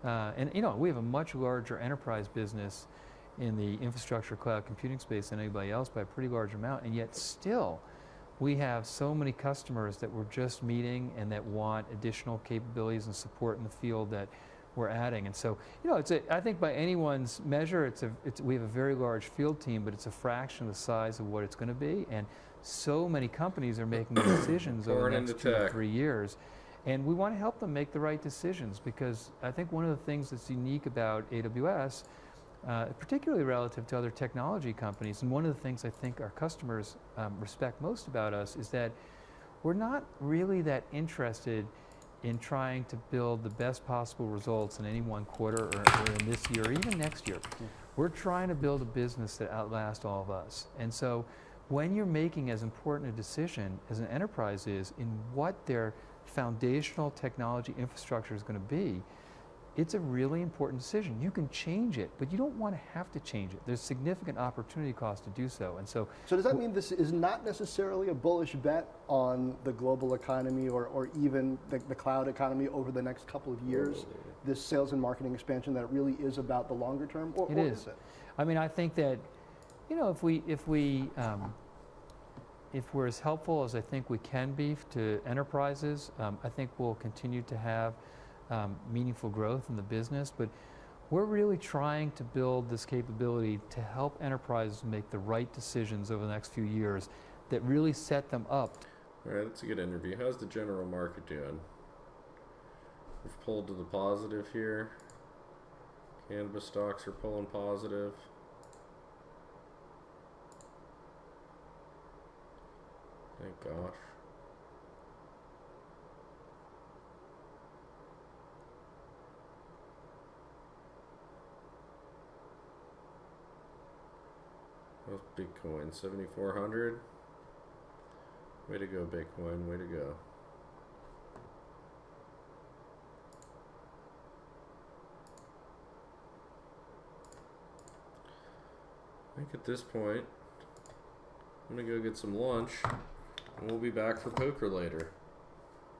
we have a much larger enterprise business in the infrastructure cloud computing space than anybody else by a pretty large amount, and yet still we have so many customers that we're just meeting and that want additional capabilities and support in the field that we're adding. And so, I think by anyone's measure, we have a very large field team, but it's a fraction of the size of what it's going to be. And so many companies are making decisions over the next 2 to 3 years. And we want to help them make the right decisions, because I think one of the things that's unique about AWS, particularly relative to other technology companies, and one of the things I think our customers respect most about us, is that we're not really that interested in trying to build the best possible results in any one quarter or in this year or even next year. We're trying to build a business that outlasts all of us. And so when you're making as important a decision as an enterprise is in what their foundational technology infrastructure is going to be, it's a really important decision. You can change it, but you don't want to have to change it. There's significant opportunity cost to do so. And so does that mean this is not necessarily a bullish bet on the global economy or even the cloud economy over the next couple of years, this sales and marketing expansion, that it really is about the longer term? Or is it? I mean, I think that, if we're as helpful as I think we can be to enterprises, I think we'll continue to have meaningful growth in the business, but we're really trying to build this capability to help enterprises make the right decisions over the next few years that really set them up. All right, that's a good interview. How's the general market doing? We've pulled to the positive here. Cannabis stocks are pulling positive. Thank gosh. How's Bitcoin? 7,400. Way to go, Bitcoin. Way to go. I think at this point, I'm going to go get some lunch, and we'll be back for poker later.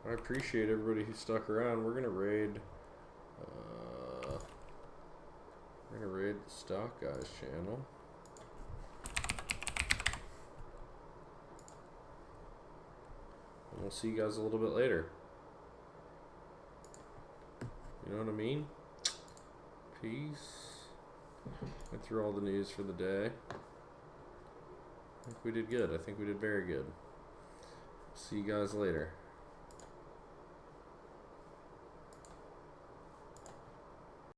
I appreciate everybody who stuck around. We're going to raid... the Stock Guys channel. And we'll see you guys a little bit later. You know what I mean? Peace. Went through all the news for the day. I think we did good. I think we did very good. See you guys later.